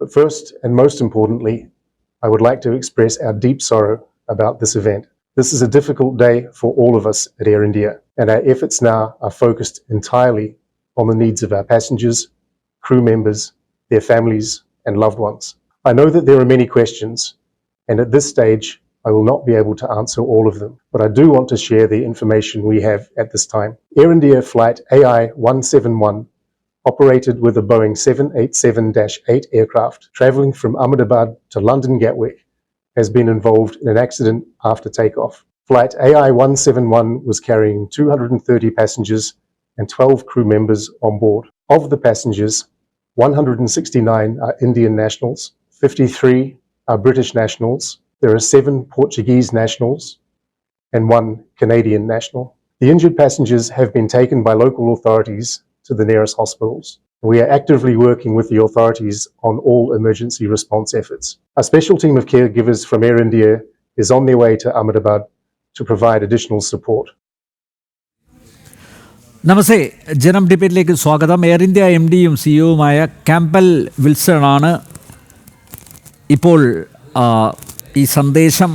But first and most importantly, I would like to express our deep sorrow about this event. This is a difficult day for all of us at Air India, and our efforts now are focused entirely on the needs of our passengers, crew members, their families, and loved ones. I know that there are many questions, and at this stage, I will not be able to answer all of them, but I do want to share the information we have at this time. Air India flight AI-171, operated with a Boeing 787-8 aircraft, travelling from Ahmedabad to London Gatwick, has been involved in an accident after takeoff. Flight AI-171 was carrying 230 passengers and 12 crew members on board. Of the passengers, 169 are Indian nationals, 53 are British nationals, there are 7 Portuguese nationals, and 1 Canadian national. The injured passengers have been taken by local authorities to the nearest hospitals. We are actively working with the authorities on all emergency response efforts. A special team of caregivers from Air India is on their way to Ahmedabad to provide additional support. നമസ്തേ, ജനം ഡിബേറ്റിലേക്ക് സ്വാഗതം. Air India MD-യും CEO-യുമായ Campbell Wilson ആണ് ഇപ്പോൾ ഈ സന്ദേശം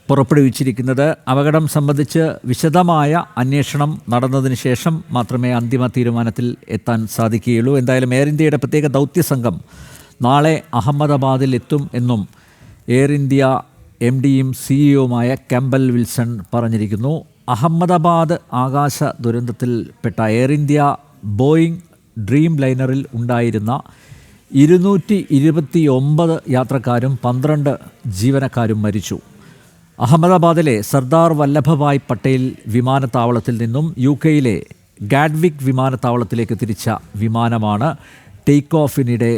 പുറപ്പെടുവിച്ചിരിക്കുന്നത്. അപകടം സംബന്ധിച്ച് വിശദമായ അന്വേഷണം നടന്നതിന് ശേഷം മാത്രമേ അന്തിമ തീരുമാനത്തിൽ എത്താൻ സാധിക്കുകയുള്ളൂ. എന്തായാലും എയർ ഇന്ത്യയുടെ പ്രത്യേക ദൗത്യസംഘം നാളെ അഹമ്മദാബാദിൽ എത്തും എന്നും എയർ ഇന്ത്യ MD-യും CEO-യുമായ ക്യാമ്പൽ വിൽസൺ പറഞ്ഞിരിക്കുന്നു. അഹമ്മദാബാദ് ആകാശ ദുരന്തത്തിൽപ്പെട്ട എയർ ഇന്ത്യ ബോയിങ് ഡ്രീം ലൈനറിൽ ഉണ്ടായിരുന്ന 229 യാത്രക്കാരും 12 ജീവനക്കാരും മരിച്ചു. അഹമ്മദാബാദിലെ സർദാർ വല്ലഭഭായ് പട്ടേൽ വിമാനത്താവളത്തിൽ നിന്നും UK-യിലെ ഗാഡ്വിക് വിമാനത്താവളത്തിലേക്ക് തിരിച്ച വിമാനമാണ് ടേക്ക് ഓഫിനിടെ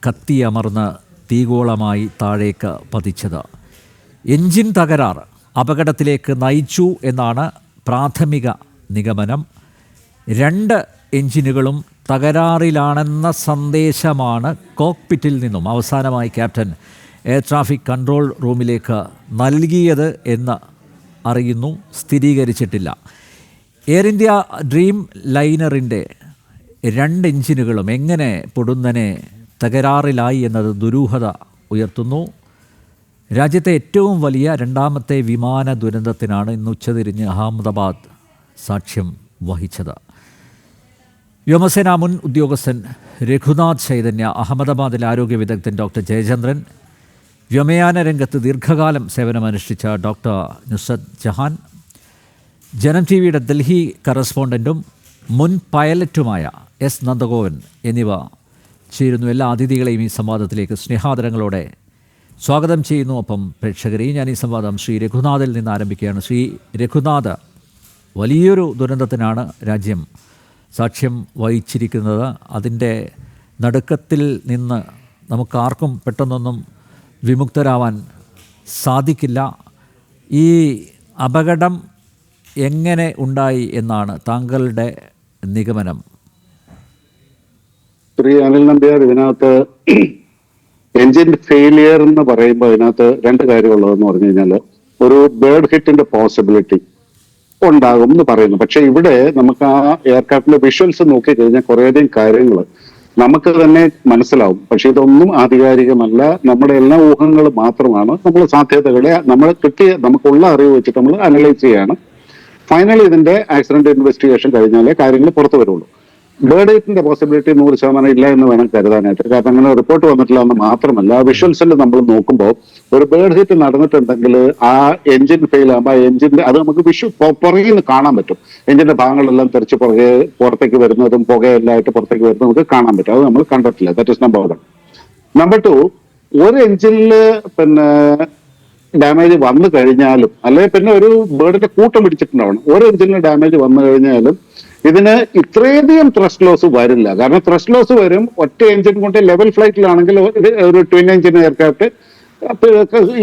കത്തിയമർന്ന് തീഗോളമായി താഴേക്ക് പതിച്ചത്. എൻജിൻ തകരാർ അപകടത്തിലേക്ക് നയിച്ചു എന്നാണ് പ്രാഥമിക നിഗമനം. 2 എൻജിനുകളും തകരാറിലാണെന്ന സന്ദേശമാണ് കോക്പിറ്റിൽ നിന്നും അവസാനമായി ക്യാപ്റ്റൻ എയർ ട്രാഫിക് കൺട്രോൾ റൂമിലേക്ക് നൽകിയത് എന്ന് അറിയുന്നു. സ്ഥിരീകരിച്ചിട്ടില്ല. എയർ ഇന്ത്യ ഡ്രീം ലൈനറിൻ്റെ 2 എൻജിനുകളും എങ്ങനെ പൊടുന്നനെ തകരാറിലായി എന്നത് ദുരൂഹത ഉയർത്തുന്നു. രാജ്യത്തെ ഏറ്റവും വലിയ 2ാമത്തെ വിമാന ദുരന്തത്തിനാണ് ഇന്ന് ഉച്ചതിരിഞ്ഞ് അഹമ്മദാബാദ് സാക്ഷ്യം വഹിച്ചത്. വ്യോമസേനാ മുൻ ഉദ്യോഗസ്ഥൻ രഘുനാഥ് ചൈതന്യ, അഹമ്മദാബാദിലെ ആരോഗ്യ വിദഗ്ധൻ ഡോക്ടർ ജയചന്ദ്രൻ, വ്യോമയാന രംഗത്ത് ദീർഘകാലം സേവനമനുഷ്ഠിച്ച ഡോക്ടർ നുസ്രത് ജഹാൻ, ജനം TV-യുടെ ഡൽഹി കറസ്പോണ്ടൻറ്റും മുൻ പൈലറ്റുമായ S. നന്ദഗോപൻ എന്നിവ ചേരുന്നു. എല്ലാ അതിഥികളെയും ഈ സംവാദത്തിലേക്ക് സ്നേഹാദരങ്ങളോടെ സ്വാഗതം ചെയ്യുന്നു. ഒപ്പം പ്രേക്ഷകരെയും ഞാൻ ഈ സംവാദം ശ്രീ രഘുനാഥിൽ നിന്ന് ആരംഭിക്കുകയാണ്. ശ്രീ രഘുനാഥ്, വലിയൊരു ദുരന്തത്തിനാണ് രാജ്യം സാക്ഷ്യം വഹിച്ചിരിക്കുന്നത്. അതിൻ്റെ നടുക്കത്തിൽ നിന്ന് നമുക്കാർക്കും പെട്ടെന്നൊന്നും വിമുക്തരാവാൻ സാധിക്കില്ല. ഈ അപകടം എങ്ങനെ ഉണ്ടായി എന്നാണ് താങ്കളുടെ നിഗമനം? ശ്രീ അനിൽ നമ്പ്യാർ, ഇതിനകത്ത് എൻജിൻ ഫെയിലിയർ എന്ന് പറയുമ്പോൾ അതിനകത്ത് 2 കാര്യമുള്ളതെന്ന് പറഞ്ഞു കഴിഞ്ഞാൽ, ഒരു ബേർഡ് ഹിറ്റിന്റെ പോസിബിലിറ്റി ഉണ്ടാകും എന്ന് പറയുന്നു. പക്ഷെ ഇവിടെ നമുക്ക് ആ എയർക്രാഫ്റ്റിന്റെ വിഷ്വൽസ് നോക്കി കഴിഞ്ഞാൽ കുറേയധികം കാര്യങ്ങൾ നമുക്ക് തന്നെ മനസ്സിലാവും. പക്ഷെ ഇതൊന്നും ആധികാരികമല്ല, നമ്മുടെ എല്ലാ ഊഹങ്ങളും മാത്രമാണ്. നമ്മൾ സാധ്യതകളെ നമുക്കുള്ള അറിവ് വെച്ചിട്ട് നമ്മൾ അനലൈസ് ചെയ്യാണ്. ഫൈനലി ഇതിന്റെ ആക്സിഡന്റ് ഇൻവെസ്റ്റിഗേഷൻ കഴിഞ്ഞാലേ കാര്യങ്ങൾ പുറത്തു വരുള്ളൂ. ബേർഡ് ഹിറ്റിന്റെ പോസിബിലിറ്റി 100% ഇല്ല എന്ന് വേണം കരുതാനായിട്ട്. കാരണം അങ്ങനെ റിപ്പോർട്ട് വന്നിട്ടില്ല എന്ന് മാത്രമല്ല, വിഷ്വൽസിൽ നമ്മൾ നോക്കുമ്പോൾ ഒരു ബേർഡ് ഹിറ്റ് നടന്നിട്ടുണ്ടെങ്കിൽ ആ എഞ്ചിൻ ഫെയിൽ ആകുമ്പോൾ ആ എഞ്ചിന്റെ അത് നമുക്ക് പുറകിൽ നിന്ന് കാണാൻ പറ്റും. എഞ്ചിന്റെ ഭാഗങ്ങളെല്ലാം തെറിച്ച് പുറത്തേക്ക് വരുന്നതും പുകയെല്ലായിട്ട് പുറത്തേക്ക് വരുന്നതും നമുക്ക് കാണാൻ പറ്റും. അത് നമ്മൾ കണ്ടിട്ടില്ല. That is number 1. നമ്പർ 2, ഒരു എഞ്ചിനിൽ ഡാമേജ് വന്നു കഴിഞ്ഞാലും, അല്ലെങ്കിൽ പിന്നെ ഒരു ബേർഡിന്റെ കൂട്ടം പിടിച്ചിട്ടുണ്ടാവണം. ഒരു എഞ്ചിനിൽ ഡാമേജ് വന്നു കഴിഞ്ഞാലും ഇതിന് ഇത്രയധികം ത്രസ്റ്റ് ലോസ് വരില്ല. കാരണം ത്രസ്റ്റ് ലോസ് വരും ഒറ്റ എഞ്ചിൻ കൊണ്ട്. ലെവൽ ഫ്ലൈറ്റിലാണെങ്കിൽ ഒരു ട്വിൻ എഞ്ചിൻ എയർക്രാഫ്റ്റ്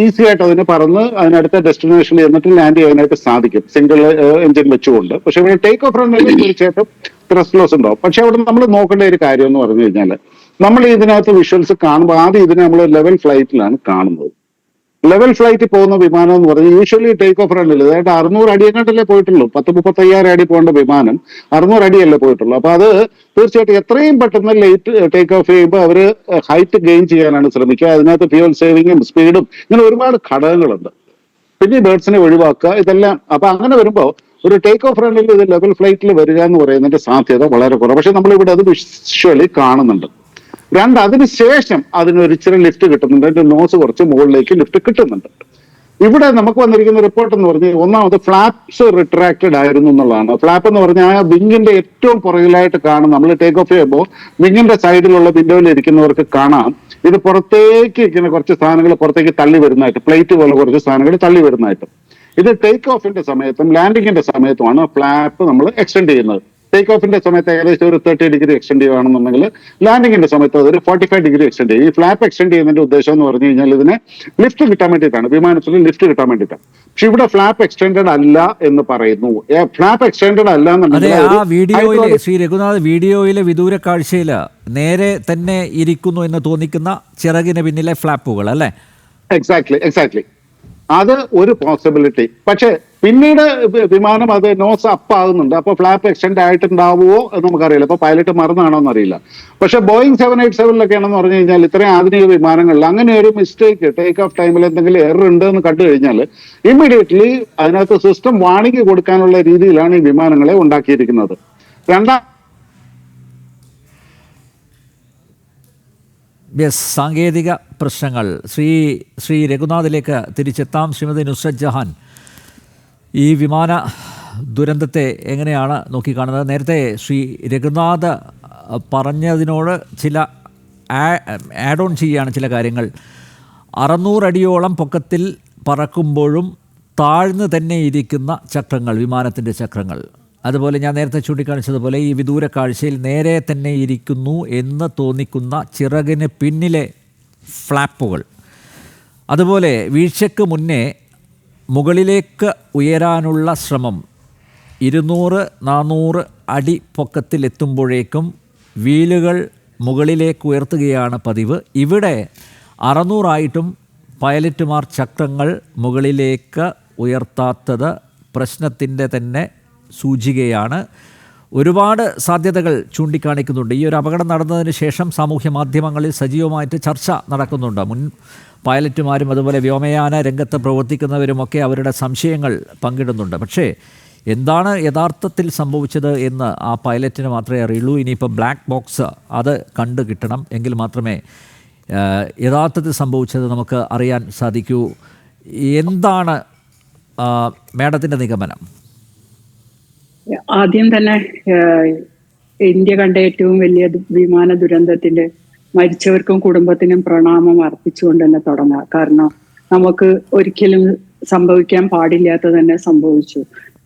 ഈസി ആയിട്ട് അതിന് പറന്ന് അതിനടുത്ത ഡെസ്റ്റിനേഷനിൽ എന്നിട്ട് ലാൻഡ് ചെയ്യാനായിട്ട് സാധിക്കും, സിംഗിൾ എഞ്ചിൻ വെച്ചുകൊണ്ട്. പക്ഷെ ഇവിടെ ടേക്ക് ഓഫ് റണ്ണിൽ തീർച്ചയായിട്ടും ത്രസ്റ്റ് ലോസ് ഉണ്ടാവും. പക്ഷെ അവിടെ നമ്മൾ നോക്കേണ്ട ഒരു കാര്യം എന്ന് പറഞ്ഞു കഴിഞ്ഞാൽ, നമ്മൾ ഇതിനകത്ത് വിഷ്വൽസ് കാണുമ്പോൾ ആദ്യം ഇതിനെ നമ്മൾ ലെവൽ ഫ്ലൈറ്റിലാണ് കാണുന്നത്. ലെവൽ ഫ്ലൈറ്റ് പോകുന്ന വിമാനം എന്ന് പറഞ്ഞാൽ യൂഷ്വലി ടേക്ക് ഓഫ് റണ്ണില്ല, അതായത് 600 അടിയെങ്ങാണ്ടല്ലേ പോയിട്ടുള്ളൂ. 35,000 അടി പോകേണ്ട വിമാനം 600 അടിയല്ലേ പോയിട്ടുള്ളൂ. അപ്പൊ അത് തീർച്ചയായിട്ടും എത്രയും പെട്ടെന്ന് ലേറ്റ് ടേക്ക് ഓഫ് ചെയ്യുമ്പോൾ അവര് ഹൈറ്റ് ഗെയിൻ ചെയ്യാനാണ് ശ്രമിക്കുക. അതിനകത്ത് ഫ്യൂൽ സേവിങ്ങും സ്പീഡും ഇങ്ങനെ ഒരുപാട് ഘടകങ്ങളുണ്ട്. പിന്നെ ബേർഡ്സിനെ ഒഴിവാക്കുക, ഇതെല്ലാം. അപ്പൊ അങ്ങനെ വരുമ്പോൾ ഒരു ടേക്ക് ഓഫ് റണ്ണിൽ ഇത് ലെവൽ ഫ്ലൈറ്റിൽ വരിക എന്ന് പറയുന്നതിന്റെ സാധ്യത വളരെ കുറവ്. പക്ഷെ നമ്മളിവിടെ അത് വിഷ്വലി കാണുന്നുണ്ട്. അതിനുശേഷം അതിനൊരു ഇച്ചിരി ലിഫ്റ്റ് കിട്ടുന്നുണ്ട്, അതിന്റെ നോസ് കുറച്ച് മുകളിലേക്ക് ലിഫ്റ്റ് കിട്ടുന്നുണ്ട്. ഇവിടെ നമുക്ക് വന്നിരിക്കുന്ന റിപ്പോർട്ട് എന്ന് പറഞ്ഞാൽ ഒന്നാമത് ഫ്ലാപ്സ് റിട്രാക്റ്റഡ് ആയിരുന്നു എന്നുള്ളതാണ്. ഫ്ലാപ്പ് എന്ന് പറഞ്ഞാൽ ആ വിങ്ങിന്റെ ഏറ്റവും പുറകിലായിട്ട് കാണും. നമ്മൾ ടേക്ക് ഓഫ് ചെയ്യുമ്പോൾ വിങ്ങിന്റെ സൈഡിലുള്ള വിൻഡോയിൽ ഇരിക്കുന്നവർക്ക് കാണാം ഇത് പുറത്തേക്ക് ഇരിക്കുന്ന കുറച്ച് സാധനങ്ങൾ പുറത്തേക്ക് തള്ളി വരുന്നതായിട്ട്, പ്ലേറ്റ് പോലെ കുറച്ച് സാധനങ്ങൾ തള്ളി വരുന്നതായിട്ട്. ഇത് ടേക്ക് ഓഫിന്റെ സമയത്തും ലാൻഡിങ്ങിന്റെ സമയത്തുമാണ് ഫ്ലാപ്പ് നമ്മൾ എക്സ്റ്റെൻഡ് ചെയ്യുന്നത്. ടേക്ക് ഓഫിന്റെ സമയത്ത് ഏകദേശം ഒരു 30 ഡിഗ്രി എക്സ്റ്റെൻഡ് ചെയ്യുകയാണെന്നുണ്ടെങ്കിൽ ലാൻഡിങ്ങിന്റെ സമയത്ത് അതൊരു 45 ഡിഗ്രി എക്സ്റ്റെൻഡ് ചെയ്യും. ഈ ഫ്ലാപ്പ് എക്സ്റ്റെൻഡ് ചെയ്യുന്നതിന്റെ ഉദ്ദേശം എന്ന് പറഞ്ഞു കഴിഞ്ഞാൽ ഇതിനെ ലിഫ്റ്റ് കിട്ടാൻ വേണ്ടിയിട്ടാണ്, വിമാനത്തിൽ ലിഫ്റ്റ് കിട്ടാൻ വേണ്ടിയിട്ടാണ്. പക്ഷെ ഇവിടെ ഫ്ലാപ്പ് എക്സ്റ്റെൻഡഡ് അല്ല എന്ന് പറയുന്നു. ഫ്ലാപ്പ് എക്സ്റ്റെൻഡഡ് അല്ല എന്നുണ്ടെങ്കിൽ ശ്രീ രഘുനാഥ് വീഡിയോയിലെ വിദൂര കാഴ്ചയില് നേരെ തന്നെ ഇരിക്കുന്നു എന്ന് തോന്നിക്കുന്ന ചിറകിന് പിന്നിലെ ഫ്ലാപ്പുകൾ അല്ലേ? എക്സാക്ട്ലി അത് ഒരു പോസിബിലിറ്റി. പക്ഷെ പിന്നീട് വിമാനം അത് നോസ് അപ്പ് ആകുന്നുണ്ട്. അപ്പൊ ഫ്ലാപ്പ് എക്സ്റ്റെൻഡ് ആയിട്ടുണ്ടാവുമോ എന്ന് നമുക്കറിയില്ല. അപ്പൊ പൈലറ്റ് മറന്നാണോ എന്നറിയില്ല. പക്ഷെ ബോയിങ് 787 ആണെന്ന് പറഞ്ഞു കഴിഞ്ഞാൽ ഇത്രയും ആധുനിക വിമാനങ്ങളിൽ അങ്ങനെ ഒരു മിസ്റ്റേക്ക് ടേക്ക് ഓഫ് ടൈമിൽ എന്തെങ്കിലും എറർ ഉണ്ട് എന്ന് കണ്ടു കഴിഞ്ഞാൽ ഇമ്മീഡിയറ്റ്ലി അതിനകത്ത് സിസ്റ്റം വാണിംഗ് കൊടുക്കാനുള്ള രീതിയിലാണ് ഈ വിമാനങ്ങളെ ഉണ്ടാക്കിയിരിക്കുന്നത്. സാങ്കേതിക പ്രശ്നങ്ങൾ. ശ്രീ രഘുനാഥിലേക്ക് തിരിച്ചെത്താം. ശ്രീമതി നുസ്രത് ജഹാൻ, ഈ വിമാന ദുരന്തത്തെ എങ്ങനെയാണ് നോക്കിക്കാണുന്നത്? നേരത്തെ ശ്രീ രഘുനാഥ് പറഞ്ഞതിനോട് ചില ആഡ് ഓൺ ചെയ്യുകയാണ് ചില കാര്യങ്ങൾ. 600 അടിയോളം പൊക്കത്തിൽ പറക്കുമ്പോഴും താഴ്ന്നു തന്നെ ഇരിക്കുന്ന ചക്രങ്ങൾ, വിമാനത്തിൻ്റെ ചക്രങ്ങൾ. അതുപോലെ ഞാൻ നേരത്തെ ചൂണ്ടിക്കാണിച്ചതുപോലെ ഈ വിദൂര കാഴ്ചയിൽ നേരെ തന്നെ ഇരിക്കുന്നു എന്ന് തോന്നിക്കുന്ന ചിറകിന് പിന്നിലെ ഫ്ലാപ്പുകൾ. അതുപോലെ വീഴ്ചയ്ക്ക് മുന്നേ മുകളിലേക്ക് ഉയരാനുള്ള ശ്രമം 200-400 അടി പൊക്കത്തിലെത്തുമ്പോഴേക്കും വീലുകൾ മുകളിലേക്ക് ഉയർത്തുകയാണ് പതിവ്. ഇവിടെ 600 ആയിട്ടും പൈലറ്റുമാർ ചക്രങ്ങൾ മുകളിലേക്ക് ഉയർത്താത്തത് പ്രശ്നത്തിൻ്റെ തന്നെ സൂചികയാണ്. ഒരുപാട് സാധ്യതകൾ ചൂണ്ടിക്കാണിക്കുന്നുണ്ട്. ഈ ഒരു അപകടം നടന്നതിന് ശേഷം സാമൂഹ്യ മാധ്യമങ്ങളിൽ സജീവമായിട്ട് ചർച്ച നടക്കുന്നുണ്ട്. മുൻ പൈലറ്റുമാരും അതുപോലെ വ്യോമയാന രംഗത്ത് പ്രവർത്തിക്കുന്നവരുമൊക്കെ അവരുടെ സംശയങ്ങൾ പങ്കിടുന്നുണ്ട്. പക്ഷേ എന്താണ് യഥാർത്ഥത്തിൽ സംഭവിച്ചത് എന്ന് ആ പൈലറ്റിന് മാത്രമേ അറിയുള്ളൂ. ഇനിയിപ്പോൾ ബ്ലാക്ക് ബോക്സ് അത് കണ്ടു കിട്ടണം, എങ്കിൽ മാത്രമേ യഥാർത്ഥത്തിൽ സംഭവിച്ചത് നമുക്ക് അറിയാൻ സാധിക്കൂ. എന്താണ് മാഡത്തിൻ്റെ നിഗമനം? ആദ്യം തന്നെ ഇന്ത്യ കണ്ട ഏറ്റവും വലിയ വിമാന ദുരന്തത്തിന്റെ മരിച്ചവർക്കും കുടുംബത്തിനും പ്രണാമം അർപ്പിച്ചുകൊണ്ട് തന്നെ തുടങ്ങാം. കാരണം നമുക്ക് ഒരിക്കലും സംഭവിക്കാൻ പാടില്ലാത്ത തന്നെ സംഭവിച്ചു.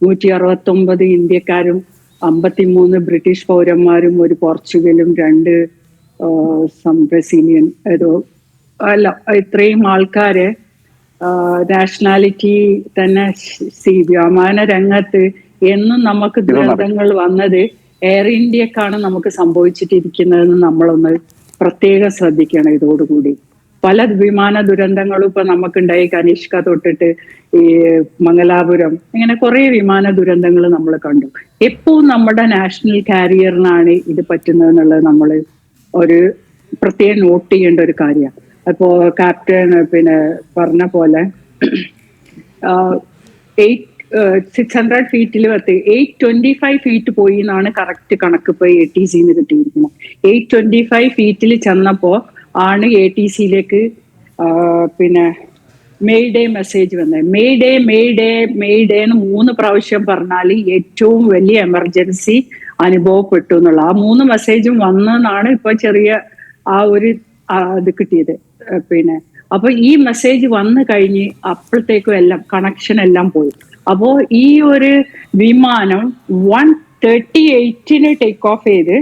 169 ഇന്ത്യക്കാരും 53 ബ്രിട്ടീഷ് പൗരന്മാരും 1 പോർച്ചുഗലും 2 ബ്രസീലിയൻ ഇത്രയും ആൾക്കാരെ നാഷണാലിറ്റി തന്നെ വിമാന രംഗത്ത് എന്നും നമുക്ക് ദുരന്തങ്ങൾ വന്നത് എയർ ഇന്ത്യക്കാണ് നമുക്ക് സംഭവിച്ചിട്ടിരിക്കുന്നതെന്ന് നമ്മളൊന്ന് പ്രത്യേകം ശ്രദ്ധിക്കണം. ഇതോടുകൂടി പല വിമാന ദുരന്തങ്ങളും ഇപ്പൊ നമുക്കുണ്ടായി. കനിഷ്ക തൊട്ടിട്ട് ഈ മംഗലാപുരം, ഇങ്ങനെ കുറെ വിമാന ദുരന്തങ്ങൾ നമ്മൾ കണ്ടു. എപ്പോഴും നമ്മുടെ നാഷണൽ കാരിയറിനാണ് ഇത് പറ്റുന്നത് എന്നുള്ളത് നമ്മൾ ഒരു പ്രത്യേകം നോട്ട് ചെയ്യേണ്ട ഒരു കാര്യമാണ്. അപ്പോ ക്യാപ്റ്റൻ പറഞ്ഞ പോലെ 600 ഫീറ്റിൽ 825 ഫീറ്റ് പോയി എന്നാണ് കറക്റ്റ് കണക്ക് ഇപ്പൊ ATCന്ന് കിട്ടിയിരിക്കുന്നത്. 825 ഫീറ്റിൽ ചെന്നപ്പോ ആണ് ATCയിലേക്ക് മെയ്ഡേ മെസ്സേജ് വന്നത്. മെയ്ഡേ എന്ന് 3 പ്രാവശ്യം പറഞ്ഞാൽ ഏറ്റവും വലിയ എമർജൻസി അനുഭവപ്പെട്ടു എന്നുള്ള ആ 3 മെസ്സേജും വന്നെന്നാണ് ഇപ്പൊ ചെറിയ ആ ഒരു ഇത് കിട്ടിയത്. അപ്പൊ ഈ മെസ്സേജ് വന്നു കഴിഞ്ഞ് അപ്പോഴത്തേക്കും എല്ലാം കണക്ഷൻ എല്ലാം പോയി. അപ്പോ ഈ ഒരു വിമാനം 138 ടേക്ക് ഓഫ് ചെയ്ത്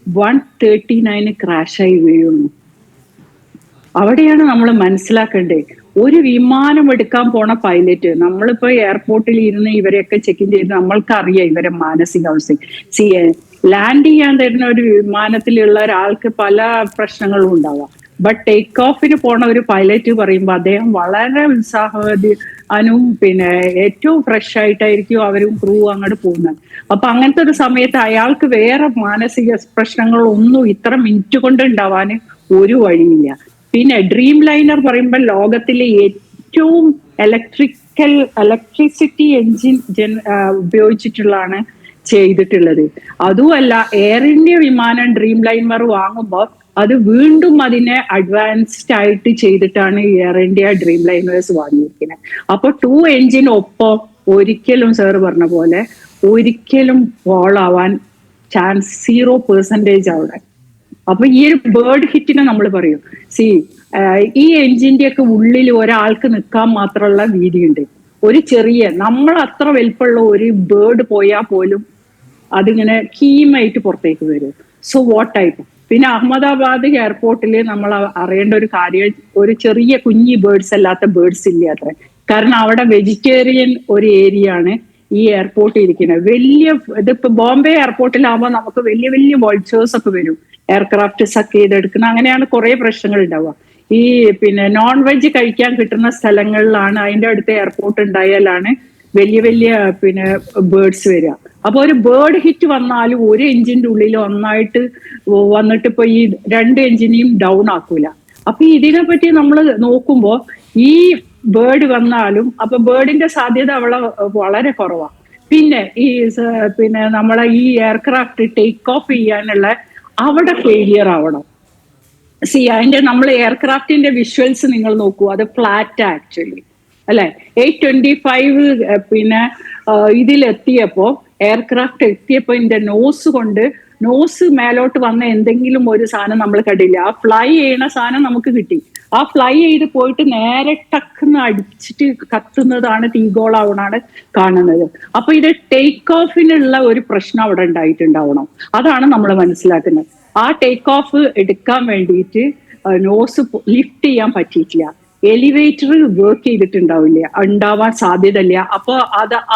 139 ക്രാഷായി വീഴുന്നു. അവിടെയാണ് നമ്മൾ മനസ്സിലാക്കേണ്ടത്. ഒരു വിമാനം എടുക്കാൻ പോണ പൈലറ്റ്, നമ്മളിപ്പോ എയർപോർട്ടിൽ ഇരുന്ന് ഇവരെയൊക്കെ ചെക്ക് ഇൻ ചെയ്ത് നമ്മൾക്കറിയാം ഇവരെ മാനസികാവസ്ഥ. ലാൻഡ് ചെയ്യാൻ തരുന്ന ഒരു വിമാനത്തിലുള്ള ഒരാൾക്ക് പല പ്രശ്നങ്ങളും ഉണ്ടാവാം. ബട്ട് ടേക്ക് ഓഫിന് പോണ ഒരു പൈലറ്റ് പറയുമ്പോൾ അദ്ദേഹം വളരെ ഉത്സാഹവനും പിന്നെ ഏറ്റവും ഫ്രഷ് ആയിട്ടായിരിക്കും അവരും ക്രൂ അങ്ങോട്ട് പോകുന്നത്. അപ്പൊ അങ്ങനത്തെ ഒരു സമയത്ത് അയാൾക്ക് വേറെ മാനസിക പ്രശ്നങ്ങളൊന്നും ഇത്ര മിനിറ്റ് കൊണ്ട് ഉണ്ടാവാൻ ഒരു വഴിയില്ല. പിന്നെ ഡ്രീം ലൈനർ പറയുമ്പോൾ ലോകത്തിലെ ഏറ്റവും ഇലക്ട്രിസിറ്റി എൻജിൻ ഉപയോഗിച്ചിട്ടുള്ളതാണ് ചെയ്തിട്ടുള്ളത്. അതുമല്ല, എയർ ഇന്ത്യ വിമാനം ഡ്രീം ലൈനർ വാങ്ങുമ്പോൾ അത് വീണ്ടും അതിനെ അഡ്വാൻസ്ഡ് ആയിട്ട് ചെയ്തിട്ടാണ് എയർ ഇന്ത്യ ഡ്രീം ലൈനേഴ്സ് വാങ്ങിയിരിക്കുന്നത്. അപ്പൊ 2 എൻജിൻ ഒപ്പം ഒരിക്കലും സാർ പറഞ്ഞ പോലെ ഒരിക്കലും ഫോൾ ആവാൻ ചാൻസ് 0% അവിടെ. അപ്പൊ ഈ ഒരു ബേർഡ് ഹിറ്റിനെ നമ്മൾ പറയും, ഈ എൻജിന്റെ ഒക്കെ ഉള്ളിൽ ഒരാൾക്ക് നിൽക്കാൻ മാത്രമുള്ള വീതിയുണ്ട്. ഒരു ചെറിയ നമ്മൾ അത്ര വലിപ്പമുള്ള ഒരു ബേർഡ് പോയാൽ പോലും അതിങ്ങനെ കീമായിട്ട് പുറത്തേക്ക് വരും. So what type. പിന്നെ അഹമ്മദാബാദ് എയർപോർട്ടിൽ നമ്മൾ അറിയേണ്ട ഒരു കാര്യം, ഒരു ചെറിയ കുഞ്ഞി ബേർഡ്സ് അല്ലാത്ത ബേർഡ്സ് ഇല്ല അത്ര. കാരണം അവിടെ വെജിറ്റേറിയൻ ഒരു ഏരിയ ആണ് ഈ എയർപോർട്ട് ഇരിക്കുന്നത്. ഇതിപ്പോ ബോംബെ എയർപോർട്ടിലാകുമ്പോൾ നമുക്ക് വലിയ വലിയ വൾച്ചേഴ്സ് ഒക്കെ വരും, എയർക്രാഫ്റ്റ് സക്ക് ചെയ്തെടുക്കുന്ന, അങ്ങനെയാണ് കുറെ പ്രശ്നങ്ങൾ ഉണ്ടാവുക. ഈ പിന്നെ നോൺ വെജ് കഴിക്കാൻ കിട്ടുന്ന സ്ഥലങ്ങളിലാണ്, അതിന്റെ അടുത്ത് എയർപോർട്ട് ഉണ്ടായാലാണ് വലിയ വലിയ പിന്നെ ബേർഡ്സ് വരിക. അപ്പൊ ഒരു ബേർഡ് ഹിറ്റ് വന്നാലും ഒരു എഞ്ചിന്റെ ഉള്ളിൽ ഒന്നായിട്ട് വന്നിട്ട് ഇപ്പൊ ഈ 2 എഞ്ചിനെയും ഡൗൺ ആക്കൂല. അപ്പൊ ഇതിനെ പറ്റി നമ്മൾ നോക്കുമ്പോ ഈ ബേർഡ് വന്നാലും അപ്പൊ ബേർഡിന്റെ സാധ്യത അവളെ വളരെ കുറവാണ്. പിന്നെ നമ്മളെ ഈ എയർക്രാഫ്റ്റ് ടേക്ക് ഓഫ് ചെയ്യാനുള്ള അവിടെ ഫെയിലിയർ ആവണം. അതിന്റെ നമ്മൾ എയർക്രാഫ്റ്റിന്റെ വിഷ്വൽസ് നിങ്ങൾ നോക്കൂ, അത് ഫ്ലാറ്റ് ആക്ച്വലി അല്ലെ. 825 പിന്നെ ഇതിലെത്തിയപ്പോ എയർക്രാഫ്റ്റ് എത്തിയപ്പോ ഇതിന്റെ നോസ് മേലോട്ട് വന്ന എന്തെങ്കിലും ഒരു സാധനം നമ്മൾ കണ്ടില്ല. ആ ഫ്ലൈ ചെയ്യണ സാധനം നമുക്ക് കിട്ടി. ആ ഫ്ലൈ ചെയ്ത് പോയിട്ട് നേരെ ടക്കെന്ന് അടിച്ചിട്ട് കത്തുന്നതാണ്, തീഗോളാവണാണ് കാണുന്നത്. അപ്പൊ ഇത് ടേക്ക് ഓഫിനുള്ള ഒരു പ്രശ്നം അവിടെ ഉണ്ടായിട്ടുണ്ടാവണം. അതാണ് നമ്മൾ മനസ്സിലാക്കുന്നത്. ആ ടേക്ക് ഓഫ് എടുക്കാൻ വേണ്ടിയിട്ട് നോസ് ലിഫ്റ്റ് ചെയ്യാൻ പറ്റിയിട്ടില്ല. എലിവേറ്റർ വർക്ക് ചെയ്തിട്ടുണ്ടാവില്ല, ഉണ്ടാവാൻ സാധ്യതയില്ല. അപ്പൊ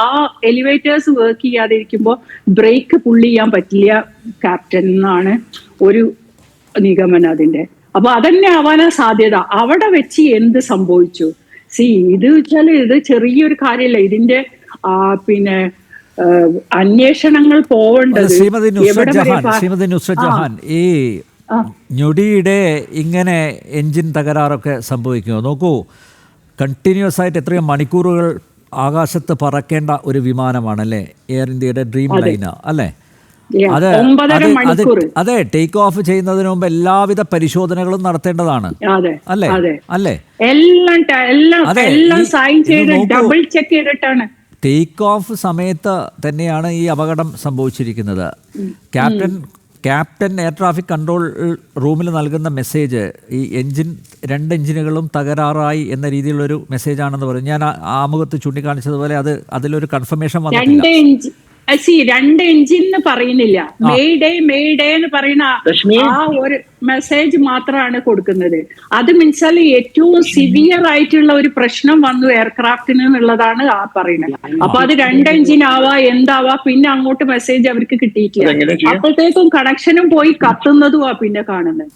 ആ എലിവേറ്റേഴ്സ് വർക്ക് ചെയ്യാതിരിക്കുമ്പോൾ ബ്രേക്ക് പുള്ളി ചെയ്യാൻ പറ്റില്ല ക്യാപ്റ്റൻ എന്നാണ് ഒരു നിഗമനം അതിന്റെ. അപ്പൊ അതന്നെ ആവാനാ സാധ്യത. അവിടെ വെച്ച് എന്ത് സംഭവിച്ചു? ഇത് വെച്ചാൽ ഇത് ചെറിയൊരു കാര്യമല്ല. ഇതിന്റെ പിന്നെ അന്വേഷണങ്ങൾ പോവേണ്ടത്. ശ്രീമതി നുസ്രത് ജഹാൻ, ഈ ഞൊടിയുടെ ഇങ്ങനെ എൻജിൻ തകരാറൊക്കെ സംഭവിക്കുമോ? നോക്കൂ, കണ്ടിന്യൂസ് ആയിട്ട് എത്രയോ മണിക്കൂറുകൾ ആകാശത്ത് പറക്കേണ്ട ഒരു വിമാനമാണല്ലേ എയർ ഇന്ത്യയുടെ ഡ്രീം ലൈനർ അല്ലേ? അതെ, ടേക്ക് ഓഫ് ചെയ്യുന്നതിന് മുമ്പ് എല്ലാവിധ പരിശോധനകളും നടത്തേണ്ടതാണ് അല്ലേ? ടേക്ക് ഓഫ് സമയത്ത് തന്നെയാണ് ഈ അപകടം സംഭവിച്ചിരിക്കുന്നത്. ക്യാപ്റ്റൻ എയർ ട്രാഫിക് കൺട്രോൾ റൂമിൽ നൽകുന്ന മെസ്സേജ് ഈ 2 എഞ്ചിനുകളും തകരാറായി എന്ന രീതിയിലുള്ളൊരു മെസ്സേജാണെന്ന് പറയും. ഞാൻ ആമുഖത്ത് ചൂണ്ടിക്കാണിച്ചതുപോലെ അതിലൊരു കൺഫർമേഷൻ വന്നിട്ടില്ല. 2 എഞ്ചിൻ എന്ന് പറയുന്നില്ല, മെയ്ഡേ എന്ന് പറയുന്ന ആ ഒരു മെസ്സേജ് മാത്രമാണ് കൊടുക്കുന്നത്. അത് മീൻസാൽ ഏറ്റവും സിവിയർ ആയിട്ടുള്ള ഒരു പ്രശ്നം വന്നു എയർക്രാഫ്റ്റിന് എന്നുള്ളതാണ് ആ പറയുന്നത്. അപ്പൊ അത് 2 എഞ്ചിൻ എന്താവാ പിന്നെ അങ്ങോട്ട് മെസ്സേജ് അവർക്ക് കിട്ടിയിട്ടില്ല. അപ്പോഴത്തേക്കും കണക്ഷനും പോയി കത്തുന്നതും പിന്നെ കാണുന്നത്.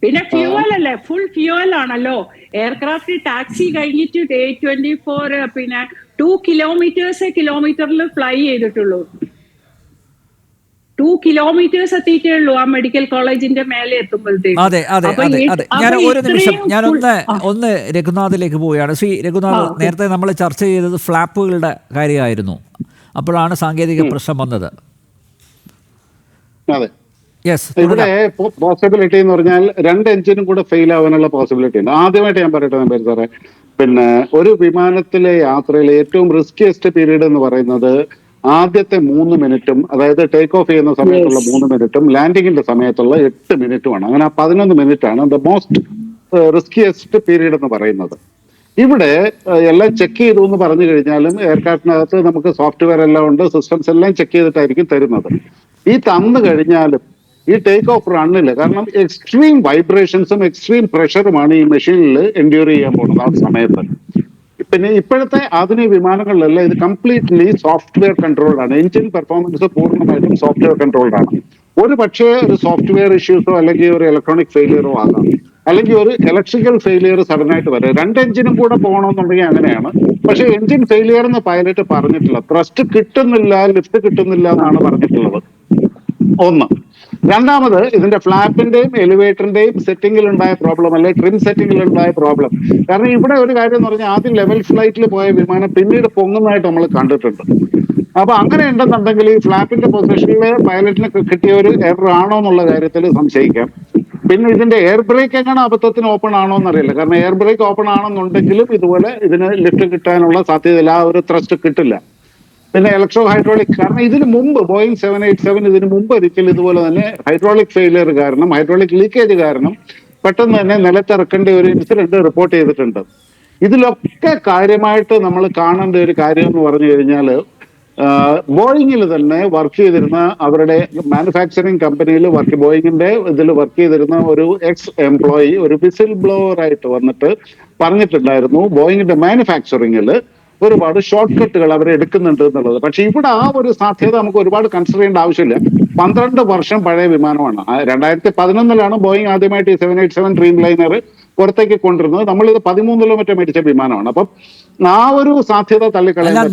പിന്നെ ഫ്യൂവൽ അല്ലേ, ഫുൾ ഫ്യൂവൽ ആണല്ലോ. എയർക്രാഫ്റ്റ് ടാക്സി കഴിഞ്ഞിട്ട് 824 പിന്നെ 2 കിലോമീറ്ററിൽ ഫ്ലൈ ചെയ്തിട്ടുള്ളൂ. 2 കിലോമീറ്റേഴ്സ് എത്തിയിട്ടേ ഉള്ളൂ ആ മെഡിക്കൽ കോളേജിന്റെ മേലെ എത്തുമ്പോഴത്തേക്ക്. അതെ. ഞാൻ ഒരു നിമിഷം ഒന്ന് രഘുനാഥിലേക്ക് പോവുകയാണ്. ശ്രീ രഘുനാഥ്, നേരത്തെ നമ്മൾ ചർച്ച ചെയ്തത് ഫ്ലാപ്പുകളുടെ കാര്യമായിരുന്നു. അപ്പോഴാണ് സാങ്കേതിക പ്രശ്നം വന്നത്. അതെ, ഇവിടെ പോസിബിലിറ്റി എന്ന് പറഞ്ഞാൽ 2 എഞ്ചിനും കൂടെ ഫെയിൽ ആവാനുള്ള പോസിബിലിറ്റി ഉണ്ട്. ആദ്യമായിട്ട് ഞാൻ പറയട്ടെ സാറേ, പിന്നെ ഒരു വിമാനത്തിലെ യാത്രയിൽ ഏറ്റവും റിസ്കിയസ്റ്റ് പീരീഡ് എന്ന് പറയുന്നത് ആദ്യത്തെ 3 മിനിറ്റും, അതായത് ടേക്ക് ഓഫ് ചെയ്യുന്ന സമയത്തുള്ള 3 മിനിറ്റും ലാൻഡിങ്ങിന്റെ സമയത്തുള്ള 8 മിനിറ്റുമാണ്. അങ്ങനെ 11 മിനിറ്റാണ് ദ മോസ്റ്റ് റിസ്കിയസ്റ്റ് പീരീഡ് എന്ന് പറയുന്നത്. ഇവിടെ എല്ലാം ചെക്ക് ചെയ്തു എന്ന് പറഞ്ഞു കഴിഞ്ഞാലും എയർക്രാഫ്റ്റിനകത്ത് നമുക്ക് സോഫ്റ്റ്വെയർ എല്ലാം ഉണ്ട്, സിസ്റ്റംസ് എല്ലാം ചെക്ക് ചെയ്തിട്ടായിരിക്കും തരുന്നത്. ഈ തന്നു കഴിഞ്ഞാലും ഈ ടേക്ക് ഓഫ് റണ്ണില്ല. കാരണം എക്സ്ട്രീം വൈബ്രേഷൻസും എക്സ്ട്രീം പ്രഷറുമാണ് ഈ മെഷീനിൽ എൻഡ്യൂർ ചെയ്യാൻ പോകുന്നത് ആ സമയത്ത്. പിന്നെ ഇപ്പോഴത്തെ ആധുനിക വിമാനങ്ങളിലെല്ലാം ഇത് കംപ്ലീറ്റ്ലി സോഫ്റ്റ്വെയർ കൺട്രോൾഡ് ആണ്. എഞ്ചിൻ പെർഫോമൻസ് പൂർണ്ണമായിട്ടും സോഫ്റ്റ്വെയർ കൺട്രോൾഡ് ആണ്. ഒരു പക്ഷേ ഒരു സോഫ്റ്റ്വെയർ ഇഷ്യൂസോ അല്ലെങ്കിൽ ഒരു ഇലക്ട്രോണിക് ഫെയിലിയറോ ആകാം, അല്ലെങ്കിൽ ഒരു ഇലക്ട്രിക്കൽ ഫെയിലിയർ സഡൻ ആയിട്ട് വരാം. 2 എഞ്ചിനും കൂടെ പോകണമെന്നുണ്ടെങ്കിൽ അങ്ങനെയാണ്. പക്ഷെ എഞ്ചിൻ ഫെയിലിയർ എന്ന് പൈലറ്റ് പറഞ്ഞിട്ടില്ല. ത്രസ്റ്റ് കിട്ടുന്നില്ല, ലിഫ്റ്റ് കിട്ടുന്നില്ല എന്നാണ് പറഞ്ഞിട്ടുള്ളത്. ഒന്ന്. രണ്ടാമത്, ഇതിന്റെ ഫ്ലാപ്പിന്റെയും എലിവേറ്ററിന്റെയും സെറ്റിംഗിൽ ഉണ്ടായ പ്രോബ്ലം, അല്ലെ ട്രിം സെറ്റിംഗിൽ ഉണ്ടായ പ്രോബ്ലം. കാരണം ഇവിടെ ഒരു കാര്യം എന്ന് പറഞ്ഞാൽ ആദ്യം ലെവൽ ഫ്ലൈറ്റിൽ പോയ വിമാനം പിന്നീട് പൊങ്ങുന്നതായിട്ട് നമ്മൾ കണ്ടിട്ടുണ്ട്. അപ്പൊ അങ്ങനെ ഉണ്ടെന്നുണ്ടെങ്കിൽ ഈ ഫ്ലാപ്പിന്റെ പൊസിഷനിൽ പൈലറ്റിന് കിട്ടിയ ഒരു എറർ ആണോ എന്നുള്ള കാര്യത്തിൽ സംശയിക്കാം. പിന്നെ ഇതിന്റെ എയർ ബ്രേക്ക് എങ്ങനെ അബദ്ധത്തിന് ഓപ്പൺ ആണോ എന്നറിയില്ല. കാരണം എയർ ബ്രേക്ക് ഓപ്പൺ ആണെന്നുണ്ടെങ്കിലും ഇതുപോലെ ഇതിന് ലിഫ്റ്റ് കിട്ടാനുള്ള സാധ്യതയില്ല, ആ ഒരു ത്രസ്റ്റ് കിട്ടില്ല. പിന്നെ ഇലക്ട്രോ ഹൈഡ്രോളിക്, കാരണം ഇതിന് മുമ്പ് ബോയിങ് 787 ഇതിന് മുമ്പ് ഒരിക്കൽ ഇതുപോലെ തന്നെ ഹൈഡ്രോളിക് ഫെയിലിയർ കാരണം, ഹൈഡ്രോളിക് ലീക്കേജ് കാരണം പെട്ടെന്ന് തന്നെ നിലത്തിറക്കേണ്ട ഒരു ഇൻസിഡന്റ് റിപ്പോർട്ട് ചെയ്തിട്ടുണ്ട്. ഇതിലൊക്കെ കാര്യമായിട്ട് നമ്മൾ കാണേണ്ട ഒരു കാര്യം എന്ന് പറഞ്ഞു കഴിഞ്ഞാൽ, ബോയിങ്ങിൽ തന്നെ വർക്ക് ചെയ്തിരുന്ന അവരുടെ മാനുഫാക്ചറിങ് കമ്പനിയിൽ ബോയിങ്ങിന്റെ ഇതിൽ വർക്ക് ചെയ്തിരുന്ന ഒരു എക്സ് എംപ്ലോയി ഒരു വിസിൽ ബ്ലോവർ ആയിട്ട് വന്നിട്ട് പറഞ്ഞിട്ടുണ്ടായിരുന്നു ബോയിങ്ങിന്റെ മാനുഫാക്ചറിങ്ങിൽ ഒരുപാട് ഷോർട്ട് കട്ടുകൾ അവർ എടുക്കുന്നുണ്ട് എന്നുള്ളത്. പക്ഷെ ഇവിടെ ആ ഒരു സാധ്യത നമുക്ക് ഒരുപാട് കൺസിഡർ ചെയ്യേണ്ട ആവശ്യമില്ല. 12 വർഷം പഴയ വിമാനമാണ്. 2011 ബോയിങ് ആദ്യമായിട്ട് ഈ 787 ഡ്രീം ലൈനർ പുറത്തേക്ക് കൊണ്ടിരുന്നത്. നമ്മളിത് 13 മറ്റോ മേടിച്ച വിമാനമാണ്. അപ്പം ആ ഒരു സാധ്യത തള്ളിക്കളയാൻ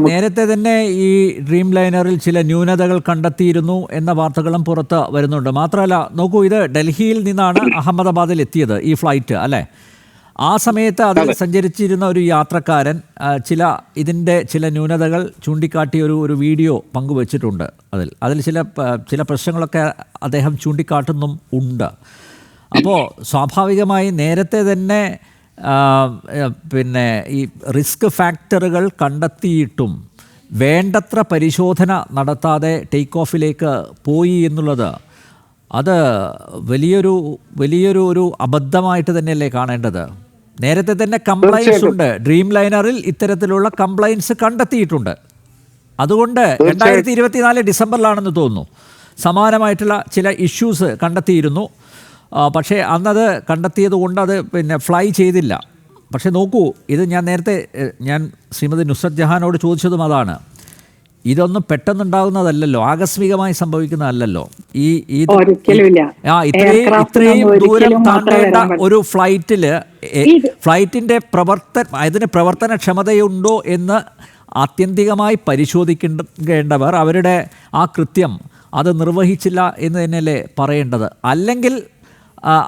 നേരത്തെ തന്നെ ഈ ഡ്രീം ലൈനറിൽ ചില ന്യൂനതകൾ കണ്ടെത്തിയിരുന്നു എന്ന വാർത്തകളും പുറത്ത് വരുന്നുണ്ട്. മാത്രമല്ല, നോക്കൂ, ഇത് ഡൽഹിയിൽ നിന്നാണ് അഹമ്മദാബാദിൽ എത്തിയത് ഈ ഫ്ലൈറ്റ്, അല്ലേ? ആ സമയത്ത് അതിൽ സഞ്ചരിച്ചിരുന്ന ഒരു യാത്രക്കാരൻ ഇതിൻ്റെ ചില ന്യൂനതകൾ ചൂണ്ടിക്കാട്ടി ഒരു വീഡിയോ പങ്കുവച്ചിട്ടുണ്ട്. അതിൽ ചില പ്രശ്നങ്ങളൊക്കെ അദ്ദേഹം ചൂണ്ടിക്കാട്ടുന്നും ഉണ്ട്. അപ്പോൾ സ്വാഭാവികമായി നേരത്തെ തന്നെ പിന്നെ ഈ റിസ്ക് ഫാക്ടറുകൾ കണ്ടെത്തിയിട്ടും വേണ്ടത്ര പരിശോധന നടത്താതെ ടേക്ക് ഓഫിലേക്ക് പോയി എന്നുള്ളത് അത് വലിയൊരു അബദ്ധമായിട്ട് തന്നെയല്ലേ കാണേണ്ടത്? നേരത്തെ തന്നെ കംപ്ലൈൻസ് ഉണ്ട്, ഡ്രീം ലൈനറിൽ ഇത്തരത്തിലുള്ള കംപ്ലൈൻസ് കണ്ടെത്തിയിട്ടുണ്ട്. അതുകൊണ്ട് 2024 ഡിസംബറിലാണെന്ന് തോന്നുന്നു സമാനമായിട്ടുള്ള ചില ഇഷ്യൂസ് കണ്ടെത്തിയിരുന്നു. പക്ഷേ അന്നത് കണ്ടെത്തിയത് കൊണ്ട് അത് ഫ്ലൈ ചെയ്തില്ല. പക്ഷേ നോക്കൂ, ഇത് ഞാൻ ശ്രീമതി നുസ്രത്ത് ജഹാനോട് ചോദിച്ചതും അതാണ്. ഇതൊന്നും പെട്ടെന്നുണ്ടാകുന്നതല്ലല്ലോ, ആകസ്മികമായി സംഭവിക്കുന്നതല്ലല്ലോ. ഇത്രയും ദൂരം താണ്ടേണ്ട ഒരു ഫ്ലൈറ്റിന്റെ അതിന് പ്രവർത്തനക്ഷമതയുണ്ടോ എന്ന് ആത്യന്തികമായി പരിശോധിക്കേണ്ടവർ അവരുടെ ആ കൃത്യം അത് നിർവഹിച്ചില്ല എന്ന് തന്നെയല്ലേ പറയേണ്ടത്. അല്ലെങ്കിൽ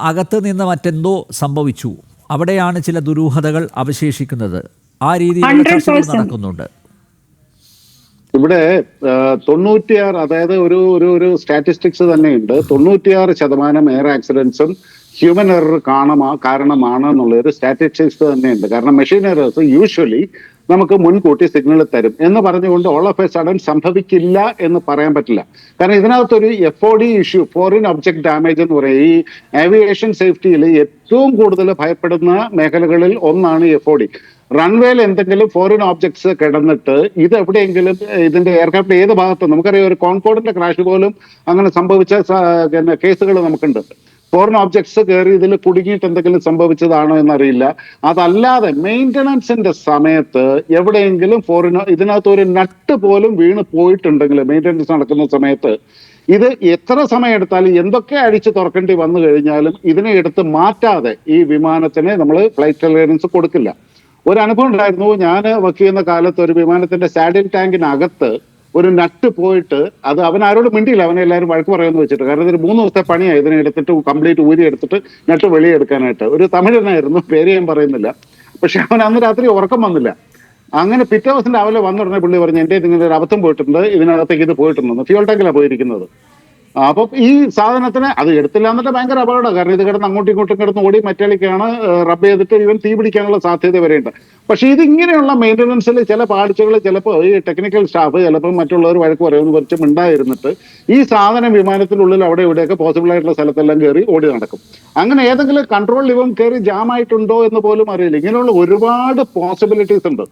അകത്ത് നിന്ന് മറ്റെന്തോ സംഭവിച്ചു, അവിടെയാണ് ചില ദുരൂഹതകൾ അവശേഷിക്കുന്നത്. ആ രീതിയിൽ ചർച്ചകൾ നടക്കുന്നുണ്ട്. ഇവിടെ 96, അതായത് ഒരു സ്റ്റാറ്റിസ്റ്റിക്സ് തന്നെയുണ്ട്. 96% എയർ ആക്സിഡൻസും ഹ്യൂമൻ എറർ കാരണമാണ് എന്നുള്ള ഒരു സ്റ്റാറ്റിസ്റ്റിക്സ് തന്നെയുണ്ട്. കാരണം മെഷീൻ എറേഴ്സ് യൂഷ്വലി നമുക്ക് മുൻകൂട്ടി സിഗ്നൽ തരും എന്ന് പറഞ്ഞുകൊണ്ട് ഓൾ ഓഫ് എ സഡൻ സംഭവിക്കില്ല എന്ന് പറയാൻ പറ്റില്ല. കാരണം ഇതിനകത്തൊരു FOD issue, foreign object damage എന്ന് പറയും. ഈ ഏവിയേഷൻ സേഫ്റ്റിയിൽ ഏറ്റവും കൂടുതൽ ഭയപ്പെടുന്ന മേഖലകളിൽ ഒന്നാണ് FOD. റൺവേയിൽ എന്തെങ്കിലും ഫോറിൻ ഓബ്ജക്ട്സ് കിടന്നിട്ട് ഇത് എവിടെയെങ്കിലും ഇതിന്റെ എയർക്രാഫ്റ്റ് ഏത് ഭാഗത്തും, നമുക്കറിയാം ഒരു കോൺകോർഡിന്റെ ക്രാഷ് പോലും അങ്ങനെ സംഭവിച്ച കേസുകൾ നമുക്കുണ്ട്. ഫോറിൻ ഓബ്ജക്ട്സ് കയറി ഇതിൽ കുടുങ്ങിയിട്ട് എന്തെങ്കിലും സംഭവിച്ചതാണോ എന്നറിയില്ല. അതല്ലാതെ മെയിൻ്റനൻസിന്റെ സമയത്ത് എവിടെയെങ്കിലും ഇതിനകത്ത് ഒരു നട്ട് പോലും വീണ് പോയിട്ടുണ്ടെങ്കിൽ മെയിൻ്റനൻസ് നടക്കുന്ന സമയത്ത് ഇത് എത്ര സമയം എടുത്താലും എന്തൊക്കെ അടിച്ച് തുറക്കേണ്ടി വന്നു കഴിഞ്ഞാലും ഇതിനെ എടുത്ത് മാറ്റാതെ ഈ വിമാനത്തിന് നമ്മൾ ഫ്ലൈറ്റ് ക്ലിയറൻസ് കൊടുക്കില്ല. ഒരു അനുഭവം ഉണ്ടായിരുന്നു. ഞാൻ വർക്ക് ചെയ്യുന്ന കാലത്ത് ഒരു വിമാനത്തിന്റെ സാഡിൽ ടാങ്കിനകത്ത് ഒരു നട്ട് പോയിട്ട് അത് അവൻ ആരോട് മിണ്ടിയില്ല, അവനെ എല്ലാവരും വഴക്ക് പറയുമെന്ന് വെച്ചിട്ട്. കാരണം ഇതൊരു 3 ദിവസത്തെ പണിയായി ഇതിനെ എടുത്തിട്ട് കംപ്ലീറ്റ് ഊരി എടുത്തിട്ട് നട്ട് വെളിയെടുക്കാനായിട്ട്. ഒരു തമിഴനായിരുന്നു, പേര് ഞാൻ പറയുന്നില്ല. പക്ഷെ അവൻ അന്ന് രാത്രി ഉറക്കം വന്നില്ല. അങ്ങനെ പിറ്റേ ദിവസം രാവിലെ വന്നുടനെ പുള്ളി പറഞ്ഞു, എൻ്റെ ഇതിങ്ങനെ ഒരു അബദ്ധം പോയിട്ടുണ്ട്, ഇതിനകത്തേക്ക് ഇത് പോയിട്ടുണ്ടെന്ന്. ഫ്യൂൾ ടാങ്കിലാണ് പോയിരിക്കുന്നത്. അപ്പൊ ഈ സാധനത്തിന് അത് എടുത്തില്ല എന്നിട്ട് ഭയങ്കര അപകടം. കാരണം ഇത് കിടന്ന് അങ്ങോട്ടും ഇങ്ങോട്ടും കിടന്ന് ഓടി മറ്റേളിക്കാണ് റബ്ബ് ചെയ്തിട്ട് ഇവൻ തീ പിടിക്കാനുള്ള സാധ്യത വരെയുണ്ട്. പക്ഷെ ഇതിങ്ങനെയുള്ള മെയിൻ്റനൻസിൽ ചില പാർട്സുകൾ ചിലപ്പോൾ ഈ ടെക്നിക്കൽ സ്റ്റാഫ് ചിലപ്പോൾ മറ്റുള്ളവർ വഴക്ക് പറയുമെന്ന് കുറച്ചും ഉണ്ടായിരുന്നിട്ട് ഈ സാധനം വിമാനത്തിനുള്ളിൽ അവിടെ ഇവിടെയൊക്കെ പോസിബിൾ ആയിട്ടുള്ള സ്ഥലത്തെല്ലാം കയറി ഓടി നടക്കും. അങ്ങനെ ഏതെങ്കിലും കൺട്രോൾ ലിവം കയറി ജാം ആയിട്ടുണ്ടോ എന്ന് പോലും അറിയില്ല. ഇങ്ങനെയുള്ള ഒരുപാട് പോസിബിലിറ്റീസ് ഉണ്ട്.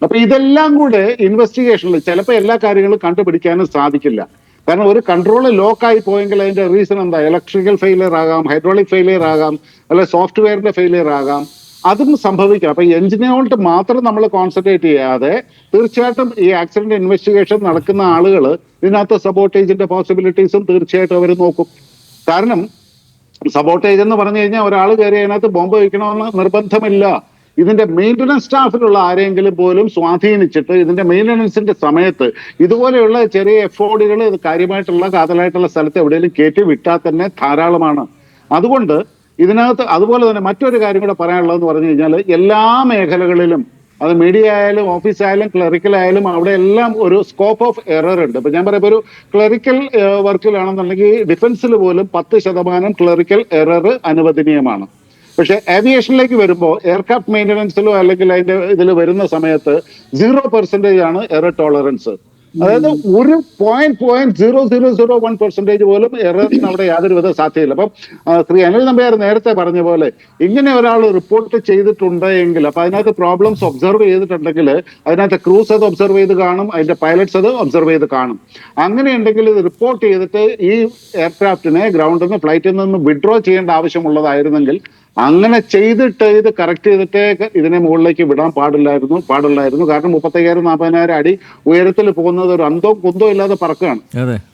അപ്പൊ ഇതെല്ലാം കൂടെ ഇൻവെസ്റ്റിഗേഷനിൽ ചിലപ്പോൾ എല്ലാ കാര്യങ്ങളും കണ്ടുപിടിക്കാനും സാധിക്കില്ല. കാരണം ഒരു കൺട്രോൾ ലോക്കായി പോയെങ്കിൽ അതിന്റെ റീസൺ എന്താ? ഇലക്ട്രിക്കൽ ഫെയിലിയർ ആകാം, ഹൈഡ്രോളിക് ഫെയിലിയർ ആകാം, അല്ലെ സോഫ്റ്റ്വെയറിന്റെ ഫെയിലിയർ ആകാം. അതും സംഭവിക്കാം. അപ്പൊ എഞ്ചിനോട്ട് മാത്രം നമ്മൾ കോൺസെൻട്രേറ്റ് ചെയ്യാതെ തീർച്ചയായിട്ടും ഈ ആക്സിഡന്റ് ഇൻവെസ്റ്റിഗേഷൻ നടക്കുന്ന ആളുകൾ ഇതിനകത്ത് സബോട്ടേജിന്റെ പോസിബിലിറ്റീസും തീർച്ചയായിട്ടും അവർ നോക്കും. കാരണം സബോട്ടേജ് എന്ന് പറഞ്ഞു കഴിഞ്ഞാൽ ഒരാൾ കയറി അതിനകത്ത് ബോംബ് വയ്ക്കണമെന്ന് നിർബന്ധമില്ല. ഇതിന്റെ മെയിൻ്റനൻസ് സ്റ്റാഫിലുള്ള ആരെങ്കിലും പോലും സ്വാധീനിച്ചിട്ട് ഇതിന്റെ മെയിൻ്റനൻസിന്റെ സമയത്ത് ഇതുപോലെയുള്ള ചെറിയ എഫോർഡുകൾ കാര്യമായിട്ടുള്ള കാതലായിട്ടുള്ള സ്ഥലത്ത് എവിടെയെങ്കിലും കയറ്റി വിട്ടാൽ തന്നെ ധാരാളമാണ്. അതുകൊണ്ട് ഇതിനകത്ത് അതുപോലെ തന്നെ മറ്റൊരു കാര്യം കൂടെ പറയാനുള്ളതെന്ന് പറഞ്ഞു കഴിഞ്ഞാൽ എല്ലാ മേഖലകളിലും അത് മീഡിയ ആയാലും ഓഫീസായാലും ക്ലറിക്കൽ ആയാലും അവിടെ എല്ലാം ഒരു സ്കോപ്പ് ഓഫ് എറർ ഉണ്ട്. ഇപ്പൊ ഞാൻ പറയുമ്പോൾ ഒരു ക്ലറിക്കൽ വർക്കിലാണെന്നുണ്ടെങ്കിൽ ഡിഫൻസിൽ പോലും 10% ക്ലറിക്കൽ എറർ അനുവദനീയമാണ്. പക്ഷെ ഏവിയേഷനിലേക്ക് വരുമ്പോൾ എയർക്രാഫ്റ്റ് മെയിൻ്റനൻസിലോ അല്ലെങ്കിൽ അതിന്റെ ഇതിൽ വരുന്ന സമയത്ത് 0% ആണ് എറർ ടോളറൻസ്. അതായത് ഒരു 0.0001% പോലും എററിന് അവിടെ യാതൊരു വിധ സാധ്യതയില്ല. അപ്പം ശ്രീ അനിൽ നമ്പ്യാർ നേരത്തെ പറഞ്ഞ പോലെ ഇങ്ങനെ ഒരാൾ റിപ്പോർട്ട് ചെയ്തിട്ടുണ്ടെങ്കിൽ അപ്പൊ അതിനകത്ത് പ്രോബ്ലംസ് ഒബ്സർവ് ചെയ്തിട്ടുണ്ടെങ്കിൽ അതിനകത്ത് ക്രൂസ് അത് ഒബ്സർവ് ചെയ്ത് കാണും, അതിന്റെ പൈലറ്റ്സ് അത് ഒബ്സർവ് ചെയ്ത് കാണും. അങ്ങനെയുണ്ടെങ്കിൽ ഇത് റിപ്പോർട്ട് ചെയ്തിട്ട് ഈ എയർക്രാഫ്റ്റിനെ ഗ്രൗണ്ടിൽ നിന്ന് ഫ്ലൈറ്റിൽ നിന്ന് വിഡ്രോ ചെയ്യേണ്ട ആവശ്യമുള്ളതായിരുന്നെങ്കിൽ അങ്ങനെ ചെയ്തിട്ട് ഇത് കറക്റ്റ് ചെയ്തിട്ട് ഇതിനെ മുകളിലേക്ക് വിടാൻ പാടില്ലായിരുന്നു. കാരണം 35,000-40,000 അടി ഉയരത്തിൽ പോകുന്നത് ഒരു അന്തോ കുന്തോ ഇല്ലാതെ പറക്കുകയാണ്.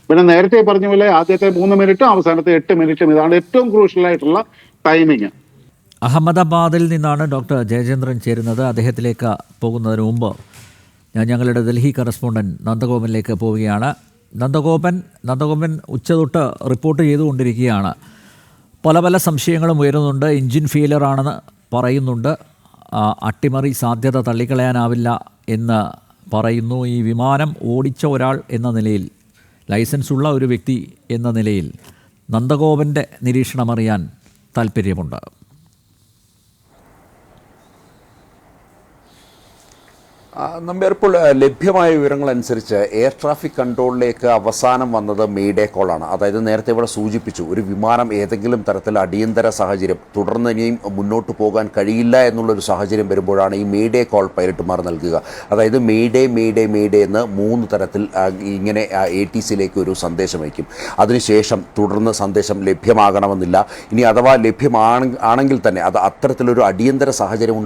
പിന്നെ നേരത്തെ പറഞ്ഞ പോലെ ആദ്യത്തെ 3 മിനിറ്റും അവസാനത്തെ 8 മിനിറ്റും ഇതാണ് ഏറ്റവും ക്രൂഷ്യൽ ആയിട്ടുള്ള ടൈമിങ്. അഹമ്മദാബാദിൽ നിന്നാണ് ഡോക്ടർ ജയചന്ദ്രൻ ചേരുന്നത്. അദ്ദേഹത്തിലേക്ക് പോകുന്നതിന് മുമ്പ് ഞങ്ങളുടെ ഡൽഹി കറസ്പോണ്ടന്റ് നന്ദഗോപനിലേക്ക് പോവുകയാണ്. നന്ദഗോപൻ ഉച്ചതൊട്ട് റിപ്പോർട്ട് ചെയ്തുകൊണ്ടിരിക്കുകയാണ്. പല സംശയങ്ങളും ഉയരുന്നുണ്ട്. എൻജിൻ ഫെയിലർ ആണെന്ന് പറയുന്നുണ്ട്. അട്ടിമറി സാധ്യത തള്ളിക്കളയാനാവില്ല എന്ന് പറയുന്നു. ഈ വിമാനം ഓടിച്ച ഒരാൾ എന്ന നിലയിൽ, ലൈസൻസ് ഉള്ള ഒരു വ്യക്തി എന്ന നിലയിൽ നന്ദഗോപൻ്റെ നിരീക്ഷണം അറിയാൻ താല്പര്യമുണ്ട്. നമ്പ്യാർ, ഇപ്പോൾ ലഭ്യമായ വിവരങ്ങൾ അനുസരിച്ച് എയർ ട്രാഫിക് കൺട്രോളിലേക്ക് അവസാനം വന്നത് മെയ്ഡേ കോളാണ്. അതായത് നേരത്തെ ഇവിടെ സൂചിപ്പിച്ചു, ഒരു വിമാനം ഏതെങ്കിലും തരത്തിൽ അടിയന്തര സാഹചര്യം തുടർന്ന് ഇനിയും മുന്നോട്ട് പോകാൻ കഴിയില്ല എന്നുള്ളൊരു സാഹചര്യം വരുമ്പോഴാണ് ഈ മെയ്ഡേ കോൾ പൈലറ്റുമാർ നൽകുക. അതായത് മെയ്ഡേ എന്ന് 3 തരത്തിൽ ഇങ്ങനെ ATCയിലേക്ക് ഒരു സന്ദേശം അയക്കും. അതിനുശേഷം തുടർന്ന് സന്ദേശം ലഭ്യമാകണമെന്നില്ല. ഇനി അഥവാ ലഭ്യമാണെങ്കിൽ തന്നെ അത് അത്തരത്തിലൊരു അടിയന്തര സാഹചര്യം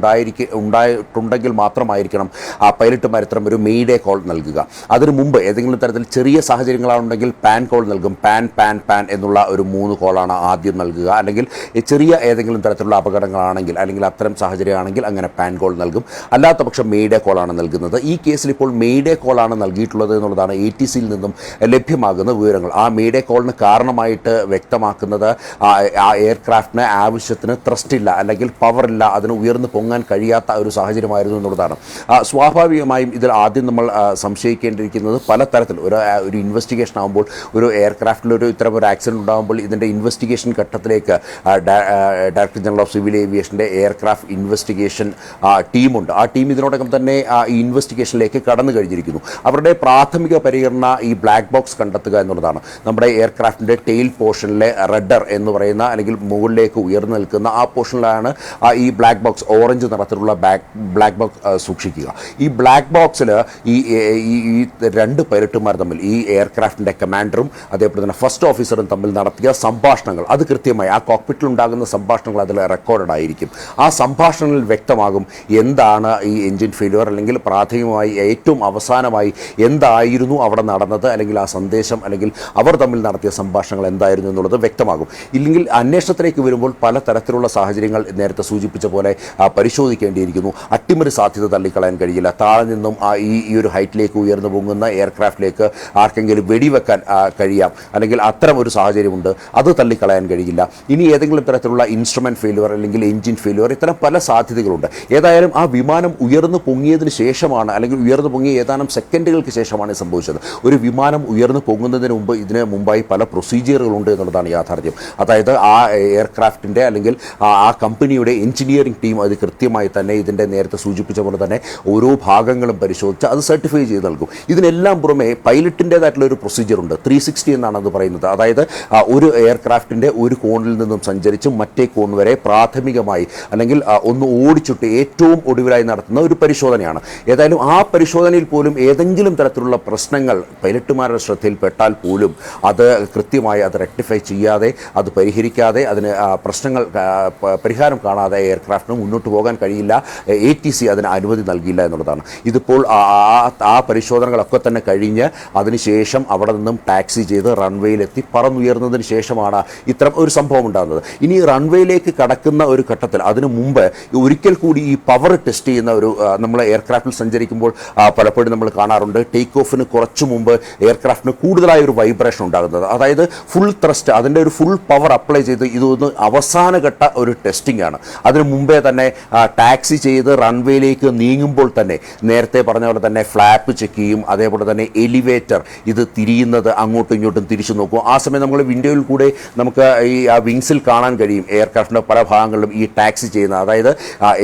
ഉണ്ടായിട്ടുണ്ടെങ്കിൽ മാത്രമായിരിക്കണം ആ പൈലറ്റുമാർ ഇത്തരം ഒരു മെയ്ഡേ കോൾ നൽകുക. അതിനു മുമ്പ് ഏതെങ്കിലും തരത്തിൽ ചെറിയ സാഹചര്യങ്ങളാണെങ്കിൽ പാൻ കോൾ നൽകും. പാൻ എന്നുള്ള ഒരു 3 കോളാണ് ആദ്യം നൽകുക. അല്ലെങ്കിൽ ചെറിയ ഏതെങ്കിലും തരത്തിലുള്ള അപകടങ്ങളാണെങ്കിൽ അല്ലെങ്കിൽ അത്തരം സാഹചര്യമാണെങ്കിൽ അങ്ങനെ പാൻ കോൾ നൽകും. അല്ലാത്ത പക്ഷം മെയ്ഡേ കോളാണ് നൽകുന്നത്. ഈ കേസിൽ ഇപ്പോൾ മെയ്ഡേ കോളാണ് നൽകിയിട്ടുള്ളത് എന്നുള്ളതാണ് ATCയിൽ നിന്നും ലഭ്യമാകുന്ന വിവരങ്ങൾ. ആ മെയ്ഡേ കോളിന് കാരണമായിട്ട് വ്യക്തമാക്കുന്നത് ആ എയർക്രാഫ്റ്റിന് ആവശ്യത്തിന് ത്രസ്റ്റ് ഇല്ല, അല്ലെങ്കിൽ പവറില്ല, അതിന് ഉയർന്നു പൊങ്ങാൻ കഴിയാത്ത ഒരു സാഹചര്യമായിരുന്നു എന്നുള്ളതാണ്. സ്വാഭാവികമായും ഇതിൽ ആദ്യം നമ്മൾ സംശയിക്കേണ്ടിയിരിക്കുന്നത് പലതരത്തിൽ ഒരു ഇൻവെസ്റ്റിഗേഷൻ ആകുമ്പോൾ, ഒരു എയർക്രാഫ്റ്റിലൊരു ഇത്തരം ഒരു ആക്സിഡൻറ്റ് ഉണ്ടാകുമ്പോൾ ഇതിൻ്റെ ഇൻവെസ്റ്റിഗേഷൻ ഘട്ടത്തിലേക്ക് ഡയറക്ടർ ജനറൽ ഓഫ് സിവിൽ ഏവിയേഷൻ്റെ എയർക്രാഫ്റ്റ് ഇൻവെസ്റ്റിഗേഷൻ ടീമുണ്ട്. ആ ടീം ഇതിനോടകം തന്നെ ഈ ഇൻവെസ്റ്റിഗേഷനിലേക്ക് കടന്നു കഴിഞ്ഞിരിക്കുന്നു. അവരുടെ പ്രാഥമിക പരിഗണന ഈ ബ്ലാക്ക് ബോക്സ് കണ്ടെത്തുക എന്നുള്ളതാണ്. നമ്മുടെ എയർക്രാഫ്റ്റിൻ്റെ ടെയിൽ പോർഷനിലെ റഡർ എന്ന് പറയുന്ന അല്ലെങ്കിൽ മുകളിലേക്ക് ഉയർന്നു നിൽക്കുന്ന ആ പോർഷനിലാണ് ഈ ബ്ലാക്ക് ബോക്സ്, ഓറഞ്ച് നിറത്തിലുള്ള ബ്ലാക്ക് ബോക്സ് സൂക്ഷിക്കുക. ഈ ബ്ലാക്ക് ബോക്സിൽ ഈ 2 പൈലറ്റുമാർ തമ്മിൽ, ഈ എയർക്രാഫ്റ്റിൻ്റെ കമാൻഡറും അതേപോലെ തന്നെ ഫസ്റ്റ് ഓഫീസറും തമ്മിൽ നടത്തിയ സംഭാഷണങ്ങൾ, അത് കൃത്യമായി ആ കോക്പിറ്റിൽ ഉണ്ടാകുന്ന സംഭാഷണങ്ങൾ അതിൽ റെക്കോർഡഡ് ആയിരിക്കും. ആ സംഭാഷണങ്ങളിൽ വ്യക്തമാകും എന്താണ് ഈ എൻജിൻ ഫെയിലിയർ, അല്ലെങ്കിൽ പ്രാഥമികമായി ഏറ്റവും അവസാനമായി എന്തായിരുന്നു അവിടെ നടന്നത്, അല്ലെങ്കിൽ ആ സന്ദേശം അല്ലെങ്കിൽ അവർ തമ്മിൽ നടത്തിയ സംഭാഷണങ്ങൾ എന്തായിരുന്നു എന്നുള്ളത് വ്യക്തമാകും. ഇല്ലെങ്കിൽ അന്വേഷണത്തിലേക്ക് വരുമ്പോൾ പലതരത്തിലുള്ള സാഹചര്യങ്ങൾ നേരത്തെ സൂചിപ്പിച്ച പോലെ പരിശോധിക്കേണ്ടിയിരിക്കുന്നു. അട്ടിമറി സാധ്യത തള്ളിക്കളയാൻ കഴിയില്ല. താഴെ നിന്നും ഈ ഒരു ഹൈറ്റിലേക്ക് ഉയർന്നു പൊങ്ങുന്ന എയർക്രാഫ്റ്റിലേക്ക് ആർക്കെങ്കിലും വെടിവെക്കാൻ കഴിയാം, അല്ലെങ്കിൽ അത്തരം ഒരു സാഹചര്യമുണ്ട്, അത് തള്ളിക്കളയാൻ കഴിയില്ല. ഇനി ഏതെങ്കിലും തരത്തിലുള്ള ഇൻസ്ട്രുമെൻറ്റ് ഫെയിലിയർ അല്ലെങ്കിൽ എഞ്ചിൻ ഫെയിലിയർ, ഇത്തരം പല സാധ്യതകളുണ്ട്. ഏതായാലും ആ വിമാനം ഉയർന്നു പൊങ്ങിയതിന് ശേഷമാണ്, അല്ലെങ്കിൽ ഉയർന്നു പൊങ്ങിയ ഏതാനും സെക്കൻഡുകൾക്ക് ശേഷമാണ് സംഭവിച്ചത്. ഒരു വിമാനം ഉയർന്നു പൊങ്ങുന്നതിന് മുമ്പ് ഇതിന് മുമ്പായി പല പ്രൊസീജിയറുകളുണ്ട് എന്നുള്ളതാണ് യാഥാർത്ഥ്യം. അതായത് ആ എയർക്രാഫ്റ്റിൻ്റെ അല്ലെങ്കിൽ ആ കമ്പനിയുടെ എഞ്ചിനീയറിംഗ് ടീം അത് കൃത്യമായി തന്നെ ഇതിൻ്റെ നേരത്തെ സൂചിപ്പിച്ച പോലെ തന്നെ ഓരോ ഭാഗങ്ങളും പരിശോധിച്ച് അത് സർട്ടിഫൈ ചെയ്ത് നൽകും. ഇതിനെല്ലാം പുറമെ പൈലറ്റിൻ്റേതായിട്ടുള്ള ഒരു പ്രൊസീജിയറുണ്ട്. 360 എന്നാണ് അത് പറയുന്നത്. അതായത് ഒരു എയർക്രാഫ്റ്റിൻ്റെ ഒരു കോണിൽ നിന്നും സഞ്ചരിച്ച് മറ്റേ കോൺ വരെ പ്രാഥമികമായി അല്ലെങ്കിൽ ഒന്ന് ഓടിച്ചിട്ട് ഏറ്റവും ഒടുവിലായി നടത്തുന്ന ഒരു പരിശോധനയാണ്. ഏതായാലും ആ പരിശോധനയിൽ പോലും ഏതെങ്കിലും തരത്തിലുള്ള പ്രശ്നങ്ങൾ പൈലറ്റുമാരുടെ ശ്രദ്ധയിൽപ്പെട്ടാൽ പോലും അത് കൃത്യമായി അത് റെക്ടിഫൈ ചെയ്യാതെ അത് പരിഹരിക്കാതെ അതിന് പ്രശ്നങ്ങൾ പരിഹാരം കാണാതെ എയർക്രാഫ്റ്റിന് മുന്നോട്ട് പോകാൻ കഴിയില്ല. ATC അതിന് അനുമതി നൽകിയില്ല എന്നുള്ളതാണ്. ഇതിപ്പോൾ ആ പരിശോധനകളൊക്കെ തന്നെ കഴിഞ്ഞ് അതിനുശേഷം അവിടെ നിന്നും ടാക്സി ചെയ്ത് റൺവേയിലെത്തി പറന്നുയർന്നതിന് ശേഷമാണ് ഇത്തരം ഒരു സംഭവം ഉണ്ടാകുന്നത്. ഇനി റൺവേയിലേക്ക് കടക്കുന്ന ഒരു ഘട്ടത്തിൽ അതിനു മുമ്പ് ഒരിക്കൽ കൂടി ഈ പവർ ടെസ്റ്റ് ചെയ്യുന്ന ഒരു നമ്മൾ എയർക്രാഫ്റ്റിൽ സഞ്ചരിക്കുമ്പോൾ പലപ്പോഴും നമ്മൾ കാണാറുണ്ട് ടേക്ക് ഓഫിന് കുറച്ചു മുമ്പ് എയർക്രാഫ്റ്റിന് കൂടുതലായ ഒരു വൈബ്രേഷൻ ഉണ്ടാകുന്നത്. അതായത് ഫുൾ ത്രസ്റ്റ് അതിൻ്റെ ഒരു ഫുൾ പവർ അപ്ലൈ ചെയ്ത് ഇതൊന്ന് അവസാനഘട്ട ഒരു ടെസ്റ്റിംഗ് ആണ്. അതിനു മുമ്പേ തന്നെ ടാക്സി ചെയ്ത് റൺവേയിലേക്ക് നീങ്ങുമ്പോൾ തന്നെ നേരത്തെ പറഞ്ഞ പോലെ തന്നെ ഫ്ലാപ്പ് ചെക്ക് ചെയ്യും. അതേപോലെ തന്നെ എലിവേറ്റർ ഇത് തിരിയുന്നത് അങ്ങോട്ടും ഇങ്ങോട്ടും തിരിച്ചു നോക്കും. ആ സമയം നമ്മൾ വിൻഡോയിൽ കൂടെ നമുക്ക് ഈ വിങ്സിൽ കാണാൻ കഴിയും എയർക്രാഫ്റ്റിൻ്റെ പല ഭാഗങ്ങളിലും ഈ ടാക്സി ചെയ്യുന്ന, അതായത്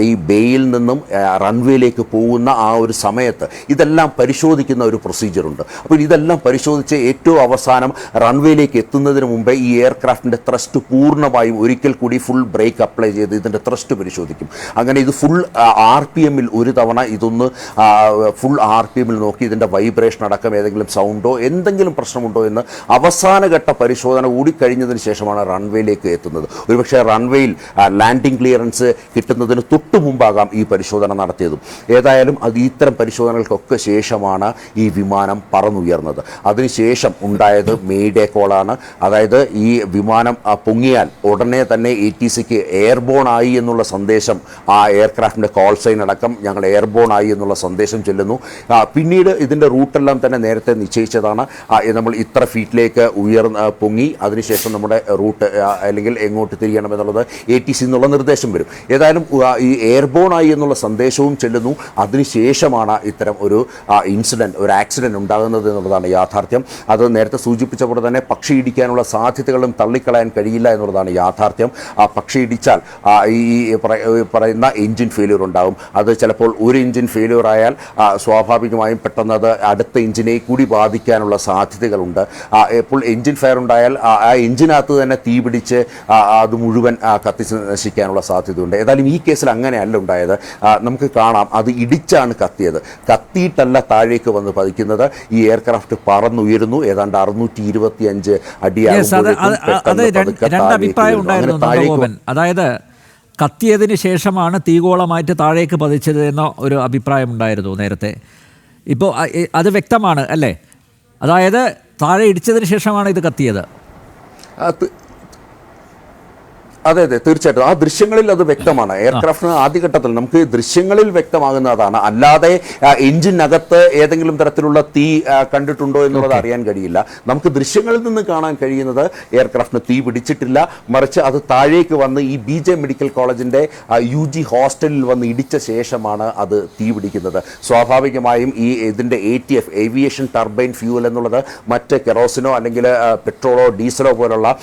ഈ ബേയിൽ നിന്നും റൺവേയിലേക്ക് പോകുന്ന ആ ഒരു സമയത്ത് ഇതെല്ലാം പരിശോധിക്കുന്ന ഒരു പ്രൊസീജിയറുണ്ട്. അപ്പോൾ ഇതെല്ലാം പരിശോധിച്ച് ഏറ്റവും അവസാനം റൺവേയിലേക്ക് എത്തുന്നതിന് മുമ്പേ ഈ എയർക്രാഫ്റ്റിൻ്റെ ത്രസ്റ്റ് പൂർണ്ണമായും ഒരിക്കൽ കൂടി ഫുൾ ബ്രേക്ക് അപ്ലൈ ചെയ്ത് ഇതിൻ്റെ ത്രസ്റ്റ് പരിശോധിക്കും. അങ്ങനെ ഇത് ഫുൾ RPM-ൽ ഒരു തവണ ഇതൊന്ന് ഫുൾ RPM-ൽ നോക്കി ഇതിൻ്റെ വൈബ്രേഷൻ അടക്കം ഏതെങ്കിലും സൗണ്ടോ എന്തെങ്കിലും പ്രശ്നമുണ്ടോ എന്ന് അവസാനഘട്ട പരിശോധന കൂടി കഴിഞ്ഞതിന് ശേഷമാണ് റൺവേയിലേക്ക് എത്തുന്നത്. ഒരുപക്ഷെ റൺവേയിൽ ലാൻഡിംഗ് ക്ലിയറൻസ് കിട്ടുന്നതിന് തൊട്ടു മുമ്പാകാം ഈ പരിശോധന നടത്തിയതും. ഏതായാലും അത് ഇത്തരം പരിശോധനകൾക്കൊക്കെ ശേഷമാണ് ഈ വിമാനം പറന്നുയർന്നത്. അതിനുശേഷം ഉണ്ടായത് മെയ്ഡേ കോളാണ്. അതായത് ഈ വിമാനം പൊങ്ങിയാൽ ഉടനെ തന്നെ ATCക്ക് എയർബോൺ ആയി എന്നുള്ള സന്ദേശം ആ എയർക്രാഫ്റ്റിൻ്റെ കോൾ സൈൻ അടക്കം ഞങ്ങൾ എയർബോൺ ആയി എന്നുള്ള സന്ദേശം ചെല്ലുന്നു. പിന്നീട് ഇതിൻ്റെ റൂട്ടെല്ലാം തന്നെ നേരത്തെ നിശ്ചയിച്ചതാണ്. നമ്മൾ ഇത്ര ഫീറ്റിലേക്ക് പൊങ്ങി അതിനുശേഷം നമ്മുടെ റൂട്ട് അല്ലെങ്കിൽ എങ്ങോട്ട് തിരിയണമെന്നുള്ളത് ATC എന്നുള്ള നിർദ്ദേശം വരും. ഏതായാലും ഈ എയർബോൺ ആയി എന്നുള്ള സന്ദേശവും ചെല്ലുന്നു. അതിനുശേഷമാണ് ഇത്തരം ഒരു ഇൻസിഡൻറ്റ്, ഒരു ആക്സിഡൻറ്റ് ഉണ്ടാകുന്നത് എന്നുള്ളതാണ് യാഥാർത്ഥ്യം. അത് നേരത്തെ സൂചിപ്പിച്ച പോലെ തന്നെ പക്ഷി ഇടിക്കാനുള്ള സാധ്യതകളും തള്ളിക്കളയാൻ കഴിയില്ല എന്നുള്ളതാണ് യാഥാർത്ഥ്യം. പക്ഷി ഇടിച്ചാൽ ഈ പറയുന്ന എൻജിൻ ഫെയിലിയർ ഉണ്ടാകും. അത് ചിലപ്പോൾ ഒരു എൻജിൻ ഫെയിലിയർ ആയാൽ സ്വാഭാവികമായും പെട്ടെന്ന് അത് അടുത്ത എൻജിനെ കൂടി ബാധിക്കാനുള്ള സാധ്യതകളുണ്ട്. ഇപ്പോൾ എൻജിൻ ഫയർ ഉണ്ടായാൽ ആ എൻജിനകത്ത് തന്നെ തീ പിടിച്ച് അത് മുഴുവൻ കത്തിച്ച് നശിക്കാനുള്ള സാധ്യതയുണ്ട്. ഏതായാലും ഈ കേസിൽ അങ്ങനെയല്ല ഉണ്ടായത്. നമുക്ക് കാണാം അത് ഇടിച്ചാണ് കത്തിയത്, കത്തിയിട്ടല്ല താഴേക്ക് വന്ന് പതിക്കുന്നത്. ഈ എയർക്രാഫ്റ്റ് പറന്നുയരുന്നു. ഏതാണ്ട് 625 അടിയാകും. അതായത് കത്തിയതിന് ശേഷമാണ് തീഗോളമായിട്ട് താഴേക്ക് പതിച്ചത് എന്ന ഒരു അഭിപ്രായം ഉണ്ടായിരുന്നു നേരത്തെ. ഇപ്പോൾ അത് വ്യക്തമാണ് അല്ലേ? അതായത് താഴെ ഇടിച്ചതിന് ശേഷമാണ് ഇത് കത്തിയത്. അതെ അതെ, തീർച്ചയായിട്ടും ആ ദൃശ്യങ്ങളിൽ അത് വ്യക്തമാണ്. എയർക്രാഫ്റ്റിന് ആദ്യഘട്ടത്തിൽ നമുക്ക് ദൃശ്യങ്ങളിൽ വ്യക്തമാകുന്നതാണ്. അല്ലാതെ എഞ്ചിനകത്ത് ഏതെങ്കിലും തരത്തിലുള്ള തീ കണ്ടിട്ടുണ്ടോ എന്നുള്ളത് അറിയാൻ കഴിയില്ല. നമുക്ക് ദൃശ്യങ്ങളിൽ നിന്ന് കാണാൻ കഴിയുന്നത് എയർക്രാഫ്റ്റിന് തീ പിടിച്ചിട്ടില്ല, മറിച്ച് അത് താഴേക്ക് വന്ന് ഈ BJ മെഡിക്കൽ കോളേജിൻ്റെ UG ഹോസ്റ്റലിൽ വന്ന് ഇടിച്ച ശേഷമാണ് അത് തീ പിടിക്കുന്നത്. സ്വാഭാവികമായും ഈ ഇതിൻ്റെ ATF ഏവിയേഷൻ ടർബൈൻ ഫ്യൂവൽ എന്നുള്ളത് മറ്റ് കെറോസിനോ അല്ലെങ്കിൽ പെട്രോളോ ഡീസലോ പോലുള്ള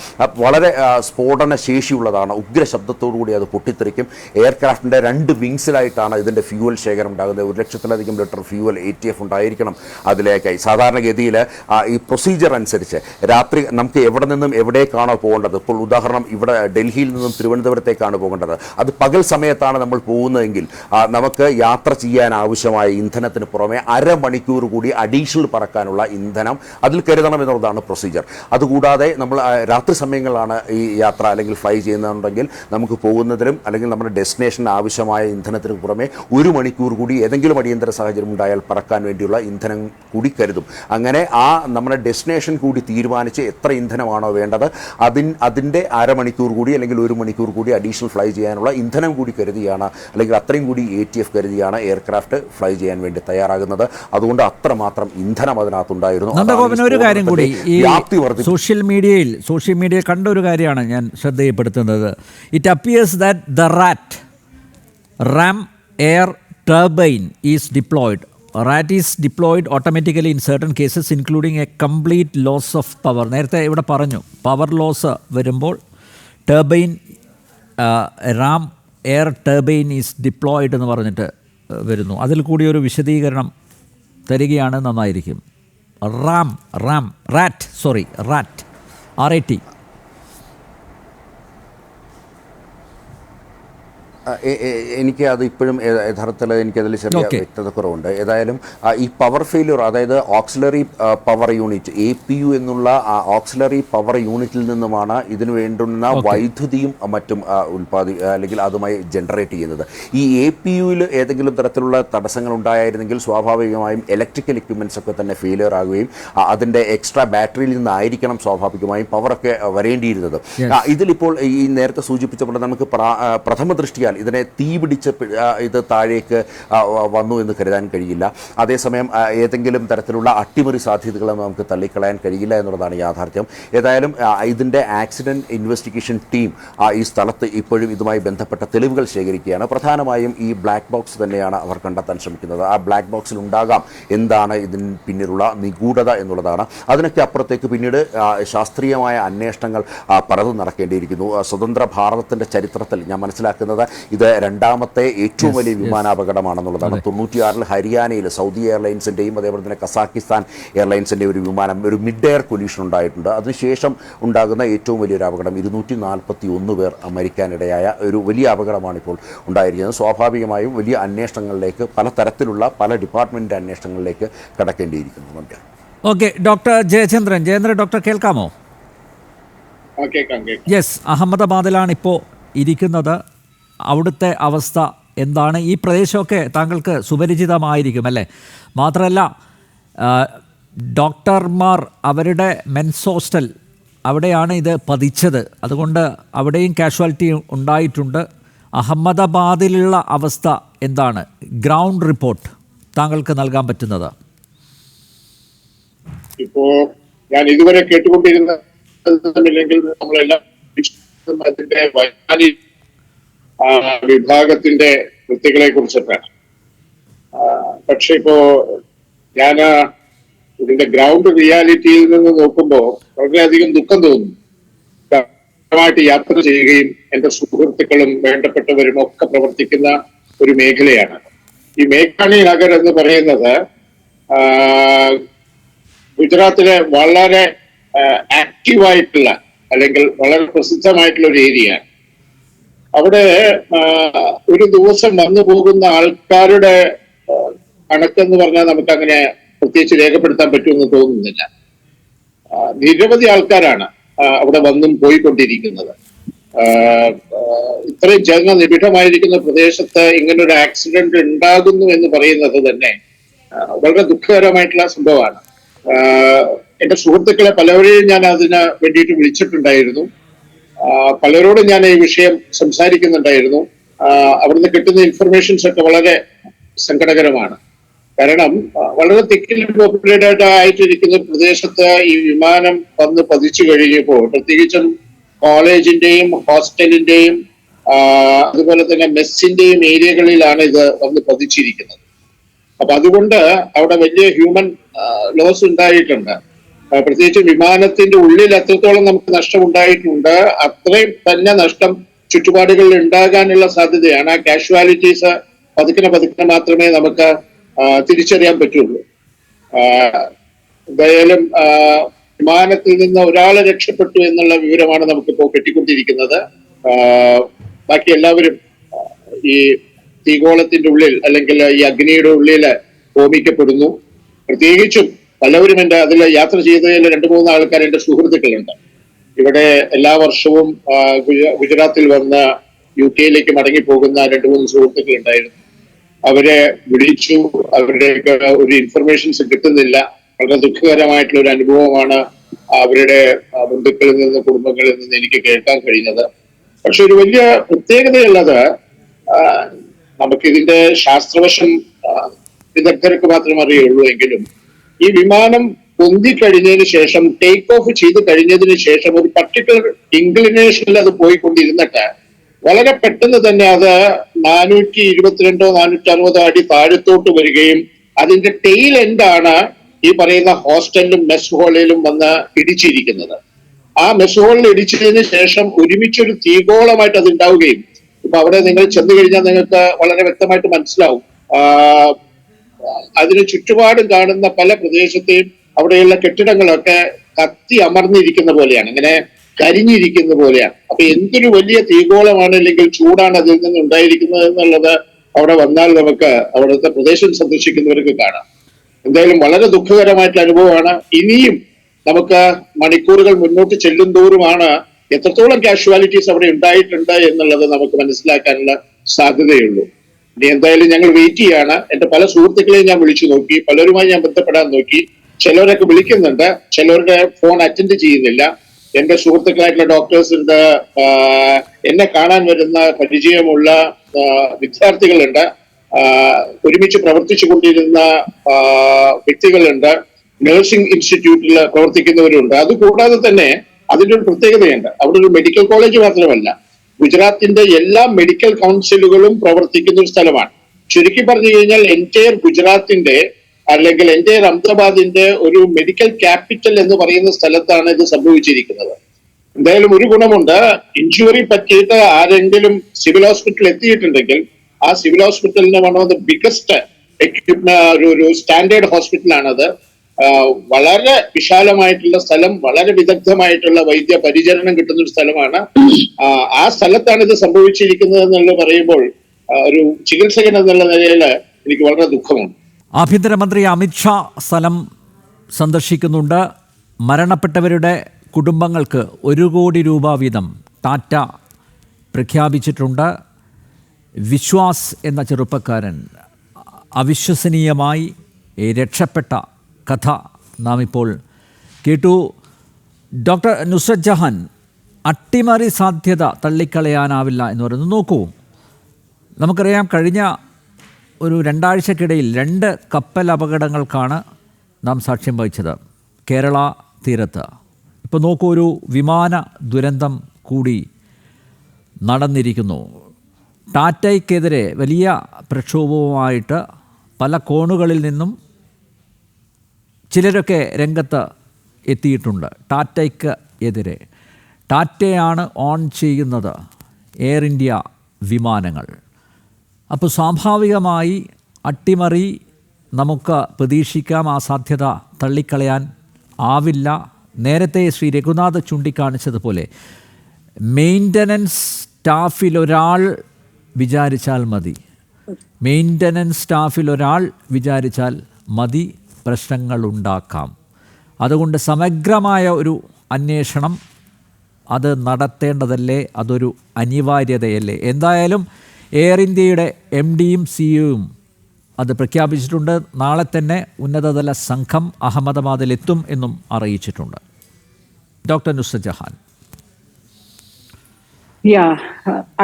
വളരെ സ്ഫോടന ശേഷിയുള്ള ഉഗ്ര ശബ്ദത്തോടുകൂടി അത് പൊട്ടിത്തെറിക്കും. എയർക്രാഫ്റ്റിൻ്റെ 2 വിങ്സിലായിട്ടാണ് ഇതിൻ്റെ ഫ്യൂവൽ ശേഖരം ഉണ്ടാകുന്നത്. 1,00,000-ലധികം ലിറ്റർ ഫ്യൂവൽ ATF ഉണ്ടായിരിക്കണം അതിലേക്കായി. സാധാരണഗതിയിൽ ഈ പ്രൊസീജിയർ അനുസരിച്ച് രാത്രി നമുക്ക് എവിടെ നിന്നും എവിടേക്കാണോ പോകേണ്ടത്, ഇപ്പോൾ ഉദാഹരണം ഇവിടെ ഡൽഹിയിൽ നിന്നും തിരുവനന്തപുരത്തേക്കാണ് പോകേണ്ടത്, അത് പകൽ സമയത്താണ് നമ്മൾ പോകുന്നതെങ്കിൽ നമുക്ക് യാത്ര ചെയ്യാൻ ആവശ്യമായ ഇന്ധനത്തിന് പുറമെ അരമണിക്കൂർ കൂടി അഡീഷണൽ പറക്കാനുള്ള ഇന്ധനം അതിൽ കരുതണം എന്നുള്ളതാണ് പ്രൊസീജിയർ. അതുകൂടാതെ നമ്മൾ രാത്രി സമയങ്ങളിലാണ് ഈ യാത്ര അല്ലെങ്കിൽ ഫ്ലൈ ചെയ്യുന്നുണ്ടെങ്കിൽ നമുക്ക് പോകുന്നതിനും അല്ലെങ്കിൽ നമ്മുടെ ഡെസ്റ്റിനേഷന് ആവശ്യമായ ഇന്ധനത്തിന് പുറമെ 1 മണിക്കൂർ കൂടി ഏതെങ്കിലും അടിയന്തര സാഹചര്യം ഉണ്ടായാൽ പറക്കാൻ വേണ്ടിയുള്ള ഇന്ധനം കൂടി കരുതും. അങ്ങനെ നമ്മുടെ ഡെസ്റ്റിനേഷൻ കൂടി തീരുമാനിച്ച് എത്ര ഇന്ധനമാണോ വേണ്ടത് അതിൻ്റെ അരമണിക്കൂർ കൂടി അല്ലെങ്കിൽ 1 മണിക്കൂർ കൂടി അഡീഷണൽ ഫ്ലൈ ചെയ്യാനുള്ള ഇന്ധനം കൂടി കരുതിയാണ്, അല്ലെങ്കിൽ അത്രയും കൂടി ATF കരുതിയാണ് എയർക്രാഫ്റ്റ് ഫ്ലൈ ചെയ്യാൻ വേണ്ടി തയ്യാറാകുന്നത്. അതുകൊണ്ട് അത്രമാത്രം ഇന്ധനം അതിനകത്തുണ്ടായിരുന്നു. ഒരു കാര്യം കൂടി സോഷ്യൽ മീഡിയയിൽ കണ്ട ഒരു കാര്യമാണ് ഞാൻ ശ്രദ്ധയിൽപ്പെടുത്തുന്നത്. It appears that the RAM air turbine is deployed. RAT is deployed automatically in certain cases including a complete loss of power. നേരത്തെ ഇവിടെ പറഞ്ഞു പവർ ലോസ് വരുമ്പോൾ turbine RAM air turbine is deployed എന്ന് പറഞ്ഞിട്ട് വരുന്നു. അതിൽ കൂടി ഒരു വിശദീകരണം തരികയാണ് നന്നായിരിക്കും. Rat RAT. എനിക്ക് അത് ഇപ്പോഴും യഥാർത്ഥത്തിൽ എനിക്കതിൽ ചെറിയ വ്യക്തത കുറവുണ്ട്. ഏതായാലും ഈ പവർ ഫെയിലിയർ, അതായത് ഓക്സിലറി പവർ യൂണിറ്റ് APU എന്നുള്ള ഓക്സിലറി പവർ യൂണിറ്റിൽ നിന്നുമാണ് ഇതിനു വേണ്ടുന്ന വൈദ്യുതിയും മറ്റും അല്ലെങ്കിൽ അതുമായി ജനറേറ്റ് ചെയ്യുന്നത്. ഈ APUവിൽ ഏതെങ്കിലും തരത്തിലുള്ള തടസ്സങ്ങൾ ഉണ്ടായിരുന്നെങ്കിൽ സ്വാഭാവികമായും ഇലക്ട്രിക്കൽ എക്യുപ്മെൻറ്റ്സ് ഒക്കെ തന്നെ ഫെയിലിയർ ആകുകയും അതിൻ്റെ എക്സ്ട്രാ ബാറ്ററിയിൽ നിന്നായിരിക്കണം സ്വാഭാവികമായും പവറൊക്കെ വരേണ്ടിയിരുന്നത്. ഇതിലിപ്പോൾ ഈ നേരത്തെ സൂചിപ്പിച്ചപ്പോൾ നമുക്ക് പ്രഥമ ദൃഷ്ടിയാൽ ഇതിനെ തീപിടിച്ച് ഇത് താഴേക്ക് വന്നു എന്ന് കരുതാൻ കഴിയില്ല. അതേസമയം ഏതെങ്കിലും തരത്തിലുള്ള അട്ടിമറി സാധ്യതകളെ നമുക്ക് തള്ളിക്കളയാൻ കഴിയില്ല എന്നുള്ളതാണ് യാഥാർത്ഥ്യം. ഏതായാലും ഇതിൻ്റെ ആക്സിഡൻറ്റ് ഇൻവെസ്റ്റിഗേഷൻ ടീം ഈ സ്ഥലത്ത് ഇപ്പോഴും ഇതുമായി ബന്ധപ്പെട്ട തെളിവുകൾ ശേഖരിക്കുകയാണ്. പ്രധാനമായും ഈ ബ്ലാക്ക് ബോക്സ് തന്നെയാണ് അവർ കണ്ടെത്താൻ ശ്രമിക്കുന്നത്. ആ ബ്ലാക്ക് ബോക്സിൽ ഉണ്ടാകാം എന്താണ് ഇതിന് പിന്നിലുള്ള നിഗൂഢത എന്നുള്ളതാണ്. അതിനൊക്കെ അപ്പുറത്തേക്ക് പിന്നീട് ശാസ്ത്രീയമായ അന്വേഷണങ്ങൾ പലതും നടക്കേണ്ടിയിരിക്കുന്നു. സ്വതന്ത്ര ഭാരതത്തിൻ്റെ ചരിത്രത്തിൽ ഞാൻ മനസ്സിലാക്കുന്നത് ഇത് രണ്ടാമത്തെ ഏറ്റവും വലിയ വിമാനാപകടമാണെന്നുള്ളതാണ്. 96 ഹരിയാനയിൽ സൗദി എയർലൈൻസിൻ്റെയും അതേപോലെ തന്നെ കസാക്കിസ്ഥാൻ എയർലൈൻസിൻ്റെ ഒരു വിമാനം ഒരു മിഡ് എയർ കൊലീഷൻ ഉണ്ടായിട്ടുണ്ട്. അതിനുശേഷം ഉണ്ടാകുന്ന ഏറ്റവും വലിയൊരു അപകടം 241 പേർ മരിക്കാനിടയായ ഒരു വലിയ അപകടമാണ് ഇപ്പോൾ ഉണ്ടായിരിക്കുന്നത്. സ്വാഭാവികമായും വലിയ അന്വേഷണങ്ങളിലേക്ക് പലതരത്തിലുള്ള പല ഡിപ്പാർട്ട്മെൻറ്റ് അന്വേഷണങ്ങളിലേക്ക് കടക്കേണ്ടിയിരിക്കുന്നു. ഓക്കെ, ഡോക്ടർ ജയചന്ദ്രൻ ഡോക്ടർ കേൾക്കാമോ? യെസ്, അഹമ്മദാബാദിലാണ് ഇപ്പോൾ ഇരിക്കുന്നത്. അവിടുത്തെ അവസ്ഥ എന്താണ്? ഈ പ്രദേശമൊക്കെ താങ്കൾക്ക് സുപരിചിതമായിരിക്കും അല്ലേ? മാത്രമല്ല ഡോക്ടർമാർ അവരുടെ മെൻസ് ഹോസ്റ്റൽ അവിടെയാണ് ഇത് പതിച്ചത്. അതുകൊണ്ട് അവിടെയും കാഷ്വാലിറ്റി ഉണ്ടായിട്ടുണ്ട്. അഹമ്മദാബാദിലുള്ള അവസ്ഥ എന്താണ്? ഗ്രൗണ്ട് റിപ്പോർട്ട് താങ്കൾക്ക് നൽകാൻ പറ്റുന്നത്? ഇപ്പോ ഞാൻ ഇതുവരെ കേട്ടുകൊണ്ടിരുന്നില്ലെങ്കിൽ നമ്മളെല്ലാം അതിന്റെ വൈജ്ഞാനിക വിഭാഗത്തിന്റെ വൃത്തികളെ കുറിച്ചിട്ടാണ്. പക്ഷെ ഇപ്പോ ഞാൻ ഇതിന്റെ ഗ്രൗണ്ട് റിയാലിറ്റിയിൽ നിന്ന് നോക്കുമ്പോൾ വളരെയധികം ദുഃഖം തോന്നുന്നു. യാത്ര ചെയ്യുകയും എന്റെ സുഹൃത്തുക്കളും വേണ്ടപ്പെട്ടവരും ഒക്കെ പ്രവർത്തിക്കുന്ന ഒരു മേഖലയാണ് ഈ മേഘാണി നഗർ എന്ന് പറയുന്നത്. ഗുജറാത്തിലെ വളരെ ആക്റ്റീവായിട്ടുള്ള അല്ലെങ്കിൽ വളരെ പ്രസിദ്ധമായിട്ടുള്ള ഒരു ഏരിയയാണ്. അവിടെ ഒരു ദിവസം വന്നു പോകുന്ന ആൾക്കാരുടെ കണക്കെന്ന് പറഞ്ഞാൽ നമുക്ക് അങ്ങനെ പ്രത്യേകിച്ച് രേഖപ്പെടുത്താൻ പറ്റുമെന്ന് തോന്നുന്നില്ല. നിരവധി ആൾക്കാരാണ് അവിടെ വന്നും പോയിക്കൊണ്ടിരിക്കുന്നത്. ഇത്രയും ജനനിബിഡമായിരിക്കുന്ന പ്രദേശത്ത് ഇങ്ങനൊരു ആക്സിഡന്റ് ഉണ്ടാകുന്നു എന്ന് പറയുന്നത് തന്നെ വളരെ ദുഃഖകരമായിട്ടുള്ള സംഭവമാണ്. എന്റെ സുഹൃത്തുക്കളെ പലവരെയും ഞാൻ അതിന് വേണ്ടിയിട്ട് വിളിച്ചിട്ടുണ്ടായിരുന്നു. പലരോടും ഞാൻ ഈ വിഷയം സംസാരിക്കുന്നുണ്ടായിരുന്നു. അവിടുന്ന് കിട്ടുന്ന ഇൻഫർമേഷൻസ് ഒക്കെ വളരെ സങ്കടകരമാണ്. കാരണം വളരെ തിക്കിൽ പോപ്പുലേറ്റഡ് ആയിട്ടിരിക്കുന്ന പ്രദേശത്ത് ഈ വിമാനം വന്ന് പതിച്ചു കഴിഞ്ഞപ്പോൾ പ്രത്യേകിച്ചും കോളേജിന്റെയും ഹോസ്റ്റലിന്റെയും അതുപോലെ തന്നെ മെസ്സിന്റെയും ഏരിയകളിലാണ് ഇത് വന്ന് പതിച്ചിരിക്കുന്നത്. അപ്പൊ അതുകൊണ്ട് അവിടെ വലിയ ഹ്യൂമൻ ലോസ് ഉണ്ടായിട്ടുണ്ട്. പ്രത്യേകിച്ച് വിമാനത്തിന്റെ ഉള്ളിൽ എത്രത്തോളം നമുക്ക് നഷ്ടം ഉണ്ടായിട്ടുണ്ട് അത്രയും തന്നെ നഷ്ടം ചുറ്റുപാടുകളിൽ ഉണ്ടാകാനുള്ള സാധ്യതയാണ്. ആ കാഷ്വാലിറ്റീസ് പതുക്കെ മാത്രമേ നമുക്ക് തിരിച്ചറിയാൻ പറ്റുള്ളൂ. എന്തായാലും വിമാനത്തിൽ നിന്ന് ഒരാളെ രക്ഷപ്പെട്ടു എന്നുള്ള വിവരമാണ് നമുക്കിപ്പോ കിട്ടിക്കൊണ്ടിരിക്കുന്നത്. ബാക്കി എല്ലാവരും ഈ തീഗോളത്തിന്റെ ഉള്ളിൽ അല്ലെങ്കിൽ ഈ അഗ്നിയുടെ ഉള്ളിൽ ഹോമിക്കപ്പെടുന്നു. പ്രത്യേകിച്ചും പലവരും അതിൽ യാത്ര ചെയ്തതിൽ 2-3 ആൾക്കാർ എന്റെ സുഹൃത്തുക്കളുണ്ട്. ഇവിടെ എല്ലാ വർഷവും ഗുജറാത്തിൽ വന്ന് UK മടങ്ങി പോകുന്ന 2-3 സുഹൃത്തുക്കൾ ഉണ്ടായിരുന്നു. അവരെ വിളിച്ചു, അവരുടെയൊക്കെ ഒരു ഇൻഫർമേഷൻസ് കിട്ടുന്നില്ല. വളരെ ദുഃഖകരമായിട്ടുള്ള ഒരു അനുഭവമാണ് അവരുടെ ബന്ധുക്കളിൽ നിന്ന് കുടുംബങ്ങളിൽ നിന്ന് എനിക്ക് കേൾക്കാൻ കഴിഞ്ഞത്. പക്ഷെ ഒരു വലിയ പ്രത്യേകതയുള്ളത് നമുക്കിതിന്റെ ശാസ്ത്രവശം വിദഗ്ധർക്ക് മാത്രം അറിയുള്ളൂ എങ്കിലും ഈ വിമാനം പൊന്തിക്കഴിഞ്ഞതിന് ശേഷം ടേക്ക് ഓഫ് ചെയ്ത് കഴിഞ്ഞതിന് ശേഷം ഒരു പർട്ടിക്കുലർ ഇൻക്ലിനേഷനിൽ അത് പോയിക്കൊണ്ടിരുന്നിട്ട് വളരെ പെട്ടെന്ന് തന്നെ അത് 422 460 അടി താഴത്തോട്ട് വരികയും അതിന്റെ ടെയിൽ എൻഡാണ് ഈ പറയുന്ന ഹോസ്റ്റലിലും മെസ് ഹോളിലും വന്ന് ഇടിച്ചിരിക്കുന്നത്. ആ മെസ് ഹോളിൽ ഇടിച്ചതിന് ശേഷം ഒരുമിച്ചൊരു തീഗോളമായിട്ട് അത് ഉണ്ടാവുകയും ഇപ്പൊ അവിടെ നിങ്ങൾ ചെന്ന് കഴിഞ്ഞാൽ നിങ്ങൾക്ക് വളരെ വ്യക്തമായിട്ട് മനസ്സിലാവും. അതിന് ചുറ്റുപാടും കാണുന്ന പല പ്രദേശത്തെയും അവിടെയുള്ള കെട്ടിടങ്ങളൊക്കെ കത്തി അമർന്നിരിക്കുന്ന പോലെയാണ്, ഇങ്ങനെ കരിഞ്ഞിരിക്കുന്ന പോലെയാണ്. അപ്പൊ എന്തൊരു വലിയ തീഗോളമാണ് അല്ലെങ്കിൽ ചൂടാണ് അതിൽ നിന്ന് ഉണ്ടായിരിക്കുന്നത് എന്നുള്ളത് അവിടെ വന്നാൽ നമുക്ക് അവിടുത്തെ പ്രദേശം സന്ദർശിക്കുന്നവർക്ക് കാണാം. എന്തായാലും വളരെ ദുഃഖകരമായിട്ടുള്ള അനുഭവമാണ്. ഇനിയും നമുക്ക് മണിക്കൂറുകൾ മുന്നോട്ട് ചെല്ലും തോറുമാണ് എത്രത്തോളം കാഷ്വാലിറ്റീസ് അവിടെ ഉണ്ടായിട്ടുണ്ട് എന്നുള്ളത് നമുക്ക് മനസ്സിലാക്കാനുള്ള സാധ്യതയുള്ളൂ. ഇനി എന്തായാലും ഞങ്ങൾ വെയിറ്റ് ചെയ്യാണ്. എന്റെ പല സുഹൃത്തുക്കളെയും ഞാൻ വിളിച്ചു നോക്കി, പലരുമായി ഞാൻ ബന്ധപ്പെടാൻ നോക്കി. ചിലവരൊക്കെ വിളിക്കുന്നുണ്ട്, ചിലവരുടെ ഫോൺ അറ്റൻഡ് ചെയ്യുന്നില്ല. എന്റെ സുഹൃത്തുക്കളായിട്ടുള്ള ഡോക്ടേഴ്സ് ഉണ്ട്, എന്നെ കാണാൻ വരുന്ന പരിചയമുള്ള വിദ്യാർത്ഥികളുണ്ട്, ഒരുമിച്ച് പ്രവർത്തിച്ചു കൊണ്ടിരുന്ന വ്യക്തികളുണ്ട്, നഴ്സിംഗ് ഇൻസ്റ്റിറ്റ്യൂട്ടിൽ പ്രവർത്തിക്കുന്നവരുണ്ട്. അതുകൂടാതെ തന്നെ അതിന്റെ ഒരു പ്രത്യേകതയുണ്ട്, അവിടെ ഒരു മെഡിക്കൽ കോളേജ് മാത്രമല്ല, ഗുജറാത്തിന്റെ എല്ലാ മെഡിക്കൽ കൗൺസിലുകളും പ്രവർത്തിക്കുന്ന ഒരു സ്ഥലമാണ്. ചുരുക്കി പറഞ്ഞു കഴിഞ്ഞാൽ എൻറ്റയർ ഗുജറാത്തിന്റെ അല്ലെങ്കിൽ എൻറ്റയർ അഹമ്മദാബാദിന്റെ ഒരു മെഡിക്കൽ ക്യാപിറ്റൽ എന്ന് പറയുന്ന സ്ഥലത്താണ് ഇത് സംഭവിച്ചിരിക്കുന്നത്. എന്തായാലും ഒരു ഗുണമുണ്ട്, ഇഞ്ചുറി പറ്റിയിട്ട് ആരെങ്കിലും സിവിൽ ഹോസ്പിറ്റലിൽ എത്തിയിട്ടുണ്ടെങ്കിൽ ആ സിവിൽ ഹോസ്പിറ്റലിന് വൺ ഓഫ് ദ ബിഗസ്റ്റ് ഒരു സ്റ്റാൻഡേർഡ് ഹോസ്പിറ്റലാണത്. വളരെ വിശാലമായിട്ടുള്ള സ്ഥലം, വളരെ വിദഗ്ധമായിട്ടുള്ള വൈദ്യ പരിചരണം കിട്ടുന്ന ഒരു സ്ഥലമാണ്. ആ സ്ഥലത്താണ് ഇത് സംഭവിച്ചിരിക്കുന്നത് എന്നുള്ളത് പറയുമ്പോൾ ഒരു ചികിത്സകൻ എന്നുള്ള നിലയിൽ എനിക്ക് വളരെ ദുഃഖമുണ്ട്. ആഭ്യന്തരമന്ത്രി അമിത്ഷാ സ്ഥലം സന്ദർശിക്കുന്നുണ്ട്. മരണപ്പെട്ടവരുടെ കുടുംബങ്ങൾക്ക് 1 കോടി രൂപ വീതം ടാറ്റ പ്രഖ്യാപിച്ചിട്ടുണ്ട്. വിശ്വാസ് എന്ന ചെറുപ്പക്കാരൻ അവിശ്വസനീയമായി രക്ഷപ്പെട്ട കഥ നാം ഇപ്പോൾ കേട്ടു. ഡോക്ടർ നുസ്രത് ജഹാൻ, അട്ടിമറി സാധ്യത തള്ളിക്കളയാനാവില്ല എന്ന് പറയുന്നത്. നോക്കൂ, നമുക്കറിയാം കഴിഞ്ഞ ഒരു 2 ആഴ്ചക്കിടയിൽ 2 കപ്പൽ അപകടങ്ങൾക്കാണ് നാം സാക്ഷ്യം വഹിച്ചത് കേരള തീരത്ത്. ഇപ്പോൾ നോക്കൂ, ഒരു വിമാന ദുരന്തം കൂടി നടന്നിരിക്കുന്നു. ടാറ്റയ്ക്കെതിരെ വലിയ പ്രക്ഷോഭവുമായിട്ട് പല കോണുകളിൽ നിന്നും ചിലരൊക്കെ രംഗത്ത് എത്തിയിട്ടുണ്ട്. ടാറ്റയ്ക്ക് എതിരെ ടാറ്റയാണ് ഓൺ ചെയ്യുന്നത് എയർ ഇന്ത്യ വിമാനങ്ങൾ. അപ്പോൾ സ്വാഭാവികമായി അട്ടിമറി നമുക്ക് പ്രതീക്ഷിക്കാം. ആ സാധ്യത തള്ളിക്കളയാൻ ആവില്ല. നേരത്തെ ശ്രീ രഘുനാഥ് ചൂണ്ടിക്കാണിച്ചതുപോലെ മെയിൻ്റനൻസ് സ്റ്റാഫിൽ ഒരാൾ വിചാരിച്ചാൽ മതി, മെയിൻ്റനൻസ് സ്റ്റാഫിൽ ഒരാൾ വിചാരിച്ചാൽ മതി പ്രശ്നങ്ങളുണ്ടാക്കാം. അതുകൊണ്ട് സമഗ്രമായ ഒരു അന്വേഷണം അത് നടത്തേണ്ടതല്ലേ, അതൊരു അനിവാര്യതയല്ലേ. എന്തായാലും എയർ ഇന്ത്യയുടെ MD-യും CEO-യും അത് പ്രഖ്യാപിച്ചിട്ടുണ്ട്. നാളെ തന്നെ ഉന്നതതല സംഘം അഹമ്മദാബാദിലെത്തും എന്നും അറിയിച്ചിട്ടുണ്ട്. ഡോക്ടർ നുസ്രത് ജഹാൻ.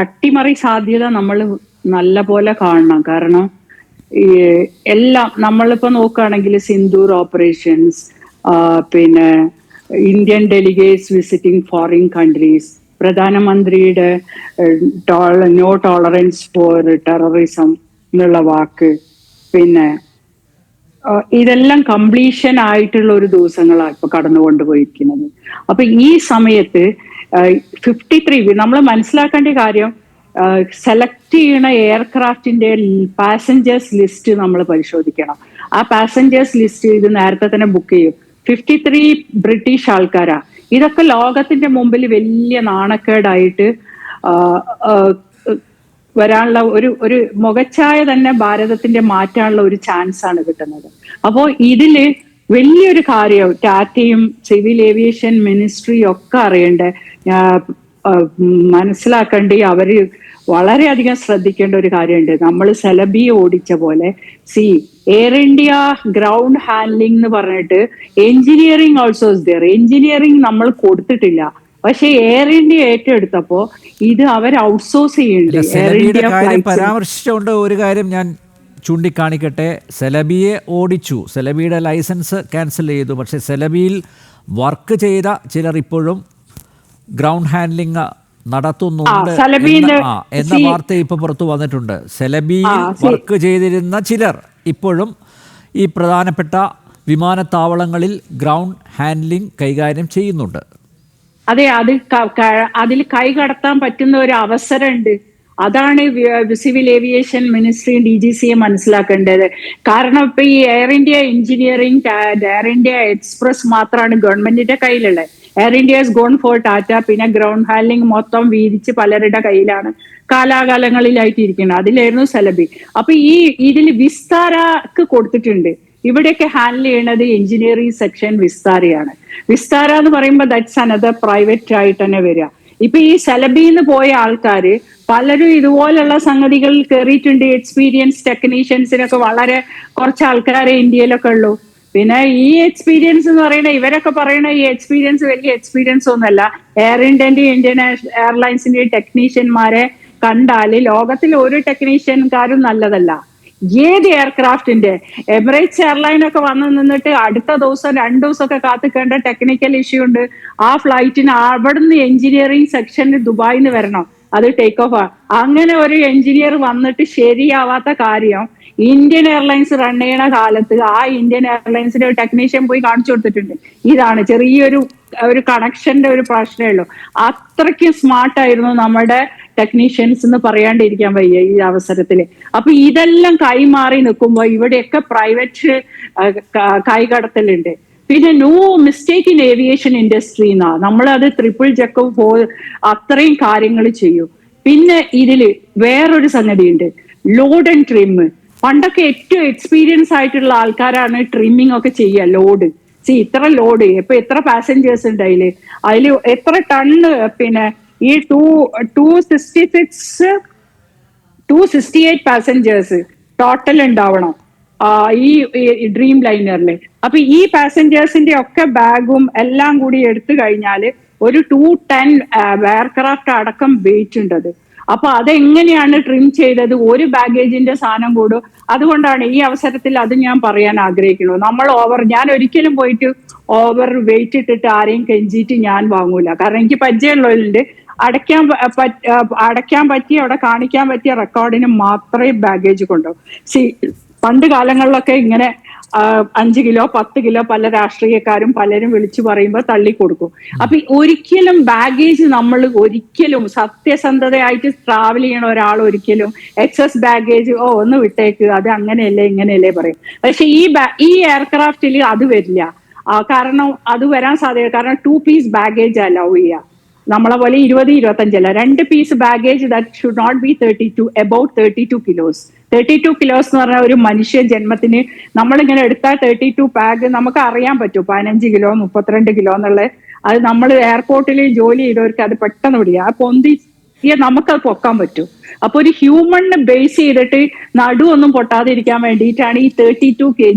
അട്ടിമറി സാധ്യത നമ്മൾ നല്ല പോലെ കാണണം. കാരണം എല്ലാം നമ്മളിപ്പോ നോക്കുകയാണെങ്കിൽ സിന്ദൂർ ഓപ്പറേഷൻസ്, പിന്നെ Indian delegates visiting foreign countries, പ്രധാനമന്ത്രിയുടെ നോ ടോളറൻസ് ഫോർ ടെററിസം എന്നുള്ള വാക്ക്, പിന്നെ ഇതെല്ലാം കംപ്ലീഷൻ ആയിട്ടുള്ള ഒരു ദിവസങ്ങളാണ് ഇപ്പൊ കടന്നുകൊണ്ടുപോയിരിക്കുന്നത്. അപ്പൊ ഈ സമയത്ത് 53 നമ്മൾ മനസ്സിലാക്കേണ്ട കാര്യം, സെലക്ട് ചെയ്യണ എയർക്രാഫ്റ്റിന്റെ പാസഞ്ചേഴ്സ് ലിസ്റ്റ് നമ്മൾ പരിശോധിക്കണം. ആ പാസഞ്ചേഴ്സ് ലിസ്റ്റ് ഇത് നേരത്തെ തന്നെ ബുക്ക് ചെയ്യും. 53 ബ്രിട്ടീഷ് ആൾക്കാരാ. ഇതൊക്കെ ലോകത്തിന്റെ മുമ്പിൽ വലിയ നാണക്കേടായിട്ട് വരാനുള്ള ഒരു മുഖച്ഛായ തന്നെ ഭാരതത്തിന്റെ മാറ്റാനുള്ള ഒരു ചാൻസ് ആണ് കിട്ടുന്നത്. അപ്പോ ഇതില് വലിയൊരു കാര്യം ടാറ്റയും സിവിൽ ഏവിയേഷൻ മിനിസ്ട്രിയും ഒക്കെ അറിയണ്ട, മനസ്സിലാക്കേണ്ട, അവര് വളരെയധികം ശ്രദ്ധിക്കേണ്ട ഒരു കാര്യമുണ്ട്. നമ്മൾ സെലബി ഓടിച്ച പോലെ എയർ ഇന്ത്യ ഗ്രൗണ്ട് ഹാൻഡ്ലിംഗ് എന്ന് പറഞ്ഞിട്ട് engineering also is there. Engineering നമ്മൾ കൊടുത്തിട്ടില്ല, പക്ഷെ എയർ ഇന്ത്യ ഏറ്റെടുത്തപ്പോ ഇത് അവർ ഔട്ട്സോഴ്സ് ചെയ്യുന്നുണ്ട്. എയർ ഇന്ത്യ പരാമർശിച്ചുകൊണ്ട് ഒരു കാര്യം ഞാൻ ചൂണ്ടിക്കാണിക്കട്ടെ. സെലബിയെ ഓടിച്ചു, സെലബിയുടെ ലൈസൻസ് ക്യാൻസൽ ചെയ്തു, പക്ഷെ സെലബിയിൽ വർക്ക് ചെയ്ത ചിലർ ഇപ്പോഴും ഗ്രൗണ്ട് ഹാൻഡ്ലിംഗ് നടത്തുന്നുണ്ട് എന്ന വാർത്ത ഇപ്പൊ പുറത്തു വന്നിട്ടുണ്ട്. സെലബിയിൽ വർക്ക് ചെയ്തിരുന്ന ചിലർ ഇപ്പോഴും ഈ പ്രധാനപ്പെട്ട വിമാനത്താവളങ്ങളിൽ ഗ്രൗണ്ട് ഹാൻഡ്ലിംഗ് കൈകാര്യം ചെയ്യുന്നുണ്ട്. അതെ, അതിൽ കൈ കടത്താൻ പറ്റുന്ന ഒരു അവസരമുണ്ട്. അതാണ് സിവിൽ ഏവിയേഷൻ മിനിസ്ട്രിയും DGCയും മനസ്സിലാക്കേണ്ടത്. കാരണം ഇപ്പൊ ഈ Air India engineering, Air India Express മാത്രമാണ് ഗവൺമെന്റിന്റെ കയ്യിലുള്ളത്. Air India is gone for Tata. പിന്നെ ഗ്രൗണ്ട് ഹാൻഡ്ലിംഗ് മൊത്തം വീതിച്ച് പലരുടെ കയ്യിലാണ് കാലാകാലങ്ങളിലായിട്ട് ഇരിക്കുന്നത്. അതിലായിരുന്നു സെലബി. അപ്പൊ ഇതിൽ വിസ്താരക്ക് കൊടുത്തിട്ടുണ്ട്. ഇവിടെയൊക്കെ ഹാൻഡിൽ ചെയ്യണത് എഞ്ചിനീയറിംഗ് സെക്ഷൻ വിസ്താരയാണ്. വിസ്താര എന്ന് പറയുമ്പോൾ ദാറ്റ്സ് അനദർ പ്രൈവറ്റ് ആയിട്ട് തന്നെ വരിക. ഇപ്പൊ ഈ സെലബിന്ന് പോയ ആൾക്കാര് പലരും ഇതുപോലുള്ള സംഗതികൾ കയറിയിട്ടുണ്ട്. എക്സ്പീരിയൻസ് ടെക്നീഷ്യൻസിനൊക്കെ വളരെ കുറച്ച് ആൾക്കാരെ ഇന്ത്യയിലൊക്കെ ഉള്ളൂ. പിന്നെ ഈ എക്സ്പീരിയൻസ് എന്ന് പറയുന്നത് ഇവരൊക്കെ പറയുന്ന ഈ എക്സ്പീരിയൻസ് വലിയ എക്സ്പീരിയൻസ് ഒന്നുമല്ല. എയർ ഇന്ത്യന്റെയും ഇന്ത്യൻ എയർലൈൻസിന്റെയും ടെക്നീഷ്യന്മാരെ കണ്ടാല് ലോകത്തിൽ ഒരു ടെക്നീഷ്യൻകാരും നല്ലതല്ല. ഏത് എയർക്രാഫ്റ്റിന്റെ എമിറേറ്റ്സ് എയർലൈനൊക്കെ വന്ന് നിന്നിട്ട് അടുത്ത ദിവസം 2 ദിവസമൊക്കെ കാത്തിക്കേണ്ട ടെക്നിക്കൽ ഇഷ്യൂ ഉണ്ട്. ആ ഫ്ലൈറ്റിന് അവിടുന്ന് എഞ്ചിനീയറിംഗ് സെക്ഷന് ദുബായിന്ന് വരണം, അത് ടേക്ക് ഓഫ്. അങ്ങനെ ഒരു എഞ്ചിനീയർ വന്നിട്ട് ശരിയാവാത്ത കാര്യം ഇന്ത്യൻ എയർലൈൻസ് റൺ ചെയ്യണ കാലത്ത് ആ ഇന്ത്യൻ എയർലൈൻസിന്റെ ഒരു ടെക്നീഷ്യൻ പോയി കാണിച്ചു കൊടുത്തിട്ടുണ്ട്. ഇതാണ് ചെറിയൊരു കണക്ഷന്റെ ഒരു പ്രശ്നമേ ഉള്ളൂ. അത്രയ്ക്കും സ്മാർട്ടായിരുന്നു നമ്മുടെ ടെക്നീഷ്യൻസ് എന്ന് പറയാണ്ടിരിക്കാൻ വയ്യ ഈ അവസരത്തില്. അപ്പൊ ഇതെല്ലാം കൈമാറി നിൽക്കുമ്പോൾ ഇവിടെയൊക്കെ പ്രൈവറ്റ് കൈകടത്തലുണ്ട്. പിന്നെ no mistake in aviation industry എന്നാ നമ്മളത് ട്രിപ്പിൾ ചെക്ക് അത്രയും കാര്യങ്ങൾ ചെയ്യും. പിന്നെ ഇതില് വേറൊരു സംഗതി ഉണ്ട്, ലോഡ് ആൻഡ് ട്രിം. പണ്ടൊക്കെ ഏറ്റവും എക്സ്പീരിയൻസ് ആയിട്ടുള്ള ആൾക്കാരാണ് ട്രിമ്മിങ് ഒക്കെ ചെയ്യുക. ലോഡ് ഇത്ര ലോഡ് ഇപ്പൊ എത്ര പാസഞ്ചേഴ്സ് ഉണ്ട് അതില് എത്ര ടണ്ണ്. പിന്നെ ഈ 268 പാസഞ്ചേഴ്സ് ടോട്ടൽ ഉണ്ടാവണം ഈ ഡ്രീം ലൈനറിൽ. അപ്പൊ ഈ പാസഞ്ചേഴ്സിന്റെ ഒക്കെ ബാഗും എല്ലാം കൂടി എടുത്തു കഴിഞ്ഞാല് ഒരു 210 എയർക്രാഫ്റ്റ് അടക്കം വെയിറ്റ് ഉണ്ട് അത്. അപ്പൊ അതെങ്ങനെയാണ് ട്രിം ചെയ്തത്? ഒരു ബാഗേജിന്റെ സാധനം കൂടും. അതുകൊണ്ടാണ് ഈ അവസരത്തിൽ അത് ഞാൻ പറയാൻ ആഗ്രഹിക്കുന്നത്. ഞാൻ ഒരിക്കലും പോയിട്ട് ഓവർ വെയിറ്റ് ഇട്ടിട്ട് ആരെയും കെഞ്ചിയിട്ട് ഞാൻ വാങ്ങൂല. കാരണം എനിക്ക് പരിചയമുള്ളവരുണ്ട്, അടയ്ക്കാൻ പറ്റിയ അവിടെ കാണിക്കാൻ പറ്റിയ റെക്കോർഡിന് മാത്രമേ ബാഗേജ് കൊണ്ടുപോകും. പണ്ട് കാലങ്ങളിലൊക്കെ ഇങ്ങനെ 5 കിലോ 10 കിലോ പല രാഷ്ട്രീയക്കാരും പലരും വിളിച്ചു പറയുമ്പോൾ തള്ളിക്കൊടുക്കും. അപ്പൊ ഒരിക്കലും ബാഗേജ് നമ്മൾ ഒരിക്കലും സത്യസന്ധതയായിട്ട് ട്രാവൽ ചെയ്യണ ഒരാൾ ഒരിക്കലും എക്സസ് ബാഗേജ് ഒന്ന് വിട്ടേക്ക്, അത് അങ്ങനെയല്ലേ ഇങ്ങനെയല്ലേ പറയും. പക്ഷെ ഈ എയർക്രാഫ്റ്റിൽ അത് വരില്ല. കാരണം അത് വരാൻ സാധ്യത, കാരണം 2 പീസ് ബാഗേജ് അലൗ ചെയ്യുക. നമ്മളെ പോലെ 20-25 അല്ല, 2 piece baggage that should not be 32 kilos. 32 kilos എന്ന് പറഞ്ഞാൽ ഒരു മനുഷ്യ ജന്മത്തിന് നമ്മളിങ്ങനെ എടുത്താൽ 32 ബാഗ് നമുക്ക് അറിയാൻ പറ്റും. 15 കിലോ 32 കിലോ എന്നുള്ളത് അത് നമ്മൾ എയർപോർട്ടിൽ ജോലി ചെയ്തവർക്ക് അത് പെട്ടെന്ന് പിടിക്കുക. ആ പൊന്തി നമുക്കത് പൊക്കാൻ പറ്റും. അപ്പൊ ഒരു ഹ്യൂമണിനെ ബേസ് ചെയ്തിട്ട് നടുവൊന്നും പൊട്ടാതിരിക്കാൻ വേണ്ടിയിട്ടാണ് ഈ 32 kg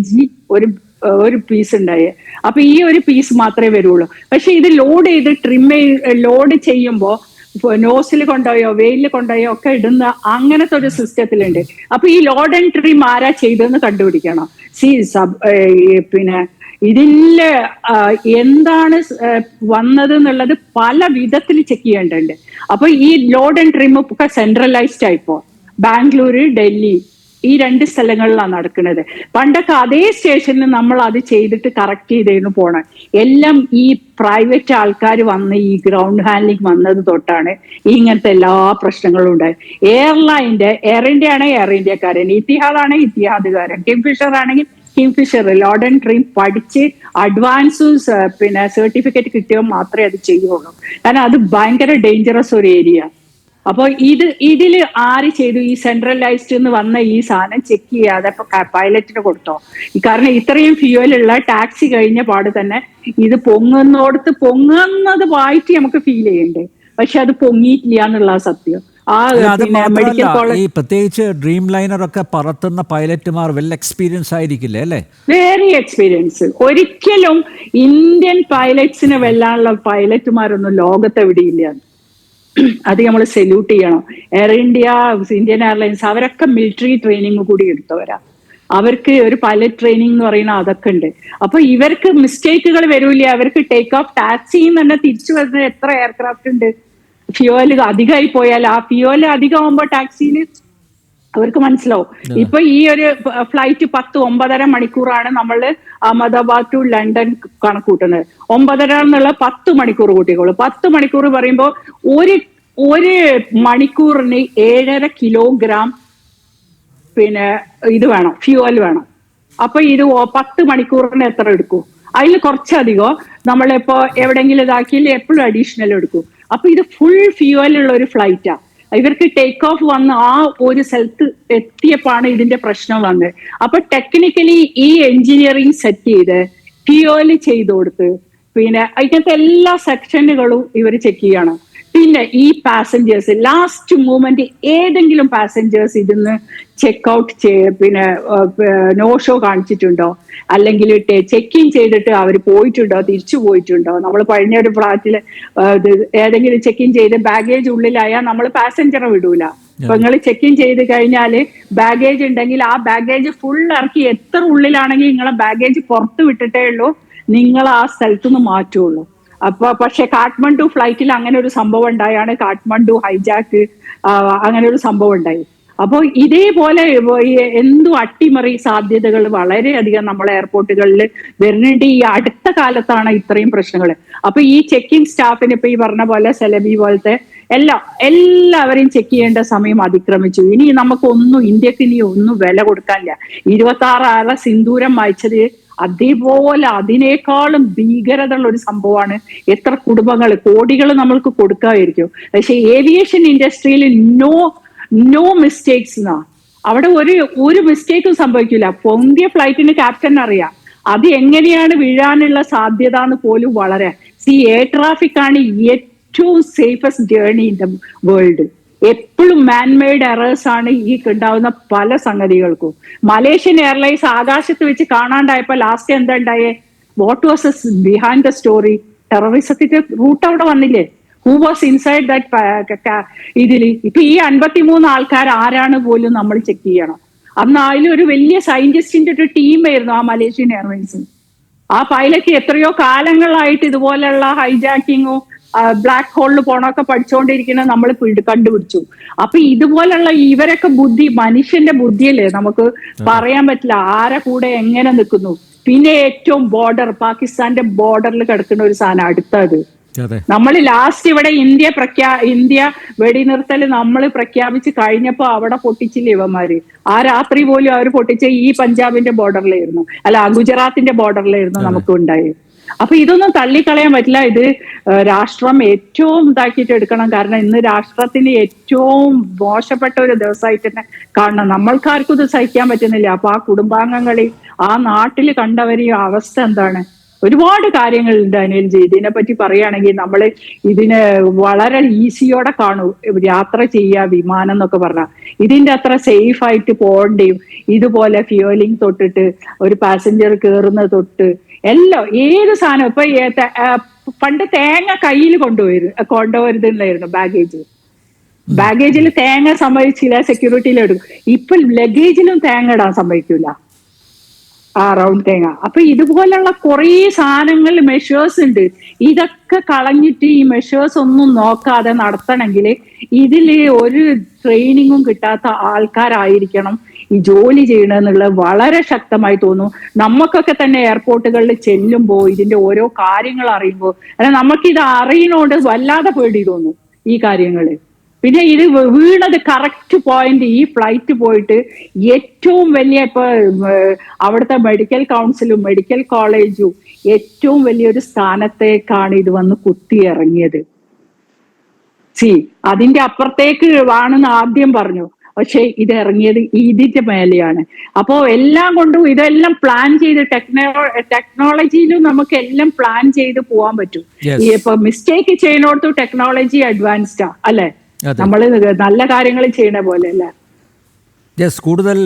ഒരു പീസ് ഉണ്ടായത്. അപ്പൊ ഈ ഒരു പീസ് മാത്രമേ വരുള്ളൂ. പക്ഷെ ഇത് ലോഡ് ചെയ്യുമ്പോൾ നോസിൽ കൊണ്ടുപോയോ വെയിലിൽ കൊണ്ടുപോയോ ഒക്കെ ഇടുന്ന അങ്ങനത്തെ ഒരു സിസ്റ്റത്തിലുണ്ട്. അപ്പൊ ഈ ലോഡ് ആൻഡ് ട്രിം ആരാ ചെയ്തതെന്ന് കണ്ടുപിടിക്കണം. പിന്നെ ഇതില് എന്താണ് വന്നത് എന്നുള്ളത് പല വിധത്തിൽ ചെക്ക് ചെയ്യേണ്ടതുണ്ട്. അപ്പൊ ഈ ലോഡ് ആൻഡ് ട്രിം ഒക്കെ സെൻട്രലൈസ്ഡ് ആയിപ്പോ ബാംഗ്ലൂര്, ഡൽഹി ഈ 2 സ്ഥലങ്ങളിലാണ് നടക്കുന്നത്. പണ്ടൊക്കെ അതേ സ്റ്റേഷനിൽ നമ്മൾ അത് ചെയ്തിട്ട് കറക്റ്റ് ചെയ്തേന്ന് പോണേ. എല്ലാം ഈ പ്രൈവറ്റ് ആൾക്കാർ വന്ന് ഈ ഗ്രൗണ്ട് ഹാൻഡ്ലിംഗ് വന്നത് തൊട്ടാണ് ഇങ്ങനത്തെ എല്ലാ പ്രശ്നങ്ങളും ഉണ്ടായത്. എയർ ഇന്ത്യ ആണെങ്കിൽ എയർ ഇന്ത്യക്കാരൻ, ഇത്തിഹാദ് ആണെങ്കിൽ ഇത്തിഹാദുകാരൻ, കിംഗ്ഫിഷർ ആണെങ്കിൽ കിംഗ്ഫിഷർ. ലോഡ് ആൻഡ് ട്രിം പഠിച്ച് അഡ്വാൻസും പിന്നെ സർട്ടിഫിക്കറ്റ് കിട്ടിയോ മാത്രമേ അത് ചെയ്യുള്ളൂ. കാരണം അത് ഭയങ്കര ഡേഞ്ചറസ് ഒരു ഏരിയ. അപ്പൊ ഇതില് ആര് ചെയ്തു? ഈ സെൻട്രലൈസ്ഡ് എന്ന് വന്ന ഈ സാധനം ചെക്ക് ചെയ്യാതെ പൈലറ്റിന് കൊടുത്തോ? കാരണം ഇത്രയും ഫ്യൂവലുള്ള ടാക്സി കഴിഞ്ഞ പാട് തന്നെ ഇത് പൊങ്ങുന്നത് വായിട്ട് നമുക്ക് ഫീൽ ചെയ്യണ്ടേ, പക്ഷെ അത് പൊങ്ങിയിട്ടില്ല എന്നുള്ള സത്യം. മെഡിക്കൽ കോളേജ് ഈ പ്രത്യേകിച്ച് ഡ്രീം ലൈനർ ഒക്കെ പറത്തുന്ന പൈലറ്റുമാർ വെൽ എക്സ്പീരിയൻസ് ആയിരിക്കില്ലേ അല്ലേ? Very experience. ഒരിക്കലും ഇന്ത്യൻ പൈലറ്റ്സിന് വെല്ലാനുള്ള പൈലറ്റുമാരൊന്നും ലോകത്തെവിടെയില്ല. അത് നമ്മൾ സല്യൂട്ട് ചെയ്യണം. എയർ ഇന്ത്യ, ഇന്ത്യൻ എയർലൈൻസ് അവരൊക്കെ മിലിറ്ററി ട്രെയിനിങ് കൂടി എടുത്തവരാ. അവർക്ക് ഒരു പൈലറ്റ് ട്രെയിനിങ് എന്ന് പറയുന്ന അതൊക്കെ ഉണ്ട്. അപ്പൊ ഇവർക്ക് മിസ്റ്റേക്കുകൾ വരൂല. അവർക്ക് ടേക്ക് ഓഫ് ടാക്സിന്ന് തന്നെ തിരിച്ചു വരുന്ന എത്ര എയർക്രാഫ്റ്റ് ഉണ്ട്. ഫ്യൂവൽ അധികമായി പോയാൽ ആ ഫ്യൂവൽ അധികമാകുമ്പോ ടാക്സിയിൽ അവർക്ക് മനസ്സിലാവും. ഇപ്പൊ ഈ ഒരു ഫ്ലൈറ്റ് 9.5 മണിക്കൂറാണ് നമ്മൾ അഹമ്മദാബാദ് ടു ലണ്ടൻ കണക്കൂട്ടുന്നത്. 9.5 എന്നുള്ള 10 മണിക്കൂർ കൂട്ടിക്കോളൂ. 10 മണിക്കൂർ പറയുമ്പോൾ ഒരു മണിക്കൂറിന് 7.5 കിലോഗ്രാം പിന്നെ ഇത് വേണം, ഫ്യൂവൽ വേണം. അപ്പൊ ഇത് 10 മണിക്കൂറിന് എത്ര എടുക്കും? അതിൽ കുറച്ചധികം നമ്മളിപ്പോ എവിടെയെങ്കിലും ഇതാക്കിയാൽ എപ്പോഴും അഡീഷണൽ എടുക്കും. അപ്പൊ ഇത് ഫുൾ ഫ്യൂവലുള്ള ഒരു ഫ്ലൈറ്റാ. ഇവർക്ക് ടേക്ക് ഓഫ് വന്ന് ആ ഒരു സ്ഥലത്ത് എത്തിയപ്പോഴാണ് ഇതിന്റെ പ്രശ്നം വന്നത്. അപ്പൊ ടെക്നിക്കലി ഈ എഞ്ചിനീയറിംഗ് സെറ്റ് ചെയ്ത് ഫ്യൂവൽ ചെയ്ത് കൊടുത്ത് പിന്നെ അതിനകത്ത് എല്ലാ സെക്ഷനുകളും ഇവർ ചെക്ക് ചെയ്യണം. പിന്നെ ഈ പാസഞ്ചേഴ്സ് ലാസ്റ്റ് മൂമെന്റ് ഏതെങ്കിലും പാസഞ്ചേഴ്സ് ഇതിന്ന് ചെക്ക് ഔട്ട് പിന്നെ നോ ഷോ കാണിച്ചിട്ടുണ്ടോ, അല്ലെങ്കിൽ ചെക്ക് ഇൻ ചെയ്തിട്ട് അവർ പോയിട്ടുണ്ടോ, തിരിച്ചു പോയിട്ടുണ്ടോ? നമ്മൾ കഴിഞ്ഞ ഒരു ഫ്ലാറ്റിൽ ഏതെങ്കിലും ചെക്ക് ഇൻ ചെയ്ത് ബാഗേജ് ഉള്ളിലായാൽ നമ്മൾ പാസഞ്ചറെ വിടൂല. അപ്പൊ നിങ്ങൾ ചെക്ക് ഇൻ ചെയ്ത് കഴിഞ്ഞാൽ ബാഗേജ് ഉണ്ടെങ്കിൽ ആ ബാഗേജ് ഫുൾ ഇറക്കി എത്ര ഉള്ളിലാണെങ്കിൽ നിങ്ങളെ ബാഗേജ് പുറത്ത് വിട്ടിട്ടേ ഉള്ളൂ നിങ്ങൾ ആ സ്ഥലത്തുനിന്ന് മാറ്റുള്ളൂ. അപ്പൊ പക്ഷെ കാഠ്മണ്ഡു ഫ്ലൈറ്റിൽ അങ്ങനെ ഒരു സംഭവം ഉണ്ടായാണ് കാഠ്മണ്ഡു ഹൈജാക്ക് അങ്ങനെ ഒരു സംഭവം ഉണ്ടായി. അപ്പോൾ ഇതേപോലെ എന്തും അട്ടിമറി സാധ്യതകൾ വളരെയധികം നമ്മളെ എയർപോർട്ടുകളിൽ വരുന്നുണ്ട്. ഈ അടുത്ത കാലത്താണ് ഇത്രയും പ്രശ്നങ്ങൾ. അപ്പൊ ഈ ചെക്കിംഗ് സ്റ്റാഫിന് ഇപ്പൊ ഈ പറഞ്ഞ പോലെ സെലബി പോലത്തെ എല്ലാവരെയും ചെക്ക് ചെയ്യേണ്ട സമയം അതിക്രമിച്ചു. ഇനി നമുക്കൊന്നും ഇന്ത്യക്ക് ഇനി ഒന്നും വില കൊടുക്കാനില്ല. 26 സിന്ദൂരം വായിച്ചത് അതേപോലെ അതിനേക്കാളും ഭീകരത ഉള്ള ഒരു സംഭവമാണ്. എത്ര കുടുംബങ്ങൾ കോടികൾ നമ്മൾക്ക് കൊടുക്കാതിരിക്കും. പക്ഷെ ഏവിയേഷൻ ഇൻഡസ്ട്രിയിൽ നോ മിസ്റ്റേക്സ് എന്നാ. അവിടെ ഒരു മിസ്റ്റേക്കും സംഭവിക്കില്ല. പൊന്തിയ ഫ്ലൈറ്റിന് ക്യാപ്റ്റൻ അറിയാം അത് എങ്ങനെയാണ് വീഴാനുള്ള സാധ്യത എന്ന് പോലും വളരെ. എയർ ട്രാഫിക് ആണ് ഏറ്റവും safest journey in the world. എപ്പോഴും മാൻമെയ്ഡ് എറേഴ്സ് ആണ് ഈ ഉണ്ടാവുന്ന പല സംഗതികൾക്കും. മലേഷ്യൻ എയർലൈൻസ് ആകാശത്ത് വെച്ച് കാണാണ്ടായപ്പോ ലാസ്റ്റ് എന്താ ഉണ്ടായേ? What was behind the story? ടെററിസത്തിന്റെ റൂട്ട് അവിടെ വന്നില്ലേ? ഹൂ വാസ് ഇൻസൈഡ് ദാറ്റ് ഇതില്? ഇപ്പൊ ഈ 53 ആൾക്കാർ ആരാണ് പോലും നമ്മൾ ചെക്ക് ചെയ്യണം. അന്ന് അതിലൊരു വലിയ സയന്റിസ്റ്റിന്റെ ഒരു ടീമായിരുന്നു ആ മലേഷ്യൻ എയർലൈൻസിന്. ആ പൈലറ്റ് എത്രയോ കാലങ്ങളായിട്ട് ഇതുപോലെയുള്ള ഹൈജാക്കിങ്ങും ബ്ലാക്ക് ഹോളിൽ പോണൊക്കെ പഠിച്ചുകൊണ്ടിരിക്കുന്നത് നമ്മൾ കണ്ടുപിടിച്ചു. അപ്പൊ ഇതുപോലുള്ള ഇവരൊക്കെ ബുദ്ധി, മനുഷ്യന്റെ ബുദ്ധിയല്ലേ നമുക്ക് പറയാൻ പറ്റില്ല ആരെ കൂടെ എങ്ങനെ നിൽക്കുന്നു. പിന്നെ ഏറ്റവും ബോർഡർ, പാകിസ്ഥാന്റെ ബോർഡറിൽ കിടക്കുന്ന ഒരു സാധനം അടുത്തത്. നമ്മൾ ലാസ്റ്റ് ഇവിടെ ഇന്ത്യ വെടിനിർത്തൽ നമ്മൾ പ്രഖ്യാപിച്ച് കഴിഞ്ഞപ്പോ അവിടെ പൊട്ടിച്ചില്ലേ ഇവന്മാര്. ആ രാത്രി പോലും അവർ പൊട്ടിച്ച ഈ പഞ്ചാബിന്റെ ബോർഡറിലായിരുന്നു, അല്ല ഗുജറാത്തിന്റെ ബോർഡറിലായിരുന്നു നമുക്ക് ഉണ്ടായത്. അപ്പൊ ഇതൊന്നും തള്ളിക്കളയാൻ പറ്റില്ല. ഇത് രാഷ്ട്രം ഏറ്റവും ഇതാക്കിയിട്ട് എടുക്കണം. കാരണം ഇന്ന് രാഷ്ട്രത്തിന് ഏറ്റവും മോശപ്പെട്ട ഒരു ദിവസമായിട്ട് തന്നെ കാണണം. നമ്മൾക്കാർക്കും ഇത് സഹിക്കാൻ പറ്റുന്നില്ല. അപ്പൊ ആ കുടുംബാംഗങ്ങളിൽ ആ നാട്ടിൽ കണ്ടവരെയും അവസ്ഥ എന്താണ്? ഒരുപാട് കാര്യങ്ങളുണ്ട് അനിൽജി. ഇതിനെപ്പറ്റി പറയുകയാണെങ്കിൽ നമ്മൾ ഇതിന് വളരെ ഈസിയോടെ കാണൂ. യാത്ര ചെയ്യുക വിമാനം എന്നൊക്കെ പറഞ്ഞാൽ ഇതിന്റെ അത്ര സേഫ് ആയിട്ട് പോകേണ്ടിയും ഇതുപോലെ ഫ്യൂവലിംഗ് തൊട്ടിട്ട് ഒരു പാസഞ്ചർ കയറുന്നത് തൊട്ട് എല്ലാം ഏത് സാധനം. ഇപ്പൊ പണ്ട് തേങ്ങ കയ്യിൽ കൊണ്ടുവരുന്നുണ്ടായിരുന്നു ബാഗേജിൽ തേങ്ങ സമ്മതിച്ചില്ല, സെക്യൂരിറ്റിയിൽ എടുക്കും. ഇപ്പൊ ലഗേജിലും തേങ്ങ ഇടാൻ സമ്മതിക്കൂല, ആ റൗണ്ട് തേങ്ങ. അപ്പൊ ഇതുപോലുള്ള കുറെ സാധനങ്ങൾ മെഷേഴ്സ് ഉണ്ട്. ഇതൊക്കെ കളഞ്ഞിട്ട് ഈ മെഷേഴ്സ് ഒന്നും നോക്കാതെ നടത്തണമെങ്കിൽ ഇതില് ഒരു ട്രെയിനിങ്ങും കിട്ടാത്ത ആൾക്കാരായിരിക്കണം ഈ ജോലി ചെയ്യണമെന്നുള്ളത് വളരെ ശക്തമായി തോന്നുന്നു. നമുക്കൊക്കെ തന്നെ എയർപോർട്ടുകളിൽ ചെല്ലുമ്പോൾ ഇതിന്റെ ഓരോ കാര്യങ്ങൾ അറിയുമ്പോൾ നമുക്കിത് അറിയുന്നോണ്ട് വല്ലാതെ പേടി തോന്നും ഈ കാര്യങ്ങള്. പിന്നെ ഇത് വീണത് കറക്റ്റ് പോയിന്റ് ഈ ഫ്ലൈറ്റ് പോയിട്ട് ഏറ്റവും വലിയ ഇപ്പൊ അവിടുത്തെ മെഡിക്കൽ കൗൺസിലും മെഡിക്കൽ കോളേജും ഏറ്റവും വലിയൊരു സ്ഥാനത്തേക്കാണ് ഇത് വന്ന് കുത്തി ഇറങ്ങിയത്. അതിന്റെ അപ്പുറത്തേക്ക് ആണെന്ന് ആദ്യം പറഞ്ഞു, പക്ഷെ ഇത് ഇറങ്ങിയത് ഇതിന്റെ മേലെയാണ്. അപ്പോ എല്ലാം കൊണ്ടും ഇതെല്ലാം പ്ലാൻ ചെയ്ത് ടെക്നോളജിയിലും നമുക്ക് എല്ലാം പ്ലാൻ ചെയ്ത് പോകാൻ പറ്റും. ഇപ്പൊ മിസ്റ്റേക്ക് ചെയ്യുന്നിടത്ത് ടെക്നോളജി അഡ്വാൻസ്ഡാ അല്ലെ? നമ്മള് നല്ല കാര്യങ്ങൾ ചെയ്യണ പോലെ അല്ലേ? കൂടുതൽ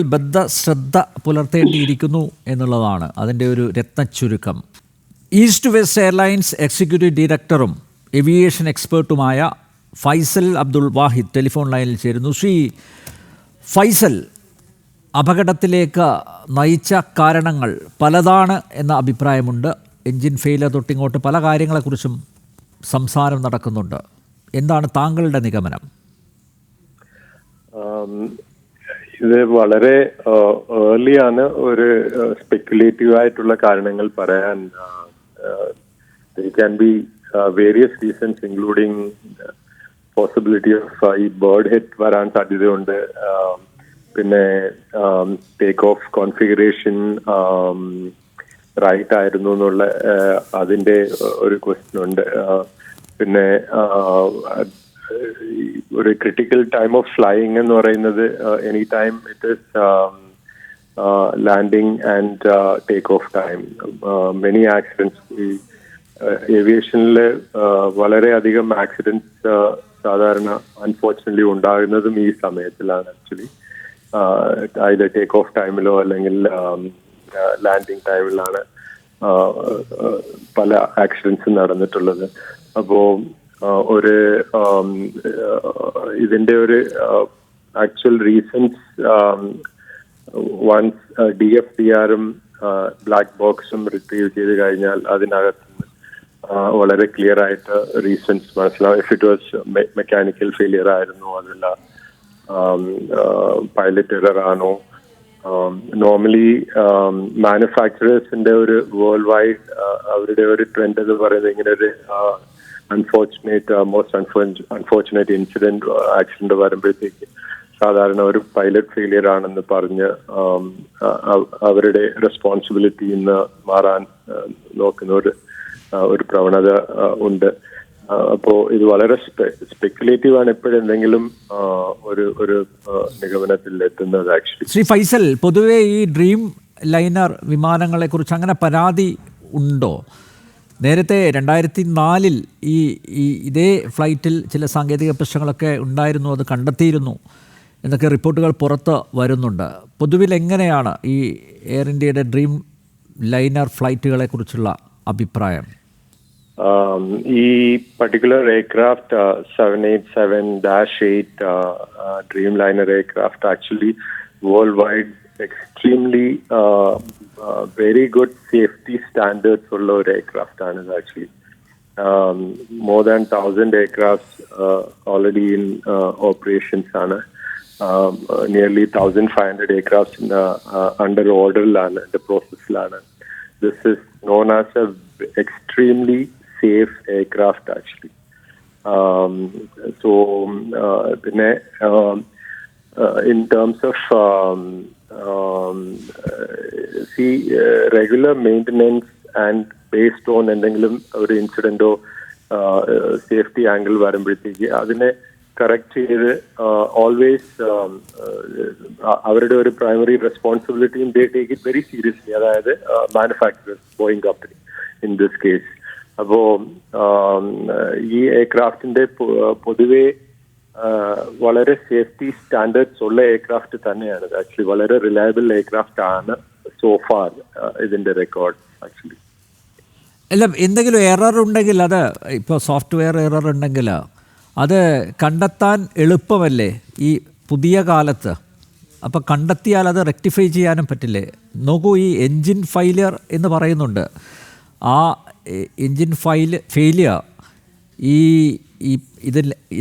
ശ്രദ്ധ പുലർത്തേണ്ടിയിരിക്കുന്നു എന്നുള്ളതാണ് അതിൻ്റെ ഒരു രത്നച്ചുരുക്കം. ഈസ്റ്റ് വെസ്റ്റ് എയർലൈൻസ് എക്സിക്യൂട്ടീവ് ഡയറക്ടറും ഏവിയേഷൻ എക്സ്പേർട്ടുമായ ഫൈസൽ അബ്ദുൾ വാഹിദ് ടെലിഫോൺ ലൈനിൽ ചേരുന്നു. ശ്രീ ഫൈസൽ, അപകടത്തിലേക്ക് നയിച്ച കാരണങ്ങൾ പലതാണ് എന്ന അഭിപ്രായമുണ്ട്. എൻജിൻ ഫെയിലർ തൊട്ടിങ്ങോട്ട് പല കാര്യങ്ങളെക്കുറിച്ചും സംസാരം നടക്കുന്നുണ്ട്. എന്താണ് താങ്കളുടെ നിഗമനം? ഇത് വളരെ ഏർലിയാണ് ഒരു സ്പെക്കുലേറ്റീവ് ആയിട്ടുള്ള കാരണങ്ങൾ പറയാൻ. There can be various reasons, including possibility of ഈ ബേർഡ് ഹിറ്റ് വരാൻ സാധ്യതയുണ്ട്. പിന്നെ ടേക്ക് ഓഫ് കോൺഫിഗറേഷൻ റൈറ്റ് ആയിരുന്നു എന്നുള്ള അതിന്റെ ഒരു ക്വസ്റ്റ്യൻ ഉണ്ട്. പിന്നെ ഒരു ക്രിട്ടിക്കൽ ടൈം ഓഫ് ഫ്ലൈയിങ് എന്ന് പറയുന്നത് any time it is landing and take off time. Many accidents ഏവിയേഷനിൽ വളരെയധികം ആക്സിഡൻസ് സാധാരണ അൺഫോർച്ചുനേറ്റ്ലി ഉണ്ടാകുന്നതും ഈ സമയത്തിലാണ്. ആക്ച്വലി either ടേക്ക് ഓഫ് ടൈമിലോ അല്ലെങ്കിൽ ലാൻഡിങ് ടൈമിലാണ് പല ആക്സിഡൻസും നടന്നിട്ടുള്ളത്. അപ്പോ ഒരു ഇതിന്റെ ഒരു ആക്ച്വൽ റീസൺസ് വൺസ് DFDRും ബ്ലാക്ക് ബോക്സും റിട്രീവ് ചെയ്ത് കഴിഞ്ഞാൽ അതിനകത്ത് വളരെ ക്ലിയർ ആയിട്ട് റീസൺസ് മനസ്സിലാവും. If it was mechanical failure ആയിരുന്നു, അതല്ല പൈലറ്റ് എറർ ആണോ. നോർമലി മാനുഫാക്ചറേഴ്സിന്റെ ഒരു വേൾഡ് വൈഡ് അവരുടെ ഒരു ട്രെൻഡ് എന്ന് പറയുന്നത് ഇങ്ങനെ ഒരു മോസ്റ്റ് അൺഫോർച്ചുനേറ്റ് ഇൻസിഡന്റ് ആക്സിഡന്റ് വരുമ്പോഴത്തേക്ക് സാധാരണ ഒരു പൈലറ്റ് ഫെയിലിയർ ആണെന്ന് പറഞ്ഞ് അവരുടെ റെസ്പോൺസിബിലിറ്റിയിൽ നിന്ന് മാറാൻ നോക്കുന്ന ഒരു പ്രവണത ഉണ്ട്. അപ്പോ ഇത് വളരെ സ്പെക്കുലേറ്റീവ് ആണ്. എപ്പോഴെന്തെങ്കിലും ഒരു നിഗമനത്തിൽ എത്തുന്നത് ആക്ച്വലി. ശ്രീ ഫൈസൽ, പൊതുവേ ഈ ഡ്രീം ലൈനർ വിമാനങ്ങളെ കുറിച്ച് അങ്ങനെ പരാതി ഉണ്ടോ? നേരത്തെ 2004 ഇതേ ഫ്ലൈറ്റിൽ ചില സാങ്കേതിക പ്രശ്നങ്ങളൊക്കെ ഉണ്ടായിരുന്നു, അത് കണ്ടെത്തിയിരുന്നു എന്നൊക്കെ റിപ്പോർട്ടുകൾ പുറത്ത് വരുന്നുണ്ട്. പൊതുവിൽ എങ്ങനെയാണ് ഈ എയർ ഇന്ത്യയുടെ ഡ്രീം ലൈനർ ഫ്ലൈറ്റുകളെ കുറിച്ചുള്ള അഭിപ്രായം? ഈ particular aircraft 787-8 Dreamliner aircraft actually worldwide extremely very good safety standards ഉള്ള ഒരു എയർക്രാഫ്റ്റ് ആണ് ഇത് actually. More than 1000 aircraft already in operations ആണ്. നിയർലി 1500 എയർക്രാഫ്റ്റ് അണ്ടർ ഓർഡറിലാണ്, പ്രോസസ്സിലാണ്. This is known as a extremely safe aircraft actually. In terms of regular maintenance and based on എന്തെങ്കിലും ഒരു ഇൻസിഡന്റോ safety angle വരുമ്പോഴത്തേക്ക് അതിനെ കറക്റ്റ് ചെയ്ത് ഓൾവേസ് അവരുടെ ഒരു പ്രൈമറി റെസ്പോൺസിബിലിറ്റിയും they take it very seriously. അതായത് manufacturers, Boeing company in this case. അപ്പോ ഈ എയർക്രാഫ്റ്റിന്റെ പൊതുവെ വളരെ സേഫ്റ്റി സ്റ്റാൻഡേർഡ്സ് ഉള്ള എയർക്രാഫ്റ്റ് തന്നെയാണ്. ആക്ച്വലി വളരെ റിലയബിൾ എയർക്രാഫ്റ്റ് ആണ് സോഫാർ ഇതിന്റെ റെക്കോർഡ് ആക്ച്വലി. അല്ല, എന്തെങ്കിലും എറർ ഉണ്ടെങ്കിൽ അത് ഇപ്പോൾ സോഫ്റ്റ്വെയർ എറർ ഉണ്ടെങ്കിൽ അത് കണ്ടെത്താൻ എളുപ്പമല്ലേ ഈ പുതിയ കാലത്ത്? അപ്പോൾ കണ്ടെത്തിയാൽ അത് റെക്ടിഫൈ ചെയ്യാനും പറ്റില്ലേ? നോക്കൂ, ഈ എൻജിൻ ഫെയിലിയർ എന്ന് പറയുന്നുണ്ട്. ആ എൻജിൻ ഫെയിലിയർ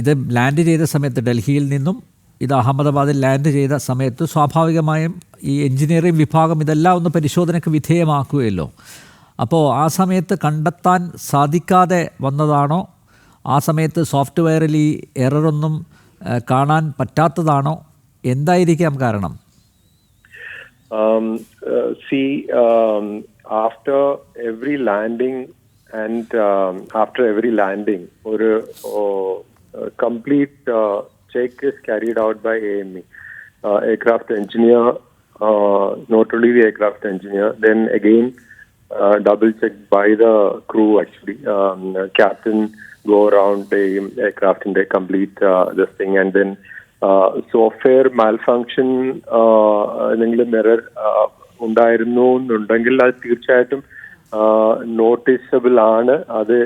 ഇത് ലാൻഡ് ചെയ്ത സമയത്ത് ഡൽഹിയിൽ നിന്നും ഇത് അഹമ്മദാബാദിൽ ലാൻഡ് ചെയ്ത സമയത്ത് സ്വാഭാവികമായും ഈ എൻജിനീയറിംഗ് വിഭാഗം ഇതെല്ലാം ഒന്ന് പരിശോധനയ്ക്ക് വിധേയമാക്കുകയല്ലോ. അപ്പോൾ ആ സമയത്ത് കണ്ടെത്താൻ സാധിക്കാതെ വന്നതാണോ? ആ സമയത്ത് സോഫ്റ്റ്വെയറിൽ ഈ എററൊന്നും കാണാൻ പറ്റാത്തതാണോ? എന്തായിരിക്കാം കാരണം? After every landing and after every landing, ഒരു complete check is carried out by AME, aircraft engineer, not only the aircraft engineer, then again double checked by the crew actually. Captain go around the aircraft in the complete this thing, and then software malfunction എന്തെങ്കിലും error ഉണ്ടായിരുന്നു എന്നുണ്ടെങ്കിൽ അത് തീർച്ചയായിട്ടും noticeable ആണ്. അത്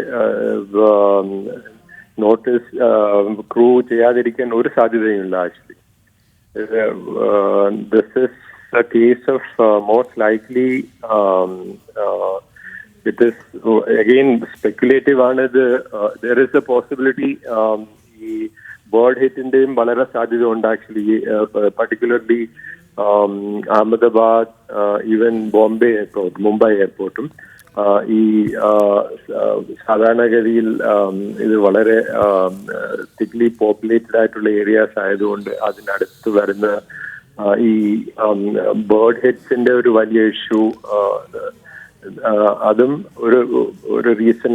notice crew ചെയ്യാതിരിക്കാൻ ഒരു സാധ്യതയുമില്ല actually. This is a case of most likely it is again speculative ആണ് ഇത്. ദർ ഇസ് എ പോസിബിലിറ്റി ഈ ബേർഡ് ഹിറ്റിന്റെയും വളരെ സാധ്യത ഉണ്ട് actually. Particularly Ahmedabad, even Bombay airport, Mumbai airport. ഈ സാധാരണഗതിയിൽ ഇത് വളരെ തിക്ലി പോപ്പുലേറ്റഡ് ആയിട്ടുള്ള ഏരിയാസ് ആയതുകൊണ്ട് അതിനടുത്ത് വരുന്ന ഈ ബേർഡ് ഹെഡ്സിന്റെ ഒരു വലിയ ഇഷ്യൂ, അതും ഒരു റീസൺ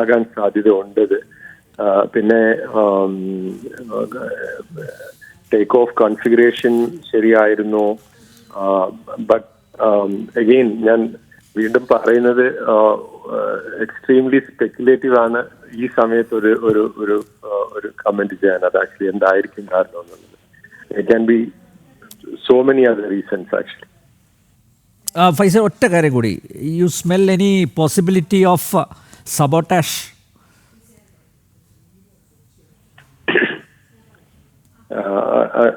ആകാൻ സാധ്യത ഉണ്ട്. പിന്നെ ടേക്ക് ഓഫ് കോൺഫിഗറേഷൻ ശരിയായിരുന്നു. ബട്ട് അഗെയിൻ ഞാൻ വീണ്ടും പറയുന്നത് എക്സ്ട്രീംലി സ്പെക്കുലേറ്റീവ് ആണ് ഈ സമയത്ത് ഒരു കമന്റ് ചെയ്യാൻ. അത് ആക്ച്വലി എന്തായിരിക്കും കാരണം എന്നുള്ളത്. It can be so many other reasons actually. Faisal, ഒറ്റ കാര്യം കൂടി, you smell any possibility of sabotage?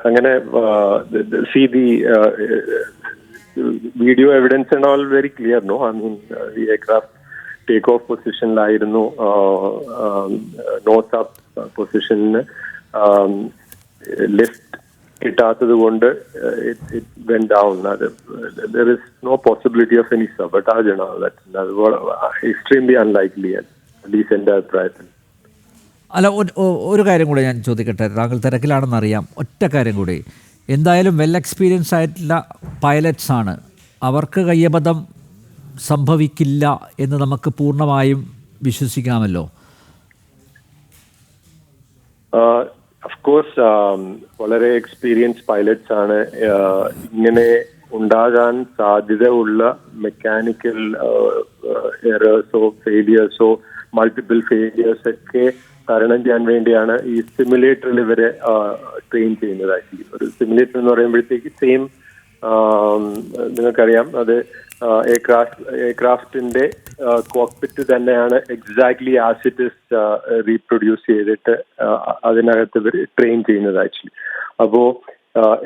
അങ്ങനെ video evidence and all very clear, no? I mean, the aircraft take-off position-ലായിരുന്നു, north-up position, lift കിട്ടാത്തത് കൊണ്ട് it went down. There is no possibility of any sabotage and all that. That was extremely unlikely, at least in the അഭിപ്രായത്തിൽ. അല്ല, ഒരു കാര്യം കൂടി ഞാൻ ചോദിക്കട്ടെ, താങ്കൾ തിരക്കിലാണെന്നറിയാം. ഒറ്റ കാര്യം കൂടി, എന്തായാലും വെൽ എക്സ്പീരിയൻസ് ആയിട്ടുള്ള പൈലറ്റ്സ് ആണ്, അവർക്ക് കയ്യബദ്ധം സംഭവിക്കില്ല എന്ന് നമുക്ക് പൂർണ്ണമായും വിശ്വസിക്കാമല്ലോ? ഓഫ് കോഴ്സ്, വളരെ എക്സ്പീരിയൻസ് പൈലറ്റ്സ് ആണ്. ഇങ്ങനെ ഉണ്ടാകാൻ സാധ്യത ഉള്ള മെക്കാനിക്കൽ എറേഴ്സോ ഫെയിലിയേഴ്സോ മൾട്ടിപ്പിൾ ഫെയിലിയേഴ്സ് ഒക്കെ തരണം ചെയ്യാൻ വേണ്ടിയാണ് ഈ സിമുലേറ്ററിൽ ഇവരെ ട്രെയിൻ ചെയ്യുന്നത്. ആക്ച്വലി ഒരു സിമുലേറ്റർ എന്ന് പറയുമ്പോഴത്തേക്ക് സെയിം, നിങ്ങൾക്കറിയാം, അത് എയർക്രാഫ്റ്റിന്റെ കോക്പിറ്റ് തന്നെയാണ് exactly as it is reproduce ചെയ്തിട്ട് അതിനകത്ത് ഇവർ ട്രെയിൻ ചെയ്യുന്നത് ആക്ച്വലി. അപ്പോ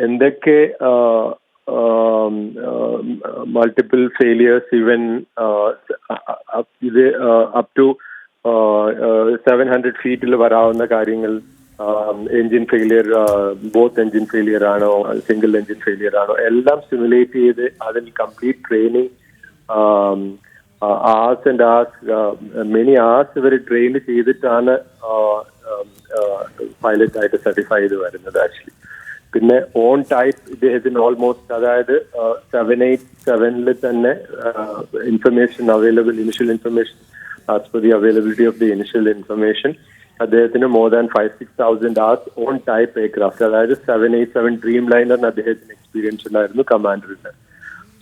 എന്തൊക്കെ മൾട്ടിപ്പിൾ ഫെയിലിയേഴ്സ്, ഈവൻ ഇത് അപ് ടു 700 ഫീറ്റിൽ വരാവുന്ന കാര്യങ്ങൾ, engine failure, both engine failure ആണോ സിംഗിൾ എൻജിൻ ഫെയിലിയർ ആണോ, എല്ലാം സിമുലേറ്റ് ചെയ്ത് അതിൽ complete training, hours and hours, many hours ഇവർ ട്രെയിൻ ചെയ്തിട്ടാണ് പൈലറ്റ് ആയിട്ട് സർട്ടിഫൈ ചെയ്ത് വരുന്നത് ആക്ച്വലി. പിന്നെ ഓൺ ടൈപ്പ് ഇദ്ദേഹത്തിന് ഓൾമോസ്റ്റ്, അതായത് 787 തന്നെ information available, initial information as per the availability of the initial information, അദ്ദേഹത്തിന് more than 5,000-6,000 hours on type aircraft, അതായത് 787 ഡ്രീം ലൈനറിന് അദ്ദേഹത്തിന് എക്സ്പീരിയൻസ് ഉണ്ടായിരുന്നു കമാൻഡറിന്.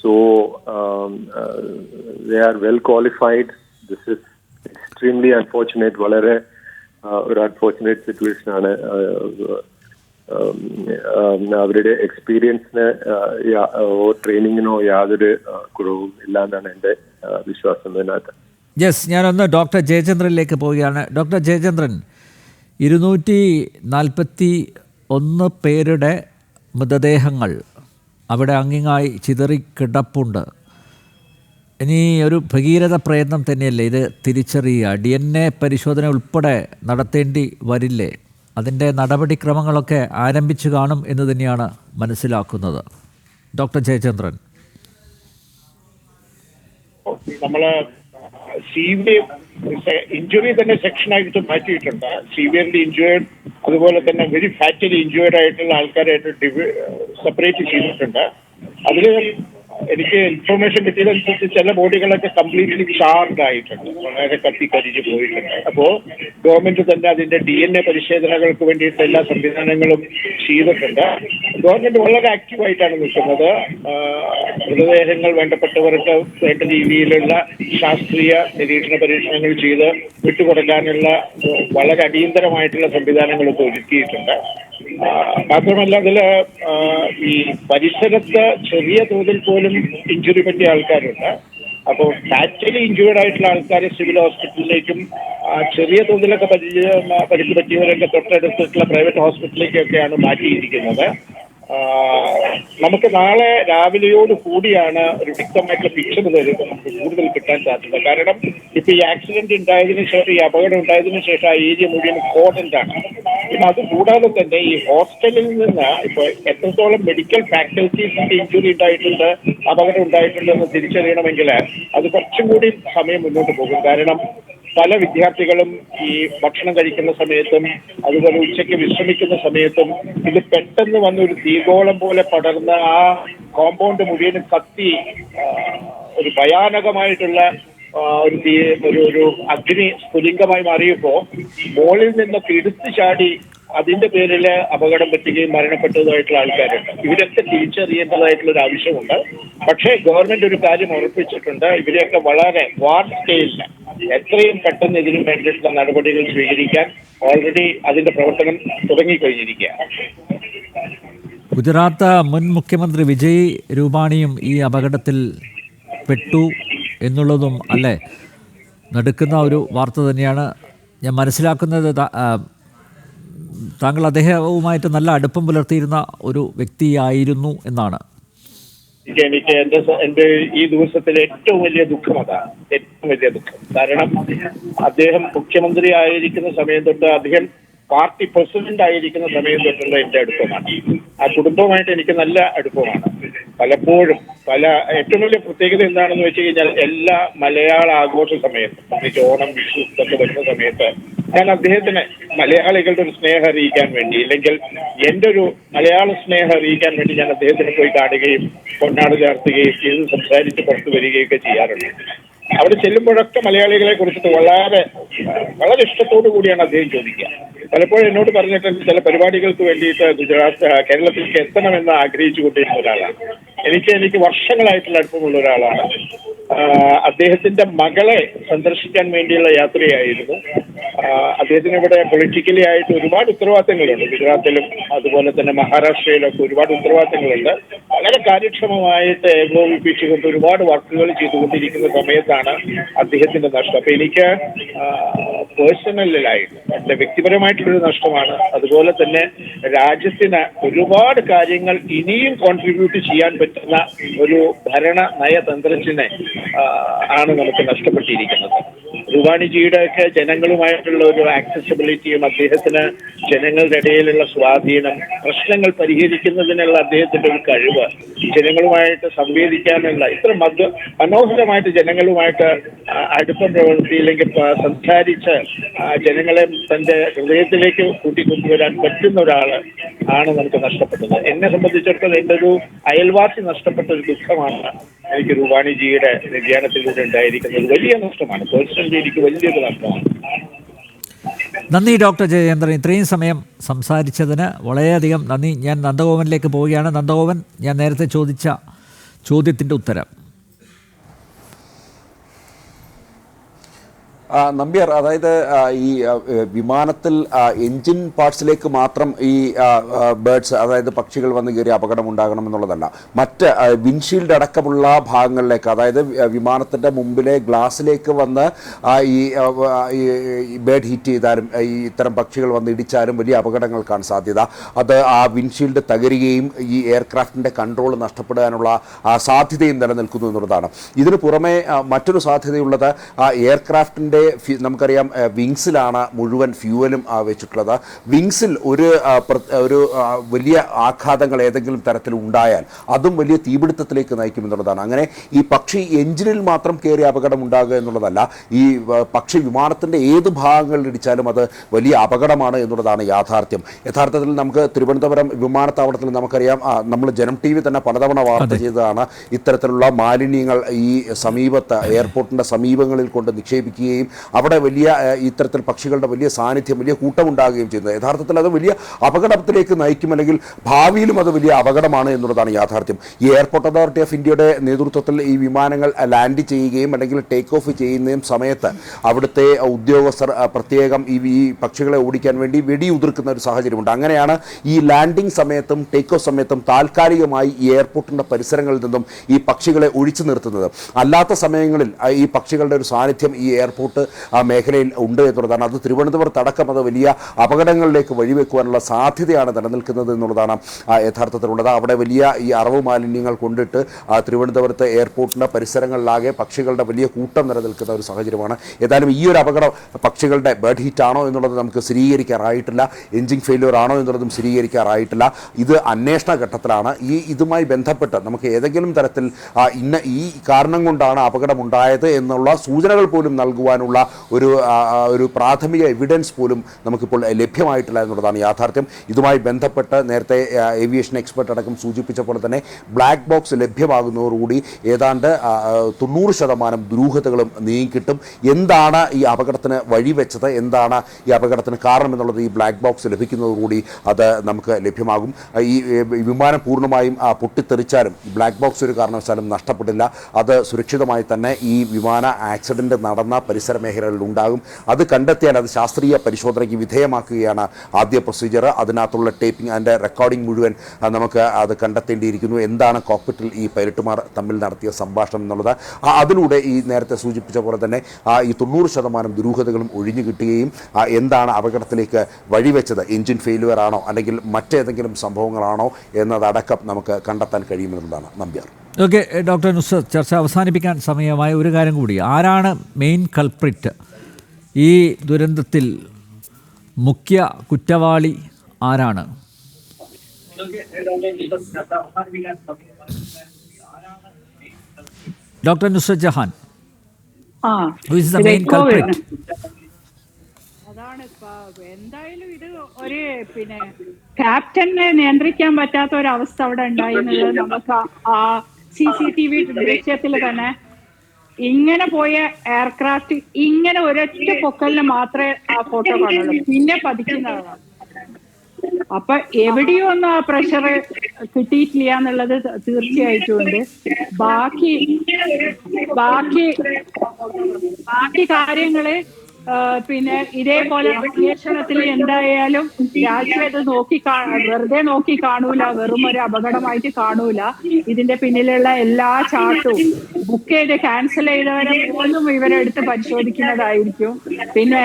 So they are well qualified. This is extremely unfortunate, വളരെ ഒരു അൺഫോർച്ചുനേറ്റ് സിറ്റുവേഷൻ ആണ്. അവരുടെ എക്സ്പീരിയൻസിന് ട്രെയിനിങ്ങിനോ യാതൊരു കുറവും ഇല്ല എന്നാണ് എൻ്റെ വിശ്വാസം ഇതിനകത്ത്. യെസ്, ഞാനൊന്ന് ഡോക്ടർ ജയചന്ദ്രനിലേക്ക് പോവുകയാണ്. ഡോക്ടർ ജയചന്ദ്രൻ, 241 പേരുടെ മൃതദേഹങ്ങൾ അവിടെ അങ്ങിങ്ങായി ചിതറിക്കിടപ്പുണ്ട്. ഇനി ഒരു ഭഗീരഥ പ്രയത്നം തന്നെയല്ലേ ഇത് തിരിച്ചറിയുക? DNA പരിശോധന ഉൾപ്പെടെ നടത്തേണ്ടി വരില്ലേ? അതിൻ്റെ നടപടിക്രമങ്ങളൊക്കെ ആരംഭിച്ചു കാണും എന്ന് തന്നെയാണ് മനസ്സിലാക്കുന്നത്. ഡോക്ടർ ജയചന്ദ്രൻ, നമ്മള് ഇഞ്ചുറി തന്നെ സെക്ഷനായിട്ട് മാറ്റിയിട്ടുണ്ട്. സിവിയർലി ഇഞ്ചുവേർഡ്, അതുപോലെ തന്നെ വെരി ഫാറ്റലി ഇഞ്ചുവേർഡ് ആയിട്ടുള്ള ആൾക്കാരായിട്ട് സെപ്പറേറ്റ് ചെയ്തിട്ടുണ്ട്. അതിൽ എനിക്ക് ഇൻഫർമേഷൻ കിട്ടിയതനുസരിച്ച് ചില ബോഡികളൊക്കെ കംപ്ലീറ്റ്ലി ചാർഡ് ആയിട്ടുണ്ട്, വളരെ കത്തിക്കരിഞ്ഞ് പോയിട്ടുണ്ട്. അപ്പോൾ ഗവൺമെന്റ് തന്നെ അതിന്റെ DNA പരിശോധനകൾക്ക് വേണ്ടിയിട്ട് എല്ലാ സംവിധാനങ്ങളും ചെയ്തിട്ടുണ്ട്. ഗവൺമെന്റ് വളരെ ആക്റ്റീവായിട്ടാണ് നിൽക്കുന്നത്. മൃതദേഹങ്ങൾ വേണ്ടപ്പെട്ടവർക്ക് വേണ്ട രീതിയിലുള്ള ശാസ്ത്രീയ നിരീക്ഷണ പരീക്ഷണങ്ങൾ ചെയ്ത് വിട്ടുകൊടുക്കാനുള്ള വളരെ അടിയന്തരമായിട്ടുള്ള സംവിധാനങ്ങളൊക്കെ ഒരുക്കിയിട്ടുണ്ട്. മാത്രമല്ല അതിൽ ഈ പരിസരത്ത് ചെറിയ തോതിൽ പോലും ഇഞ്ചുറി പറ്റിയ ആൾക്കാരുണ്ട്. അപ്പോൾ ഫാറ്റലി ഇഞ്ചുവേർഡ് ആയിട്ടുള്ള ആൾക്കാരെ സിവിൽ ഹോസ്പിറ്റലിലേക്കും ചെറിയ തോതിലൊക്കെ പരിക്ക് പറ്റിയവരൊക്കെ തൊട്ടടുത്തിട്ടുള്ള പ്രൈവറ്റ് ഹോസ്പിറ്റലിലേക്കൊക്കെയാണ് മാറ്റിയിരിക്കുന്നത്. നമുക്ക് നാളെ രാവിലെയോട് കൂടിയാണ് ഒരു വ്യക്തമായിട്ടുള്ള പിക്ചർ നമുക്ക് കൂടുതൽ കിട്ടാൻ സാധ്യത. കാരണം ഇപ്പൊ ഈ ആക്സിഡന്റ് ഉണ്ടായതിനു ശേഷം, ഈ അപകടം ഉണ്ടായതിനു ശേഷം ആ ഏരിയ മുഴുവൻ കോർഡന്റ് ആണ്. പിന്നെ അത് കൂടാതെ തന്നെ ഈ ഹോസ്റ്റലിൽ നിന്ന് ഇപ്പൊ എത്രത്തോളം മെഡിക്കൽ ഫാക്കൽറ്റീസിന്റെ ഇഞ്ചുറി ഉണ്ടായിട്ടുണ്ട്, അപകടം ഉണ്ടായിട്ടുണ്ട് എന്ന് തിരിച്ചറിയണമെങ്കിൽ അത് കുറച്ചും കൂടി സമയം മുന്നോട്ട് പോകും. കാരണം പല വിദ്യാർത്ഥികളും ഈ ഭക്ഷണം കഴിക്കുന്ന സമയത്തും അതുപോലെ ഉച്ചയ്ക്ക് വിശ്രമിക്കുന്ന സമയത്തും ഇത് പെട്ടെന്ന് വന്ന് ഒരു തീഗോളം പോലെ പടർന്ന ആ കോമ്പൗണ്ട് മുഴുവനും കത്തി ഒരു ഭയാനകമായിട്ടുള്ള ഒരു അഗ്നി സ്ഫുലിംഗമായി മാറിയപ്പോ മുകളിൽ നിന്നൊക്കെ എടുത്തു ചാടി അതിന്റെ പേരിൽ അപകടം പറ്റുകയും മരണപ്പെട്ടതായിട്ടുള്ള ആൾക്കാരുണ്ട്. ഇവരൊക്കെ തിരിച്ചറിയേണ്ടതായിട്ടുള്ള ഒരു ആവശ്യമുണ്ട്. പക്ഷേ ഗവൺമെന്റ് ഒരു കാര്യം ഉറപ്പിച്ചിട്ടുണ്ട്, ഇവരെയൊക്കെ വളരെ വാർഡ് സ്കെയിലിൽ എത്രയും പെട്ടെന്ന് ഇതിനു വേണ്ടിയിട്ടുള്ള നടപടികൾ സ്വീകരിക്കാൻ ഓൾറെഡി അതിന്റെ പ്രവർത്തനം തുടങ്ങിക്കഴിഞ്ഞിരിക്കുകയാണ്. ഗുജറാത്ത് മുൻ മുഖ്യമന്ത്രി വിജയ് രൂപാണിയും ഈ അപകടത്തിൽ പെട്ടു എന്നുള്ളതും അല്ലേ നടുക്കുന്ന ഒരു വാർത്ത തന്നെയാണ്. ഞാൻ മനസ്സിലാക്കുന്നത് താങ്കൾ അദ്ദേഹവുമായിട്ട് നല്ല അടുപ്പം പുലർത്തിയിരുന്ന ഒരു വ്യക്തിയായിരുന്നു എന്നാണ്. എനിക്ക് എന്റെ ഈ ദിവസത്തിലെ ഏറ്റവും വലിയ ദുഃഖം അതാണ്, ഏറ്റവും വലിയ ദുഃഖം. കാരണം അദ്ദേഹം മുഖ്യമന്ത്രി ആയിരിക്കുന്ന സമയം തൊട്ട് അദ്ദേഹം പാർട്ടി പ്രസിഡന്റ് ആയിരിക്കുന്ന സമയം തൊട്ടുള്ള എന്റെ അടുപ്പമാണ്. ആ കുടുംബമായിട്ട് എനിക്ക് നല്ല അടുപ്പമാണ്. പലപ്പോഴും ഏറ്റവും വലിയ പ്രത്യേകത എന്താണെന്ന് വെച്ച് കഴിഞ്ഞാൽ എല്ലാ മലയാള ആഘോഷ സമയത്തും, പ്രത്യേകിച്ച് ഓണം, വിഷു ഇതൊക്കെ വരുന്ന സമയത്ത് ഞാൻ അദ്ദേഹത്തിന് മലയാളികളുടെ ഒരു സ്നേഹം അറിയിക്കാൻ വേണ്ടി, അല്ലെങ്കിൽ എൻ്റെ ഒരു മലയാള സ്നേഹം അറിയിക്കാൻ വേണ്ടി ഞാൻ അദ്ദേഹത്തിന് പോയി കാണുകയും പൊന്നാട് ചാർത്തുകയും ചെയ്ത് സംസാരിച്ച് പുറത്തു വരികയൊക്കെ ചെയ്യാറുണ്ട്. അവിടെ ചെല്ലുമ്പോഴൊക്കെ മലയാളികളെ കുറിച്ചിട്ട് വളരെ വളരെ ഇഷ്ടത്തോടു കൂടിയാണ് അദ്ദേഹം ചോദിക്കുക. പലപ്പോഴും എന്നോട് പറഞ്ഞിട്ടുണ്ട് ചില പരിപാടികൾക്ക് വേണ്ടിയിട്ട് കേരളത്തിലേക്ക് എത്തണമെന്ന് ആഗ്രഹിച്ചു കൊണ്ടിരുന്ന ഒരാളാണ്. എനിക്ക് വർഷങ്ങളായിട്ടുള്ള അടുപ്പമുള്ള ഒരാളാണ്. അദ്ദേഹത്തിന്റെ മകളെ സന്ദർശിക്കാൻ വേണ്ടിയുള്ള യാത്രയായിരുന്നു. അദ്ദേഹത്തിന് ഇവിടെ പൊളിറ്റിക്കലി ആയിട്ട് ഒരുപാട് ഉത്തരവാദിത്തങ്ങളുണ്ട്. ഗുജറാത്തിലും അതുപോലെ തന്നെ മഹാരാഷ്ട്രയിലൊക്കെ ഒരുപാട് ഉത്തരവാദിത്തങ്ങളുണ്ട്. വളരെ കാര്യക്ഷമമായിട്ട് ഏകോപിപ്പിച്ചുകൊണ്ട് ഒരുപാട് വർക്കുകൾ ചെയ്തുകൊണ്ടിരിക്കുന്ന സമയത്താണ് അദ്ദേഹത്തിന്റെ നഷ്ടം. അപ്പൊ എനിക്ക് പേഴ്സണലായിട്ട് എന്റെ വ്യക്തിപരമായിട്ടുള്ളൊരു നഷ്ടമാണ്. അതുപോലെ തന്നെ രാജ്യത്തിന് ഒരുപാട് കാര്യങ്ങൾ ഇനിയും കോൺട്രിബ്യൂട്ട് ചെയ്യാൻ പറ്റുന്ന ഒരു ഭരണ നയതന്ത്രജ്ഞനെ ആണ് നമുക്ക് നഷ്ടപ്പെട്ടിരിക്കുന്നത്. രൂപാണിജിയുടെ ഒക്കെ ജനങ്ങളുമായിട്ടുള്ള ഒരു ആക്സസിബിലിറ്റിയും അദ്ദേഹത്തിന് ജനങ്ങളുടെ ഇടയിലുള്ള സ്വാധീനം, പ്രശ്നങ്ങൾ പരിഹരിക്കുന്നതിനുള്ള അദ്ദേഹത്തിന്റെ ഒരു കഴിവ്, ജനങ്ങളുമായിട്ട് സംവേദിക്കാനുള്ള ഇത്ര മനോഹരമായിട്ട് ജനങ്ങളുമായിട്ട് അടുപ്പം പ്രവർത്തിയില്ലെങ്കിൽ സംസാരിച്ച് ജനങ്ങളെ തന്റെ ഹൃദയത്തിലേക്ക് കൂട്ടിക്കൊണ്ടുവരാൻ പറ്റുന്ന ഒരാള് ആണ് നമുക്ക് നഷ്ടപ്പെട്ടത്. എന്നെ സംബന്ധിച്ചിടത്തോളം എൻ്റെ ഒരു അയൽവാസി നഷ്ടപ്പെട്ട ഒരു ദുഃഖമാണ് എനിക്ക് രൂപാണിജിയുടെ നിര്യാണത്തിലൂടെ ഉണ്ടായിരിക്കുന്നത്. വലിയ നഷ്ടമാണ്. പേഴ്സണലി എനിക്ക് വലിയൊരു നഷ്ടമാണ്. നന്ദി ഡോക്ടർ ജയചന്ദ്രൻ, ഇത്രയും സമയം സംസാരിച്ചതിന് വളരെയധികം നന്ദി. ഞാൻ നന്ദഗോപനിലേക്ക് പോവുകയാണ്. നന്ദഗോപൻ, ഞാൻ നേരത്തെ ചോദിച്ച ചോദ്യത്തിൻ്റെ ഉത്തരം. നമ്പ്യാർ, അതായത് ഈ വിമാനത്തിൽ എൻജിൻ പാർട്സിലേക്ക് മാത്രം ഈ ബേർഡ്സ്, അതായത് പക്ഷികൾ വന്ന് കയറി അപകടം ഉണ്ടാകണം എന്നുള്ളതല്ല, മറ്റ് വിൻഷീൽഡ് അടക്കമുള്ള ഭാഗങ്ങളിലേക്ക്, അതായത് വിമാനത്തിൻ്റെ മുമ്പിലെ ഗ്ലാസ്സിലേക്ക് വന്ന് ഈ ബേർഡ് ഹിറ്റ് ചെയ്താലും ഈ ഇത്തരം പക്ഷികൾ വന്ന് ഇടിച്ചാലും വലിയ അപകടങ്ങൾക്കാണ് സാധ്യത. അത് ആ വിൻഷീൽഡ് തകരുകയും ഈ എയർക്രാഫ്റ്റിൻ്റെ കൺട്രോൾ നഷ്ടപ്പെടാനുള്ള സാധ്യതയും നിലനിൽക്കുന്നു എന്നുള്ളതാണ്. ഇതിനു പുറമെ മറ്റൊരു സാധ്യതയുള്ളത് എയർക്രാഫ്റ്റിൻ്റെ നമുക്കറിയാം വിങ്സിലാണ് മുഴുവൻ ഫ്യൂവലും വെച്ചിട്ടുള്ളത്. വിങ്സിൽ ഒരു വലിയ ആഘാതങ്ങൾ ഏതെങ്കിലും തരത്തിൽ ഉണ്ടായാൽ അതും വലിയ തീപിടുത്തത്തിലേക്ക് നയിക്കുമെന്നുള്ളതാണ്. അങ്ങനെ ഈ പക്ഷി എഞ്ചിനിൽ മാത്രം കയറി അപകടം ഉണ്ടാകുക എന്നുള്ളതല്ല, ഈ പക്ഷി വിമാനത്തിൻ്റെ ഏത് ഭാഗങ്ങളിൽ ഇടിച്ചാലും അത് വലിയ അപകടമാണ് എന്നുള്ളതാണ് യാഥാർത്ഥ്യം. യഥാർത്ഥത്തിൽ നമുക്ക് തിരുവനന്തപുരം വിമാനത്താവളത്തിൽ നമുക്കറിയാം, നമ്മൾ ജനം TV തന്നെ പലതവണ വാർത്ത ചെയ്തതാണ്, ഇത്തരത്തിലുള്ള മാലിന്യങ്ങൾ ഈ സമീപത്ത് എയർപോർട്ടിൻ്റെ സമീപങ്ങളിൽ കൊണ്ട് നിക്ഷേപിക്കുകയും അവിടെ വലിയ ഇത്തരത്തിൽ പക്ഷികളുടെ വലിയ സാന്നിധ്യം, വലിയ കൂട്ടമുണ്ടാകുകയും ചെയ്യുന്നത്. യഥാർത്ഥത്തിൽ അത് വലിയ അപകടത്തിലേക്ക് നയിക്കും, അല്ലെങ്കിൽ ഭാവിയിലും അത് വലിയ അപകടമാണ് എന്നുള്ളതാണ് യാഥാർത്ഥ്യം. ഈ എയർപോർട്ട് അതോറിറ്റി ഓഫ് ഇന്ത്യയുടെ നേതൃത്വത്തിൽ ഈ വിമാനങ്ങൾ ലാൻഡ് ചെയ്യുകയും അല്ലെങ്കിൽ ടേക്ക് ഓഫ് ചെയ്യുന്നതും സമയത്ത് അവിടുത്തെ ഉദ്യോഗസ്ഥർ പ്രത്യേകം ഈ പക്ഷികളെ ഓടിക്കാൻ വേണ്ടി വെടിയുതിർക്കുന്ന ഒരു സാഹചര്യമുണ്ട്. അങ്ങനെയാണ് ഈ ലാൻഡിംഗ് സമയത്തും ടേക്ക് ഓഫ് സമയത്തും താൽക്കാലികമായി ഈ എയർപോർട്ടിൻ്റെ പരിസരങ്ങളിൽ നിന്നും ഈ പക്ഷികളെ ഒഴിച്ചു നിർത്തുന്നത്. അല്ലാത്ത സമയങ്ങളിൽ ഈ പക്ഷികളുടെ ഒരു സാന്നിധ്യം ഈ എയർപോർട്ടിൽ എയർപോർട്ട് ആ മേഖലയിൽ ഉണ്ട് എന്നുള്ളതാണ്. അത് തിരുവനന്തപുരത്ത് അടക്കം അത് വലിയ അപകടങ്ങളിലേക്ക് വഴിവെക്കുവാനുള്ള സാധ്യതയാണ് നിലനിൽക്കുന്നത് എന്നുള്ളതാണ് യഥാർത്ഥത്തിലുള്ളത്. അവിടെ വലിയ ഈ അറവ് മാലിന്യങ്ങൾ കൊണ്ടിട്ട് തിരുവനന്തപുരത്ത് എയർപോർട്ടിൻ്റെ പരിസരങ്ങളിലാകെ പക്ഷികളുടെ വലിയ കൂട്ടം നിലനിൽക്കുന്ന ഒരു സാഹചര്യമാണ്. ഏതായാലും ഈ ഒരു അപകടം പക്ഷികളുടെ ബേർഡ് ഹിറ്റ് ആണോ എന്നുള്ളത് നമുക്ക് സ്ഥിരീകരിക്കാറായിട്ടില്ല. എഞ്ചിൻ ഫെയിലിയർ ആണോ എന്നുള്ളതും സ്ഥിരീകരിക്കാറായിട്ടില്ല. ഇത് അന്വേഷണ ഘട്ടത്തിലാണ്. ഇതുമായി ബന്ധപ്പെട്ട് നമുക്ക് ഏതെങ്കിലും തരത്തിൽ ഈ കാരണം കൊണ്ടാണ് അപകടമുണ്ടായത് എന്നുള്ള സൂചനകൾ പോലും നൽകുവാനുള്ള ഒരു പ്രാഥമിക എവിഡൻസ് പോലും നമുക്കിപ്പോൾ ലഭ്യമായിട്ടില്ല എന്നുള്ളതാണ് യാഥാർത്ഥ്യം. ഇതുമായി ബന്ധപ്പെട്ട് നേരത്തെ ഏവിയേഷൻ എക്സ്പെർട്ട് അടക്കം സൂചിപ്പിച്ച പോലെ തന്നെ ബ്ലാക്ക് ബോക്സ് ലഭ്യമാകുന്നതോടുകൂടി ഏതാണ്ട് 90% ദുരൂഹതകളും നീങ്ങിക്കിട്ടും. എന്താണ് ഈ അപകടത്തിന് വഴിവെച്ചത്, എന്താണ് ഈ അപകടത്തിന് കാരണം എന്നുള്ളത് ഈ ബ്ലാക്ക് ബോക്സ് ലഭിക്കുന്നതോടുകൂടി അത് നമുക്ക് ലഭ്യമാകും. ഈ വിമാനം പൂർണ്ണമായും പൊട്ടിത്തെറിച്ചാലും ഈ ബ്ലാക്ക് ബോക്സ് ഒരു കാരണവശാലും നഷ്ടപ്പെട്ടില്ല. അത് സുരക്ഷിതമായി തന്നെ ഈ വിമാന ആക്സിഡൻറ്റ് നടന്ന പരിസര മേഖലകളിൽ ഉണ്ടാകും. അത് കണ്ടെത്തിയാൽ അത് ശാസ്ത്രീയ പരിശോധനയ്ക്ക് വിധേയമാക്കുകയാണ് ആദ്യ പ്രൊസീജിയർ. അതിനകത്തുള്ള ടേപ്പിംഗ് അതിൻ്റെ റെക്കോർഡിംഗ് മുഴുവൻ നമുക്ക് അത് കണ്ടെത്തേണ്ടിയിരിക്കുന്നു. എന്താണ് കോക്പിറ്റിൽ ഈ പൈലറ്റുമാർ തമ്മിൽ നടത്തിയ സംഭാഷണം എന്നുള്ളത്. അതിലൂടെ ഈ നേരത്തെ സൂചിപ്പിച്ച പോലെ തന്നെ ഈ 90% ദുരൂഹതകളും ഒഴിഞ്ഞു കിട്ടുകയും എന്താണ് അപകടത്തിലേക്ക് വഴിവെച്ചത്, എഞ്ചിൻ ഫെയിലിയർ ആണോ അല്ലെങ്കിൽ മറ്റേതെങ്കിലും സംഭവങ്ങളാണോ എന്നതടക്കം നമുക്ക് കണ്ടെത്താൻ കഴിയുമെന്നുള്ളതാണ്. നമ്പ്യാർ. ഓക്കെ ഡോക്ടർ നുസ്രത്ത്, ചർച്ച അവസാനിപ്പിക്കാൻ സമയമായ ഒരു കാര്യം കൂടി. ആരാണ് മെയിൻ കൾപ്രിറ്റ്? ഈ ദുരന്തത്തിൽ മുഖ്യ കുറ്റവാളി ആരാണ്? Doctor Nusrat Jahan, who is the main culprit? അതാണ് എന്തായാലും ഇത് ഒരു ക്യാപ്റ്റനെ നിയന്ത്രിക്കാൻ പറ്റാത്ത ഒരു അവസ്ഥ അവിടെ ഉണ്ടായിരുന്നത് നമുക്ക് ആ CCTV ദൃശ്യത്തിൽ തന്നെ. ഇങ്ങനെ പോയ എയർക്രാഫ്റ്റ് ഇങ്ങനെ ഒരൊറ്റ പൊക്കലിന് മാത്രമേ ആ ഫോട്ടോ കാണുള്ളൂ, പിന്നെ പതിക്കുന്നതാണ്. അപ്പൊ എവിടെയോ ഒന്നും ആ പ്രഷർ കിട്ടിയിട്ടില്ല എന്നുള്ളത് തീർച്ചയായിട്ടും ഉണ്ട്. ബാക്കി കാര്യങ്ങള് ഇതേപോലെ അന്വേഷണത്തിൽ എന്തായാലും രാജ്യം ഇത് വെറുതെ നോക്കി കാണൂല, വെറും ഒരു അപകടമായിട്ട് കാണൂല. ഇതിന്റെ പിന്നിലുള്ള എല്ലാ ചാർട്ടും ബുക്ക് ചെയ്ത് ക്യാൻസൽ ചെയ്തവരെ പോലും ഇവരെടുത്ത് പരിശോധിക്കുന്നതായിരിക്കും. പിന്നെ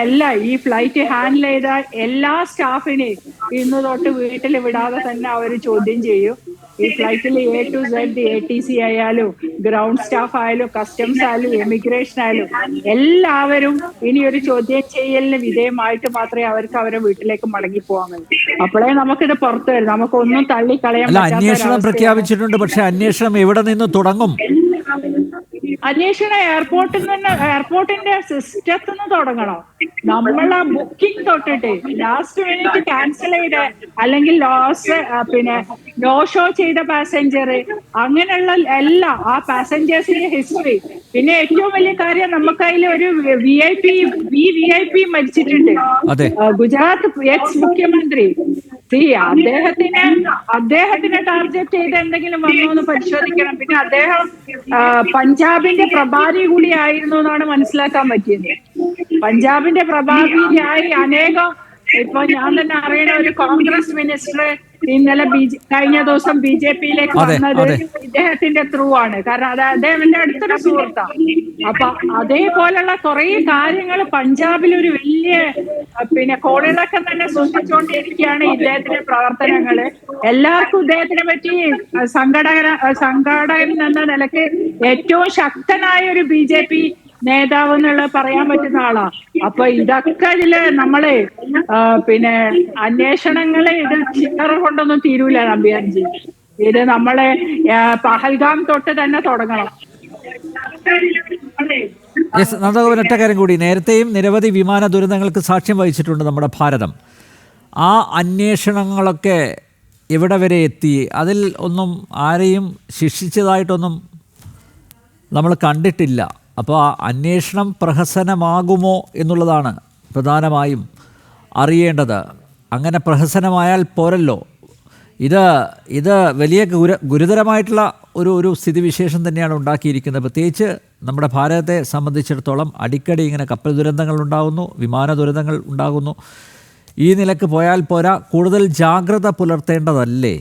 ഈ ഫ്ലൈറ്റ് ഹാൻഡിൽ ചെയ്ത എല്ലാ സ്റ്റാഫിനെയും ഇന്ന് തൊട്ട് വീട്ടിൽ വിടാതെ തന്നെ അവർ ചോദ്യം ചെയ്യും. ഈ ഫ്ലൈറ്റിൽ A to Z, ATC ആയാലും ഗ്രൗണ്ട് സ്റ്റാഫ് ആയാലും കസ്റ്റംസ് ആയാലും ഇമിഗ്രേഷൻ ആയാലും എല്ലാവരും ഇനി ഒരു ചോദ്യം ചെയ്യലിന് വിധേയമായിട്ട് മാത്രമേ അവർക്ക് അവരുടെ വീട്ടിലേക്ക് മടങ്ങി പോകാൻ കഴിയൂ. അപ്പോഴേ നമുക്കിത് പുറത്തു വരും. നമുക്കൊന്നും തള്ളിക്കളയാൻ പറ്റാത്ത അന്വേഷണം പ്രഖ്യാപിച്ചിട്ടുണ്ട്. പക്ഷെ അന്വേഷണം എവിടെ നിന്ന് തുടങ്ങും? അന്വേഷണം എയർപോർട്ടിന്റെ സിസ്റ്റത്തിൽ നിന്ന് തുടങ്ങണം. നമ്മളെ ബുക്കിംഗ് തൊട്ടിട്ട് ലാസ്റ്റ് മിനിറ്റ് ക്യാൻസൽ ചെയ്ത അല്ലെങ്കിൽ നോ ഷോ ചെയ്ത പാസഞ്ചർ, അങ്ങനെയുള്ള എല്ലാ ആ പാസഞ്ചേഴ്സിന്റെ ഹിസ്റ്ററി. പിന്നെ ഏറ്റവും വലിയ കാര്യം, നമുക്കതിൽ ഒരു VIP മരിച്ചിട്ടുണ്ട്. ഗുജറാത്ത് എക്സ് മുഖ്യമന്ത്രി. അദ്ദേഹത്തിനെ ടാർഗറ്റ് ചെയ്ത് എന്തെങ്കിലും വന്നോ എന്ന് പരിശോധിക്കണം. പിന്നെ അദ്ദേഹം പഞ്ചാബിന്റെ പ്രഭാരി കൂടി ആയിരുന്നു എന്നാണ് മനസ്സിലാക്കാൻ പറ്റിയത്. പഞ്ചാബിന്റെ പ്രഭാരിയായി അനേകം, ഇപ്പൊ ഞാൻ തന്നെ അറിയണ ഒരു കോൺഗ്രസ് മിനിസ്റ്റർ ഇന്നലെ കഴിഞ്ഞ ദിവസം BJPയിലേക്ക് വന്നത് ഇദ്ദേഹത്തിന്റെ ത്രൂ ആണ്. കാരണം അത് അദ്ദേഹത്തിന്റെ അടുത്തൊരു സുഹൃത്താണ്. അപ്പൊ അതേപോലുള്ള കുറെ കാര്യങ്ങൾ പഞ്ചാബിൽ ഒരു വലിയ കോളിളക്കം തന്നെ സൃഷ്ടിച്ചുകൊണ്ടിരിക്കുകയാണ് ഇദ്ദേഹത്തിന്റെ പ്രവർത്തനങ്ങള്. എല്ലാവർക്കും ഇദ്ദേഹത്തിനെ പറ്റി സംഘാടകൻ എന്ന നിലയ്ക്ക് ഏറ്റവും ശക്തനായ ഒരു BJP നേതാവ് എന്നുള്ളത് പറയാൻ പറ്റുന്ന ആളാ. അപ്പൊ ഇതൊക്കെ ഇതില് നമ്മള് അന്വേഷണങ്ങള് ഇത് ചില്ലറ കൊണ്ടൊന്നും തീരൂല നമ്പ്യാർജി. ഇത് നമ്മളെ പഹൽഗാം തൊട്ട് തന്നെ തുടങ്ങണം. ഒറ്റ കാര്യം കൂടി. നേരത്തെയും നിരവധി വിമാന ദുരന്തങ്ങൾക്ക് സാക്ഷ്യം വഹിച്ചിട്ടുണ്ട് നമ്മുടെ ഭാരതം. ആ അന്വേഷണങ്ങളൊക്കെ എവിടെ വരെ എത്തി? അതിൽ ഒന്നും ആരെയും ശിക്ഷിച്ചതായിട്ടൊന്നും നമ്മൾ കണ്ടിട്ടില്ല. അപ്പോൾ ആ അന്വേഷണം പ്രഹസനമാകുമോ എന്നുള്ളതാണ് പ്രധാനമായും അറിയേണ്ടത്. അങ്ങനെ പ്രഹസനമായാൽ പോരല്ലോ. ഇത് വലിയ ഗുരുതരമായിട്ടുള്ള ഒരു സ്ഥിതിവിശേഷം തന്നെയാണ് ഉണ്ടാക്കിയിരിക്കുന്നത്. പ്രത്യേകിച്ച് നമ്മുടെ ഭാരതത്തെ സംബന്ധിച്ചിടത്തോളം അടിക്കടി ഇങ്ങനെ കപ്പൽ ദുരന്തങ്ങൾ ഉണ്ടാകുന്നു, വിമാന ദുരന്തങ്ങൾ ഉണ്ടാകുന്നു. ഈ നിലക്ക് പോയാൽ പോരാ, കൂടുതൽ ജാഗ്രത പുലർത്തേണ്ടതല്ലേ?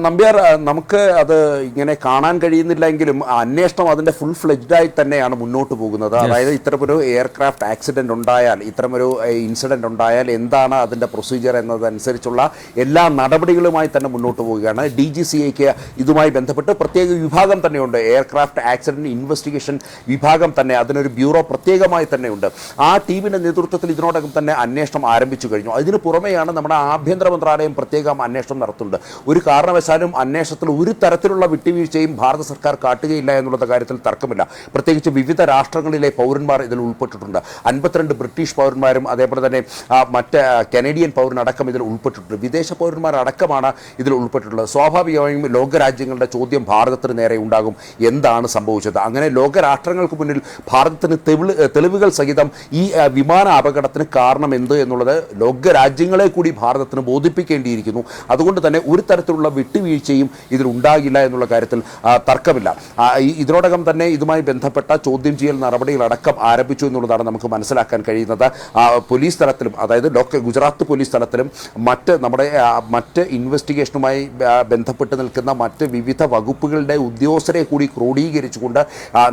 നമ്പ്യാർ, നമുക്ക് അത് ഇങ്ങനെ കാണാൻ കഴിയുന്നില്ലെങ്കിലും അന്വേഷണം അതിൻ്റെ ഫുൾ ഫ്ലെഡ്ജായി തന്നെയാണ് മുന്നോട്ട് പോകുന്നത്. അതായത് ഇത്തരമൊരു എയർക്രാഫ്റ്റ് ആക്സിഡന്റ് ഉണ്ടായാൽ, ഇത്തരമൊരു ഇൻസിഡന്റ് ഉണ്ടായാൽ എന്താണ് അതിൻ്റെ പ്രൊസീജിയർ എന്നതനുസരിച്ചുള്ള എല്ലാ നടപടികളുമായി തന്നെ മുന്നോട്ട് പോവുകയാണ്. DGCAക്ക് ഇതുമായി ബന്ധപ്പെട്ട് പ്രത്യേക വിഭാഗം തന്നെയുണ്ട്. എയർക്രാഫ്റ്റ് ആക്സിഡന്റ് ഇൻവെസ്റ്റിഗേഷൻ വിഭാഗം തന്നെ, അതിനൊരു ബ്യൂറോ പ്രത്യേകമായി തന്നെയുണ്ട്. ആ ടീമിൻ്റെ നേതൃത്വത്തിൽ ഇതിനോടകം തന്നെ അന്വേഷണം ആരംഭിച്ചു കഴിഞ്ഞു. അതിന് പുറമെയാണ് നമ്മുടെ ആഭ്യന്തര മന്ത്രാലയം പ്രത്യേകം അന്വേഷണം നടത്തുന്നുണ്ട്. ഒരു കാരണവശാലും അന്വേഷണത്തിൽ ഒരു തരത്തിലുള്ള വിട്ടുവീഴ്ചയും ഭാരത സർക്കാർ കാട്ടുകയില്ല എന്നുള്ള കാര്യത്തിൽ തർക്കമില്ല. പ്രത്യേകിച്ച് വിവിധ രാഷ്ട്രങ്ങളിലെ പൗരന്മാർ ഇതിൽ ഉൾപ്പെട്ടിട്ടുണ്ട്. 52 ബ്രിട്ടീഷ് പൗരന്മാരും അതേപോലെ തന്നെ മറ്റ് കനേഡിയൻ പൗരനടക്കം ഇതിൽ ഉൾപ്പെട്ടിട്ടുണ്ട്. വിദേശ പൗരന്മാരടക്കമാണ് ഇതിൽ ഉൾപ്പെട്ടിട്ടുള്ളത്. സ്വാഭാവികമായും ലോകരാജ്യങ്ങളുടെ ചോദ്യം ഭാരതത്തിന് നേരെ ഉണ്ടാകും, എന്താണ് സംഭവിച്ചത്. അങ്ങനെ ലോകരാഷ്ട്രങ്ങൾക്ക് മുന്നിൽ ഭാരതത്തിന് തെളിവുകൾ സഹിതം ഈ വിമാന അപകടത്തിന് കാരണം എന്ത് എന്നുള്ളത് ലോകരാജ്യങ്ങളെ കൂടി ഭാരതത്തിന് ബോധിപ്പിക്കേണ്ടിയിരിക്കുന്നു. അതുകൊണ്ട് തന്നെ ഒരു തരത്തിലുള്ള വിട്ടുവീഴ്ചയും ഇതിൽ ഉണ്ടാകില്ല എന്നുള്ള കാര്യത്തിൽ തർക്കമില്ല. ഇതിനോടകം തന്നെ ഇതുമായി ബന്ധപ്പെട്ട ചോദ്യം ചെയ്യൽ നടപടികളടക്കം ആരംഭിച്ചു എന്നുള്ളതാണ് നമുക്ക് മനസ്സിലാക്കാൻ കഴിയുന്നത്. പോലീസ് തലത്തിലും, അതായത് ഗുജറാത്ത് പോലീസ് തലത്തിലും മറ്റ് ഇൻവെസ്റ്റിഗേഷനുമായി ബന്ധപ്പെട്ട് നിൽക്കുന്ന മറ്റ് വിവിധ വകുപ്പുകളുടെ ഉദ്യോഗസ്ഥരെ കൂടി ക്രോഡീകരിച്ചുകൊണ്ട്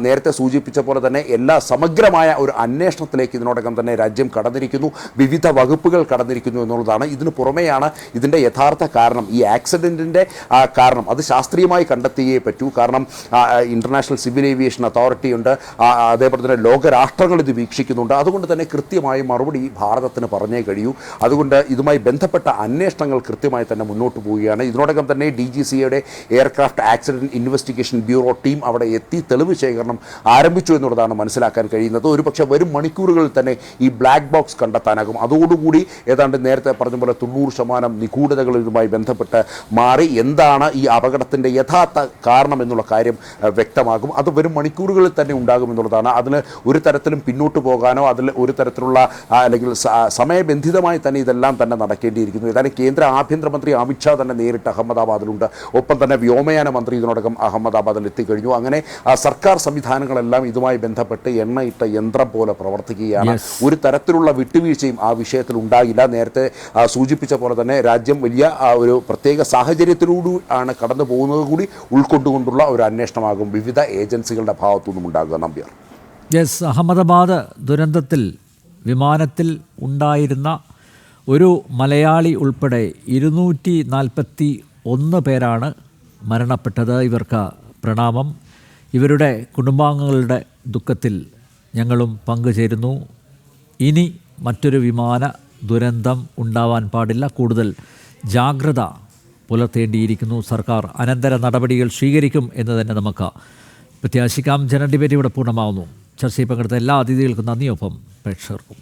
നേരത്തെ സൂചിപ്പിച്ച പോലെ തന്നെ എല്ലാ സമഗ്രമായ ഒരു അന്വേഷണത്തിലേക്ക് ഇതിനോടകം തന്നെ രാജ്യം കടന്നിരിക്കുന്നു, വിവിധ വകുപ്പുകൾ കടന്നിരിക്കുന്നു എന്നുള്ളതാണ്. ഇതിന് പുറമെയാണ് ഇതിൻ്റെ യഥാർത്ഥ കാരണം, ഈ ആക്സിഡൻറ്റിൻ്റെ കാരണം അത് ശാസ്ത്രീയമായി കണ്ടെത്തിയേ പറ്റൂ. കാരണം ഇൻ്റർനാഷണൽ സിവിൽ ഏവിയേഷൻ അതോറിറ്റി ഉണ്ട്, അതേപോലെ തന്നെ ലോകരാഷ്ട്രങ്ങൾ ഇത് വീക്ഷിക്കുന്നുണ്ട്. അതുകൊണ്ട് തന്നെ കൃത്യമായി മറുപടി ഭാരതത്തിന് പറഞ്ഞേ കഴിയൂ. അതുകൊണ്ട് ഇതുമായി ബന്ധപ്പെട്ട അന്വേഷണങ്ങൾ കൃത്യമായി തന്നെ മുന്നോട്ട് പോവുകയാണ്. ഇതിനോടകം തന്നെ DGCAയുടെ aircraft accident investigation bureau team അവിടെ എത്തി തെളിവ് ശേഖരണം ആരംഭിച്ചു എന്നുള്ളതാണ് മനസ്സിലാക്കാൻ കഴിയുന്നത്. ഒരുപക്ഷെ വരും മണിക്കൂറുകളിൽ തന്നെ ഈ ബ്ലാക്ക് ബോക്സ് കണ്ടെത്താനാകും. അതോടുകൂടി ഏതാണ്ട് നേരത്തെ പറഞ്ഞ പോലെ 90% നിഗൂഢതകൾ ഇതുമായി ബന്ധപ്പെട്ട് മാറി എന്താണ് ഈ അപകടത്തിൻ്റെ യഥാർത്ഥ കാരണം എന്നുള്ള കാര്യം വ്യക്തമാകും. അത് വരും മണിക്കൂറുകളിൽ തന്നെ ഉണ്ടാകും എന്നുള്ളതാണ്. അതിന് ഒരു തരത്തിലും പിന്നോട്ട് പോകാനോ അതിൽ ഒരു തരത്തിലുള്ള അല്ലെങ്കിൽ സമയബന്ധിതമായി തന്നെ ഇതെല്ലാം തന്നെ നടക്കേണ്ടിയിരിക്കുന്നു. ഏതായാലും കേന്ദ്ര ആഭ്യന്തരമന്ത്രി അമിത്ഷാ തന്നെ നേരിട്ട് അഹമ്മദാബാദിലുണ്ട്. ഒപ്പം തന്നെ വ്യോമയാന മന്ത്രി ഇതിനോടകം അഹമ്മദാബാദിൽ എത്തിക്കഴിഞ്ഞു. അങ്ങനെ സർക്കാർ സംവിധാനങ്ങളെല്ലാം ഇതുമായി ബന്ധപ്പെട്ട് എണ്ണയിട്ട യന്ത്രം പോലെ പ്രവർത്തിക്കുകയാണ്. ഒരു തരത്തിലുള്ള വിട്ടുവീഴ്ചയും ആ വിഷയത്തിൽ ഉണ്ടാകില്ല. നേരത്തെ സൂചിപ്പിച്ച പോലെ തന്നെ രാജ്യം വലിയ ഒരു പ്രത്യേക സാഹചര്യത്തിലൂടെ ആണ് കടന്നു പോകുന്നത് കൂടി ഉൾക്കൊണ്ടുകൊണ്ടുള്ള ഒരു അന്വേഷണമാകും വിവിധ ഏജൻസികളുടെ ഭാഗത്തുനിന്നും ഉണ്ടാകുക. നമ്പ്യാർ, അഹമ്മദാബാദ് ദുരന്തത്തിൽ വിമാനത്തിൽ ഉണ്ടായിരുന്ന ഒരു മലയാളി ഉൾപ്പെടെ 241 പേരാണ് മരണപ്പെട്ടത്. ഇവർക്ക് പ്രണാമം. ഇവരുടെ കുടുംബാംഗങ്ങളുടെ ദുഃഖത്തിൽ ഞങ്ങളും പങ്കുചേരുന്നു. ഇനി മറ്റൊരു വിമാന ദുരന്തം ഉണ്ടാവാൻ പാടില്ല. കൂടുതൽ ജാഗ്രത പുലർത്തേണ്ടിയിരിക്കുന്നു. സർക്കാർ അനന്തര നടപടികൾ സ്വീകരിക്കും എന്ന് തന്നെ നമുക്ക് പ്രത്യാശിക്കാം. ജനറൽ ഡിബേറ്റ് ഇവിടെ പൂർണ്ണമാവുന്നു. ചർച്ചയിൽ പങ്കെടുത്ത എല്ലാ അതിഥികൾക്കും നന്ദിയൊപ്പം പ്രേക്ഷകർക്കും.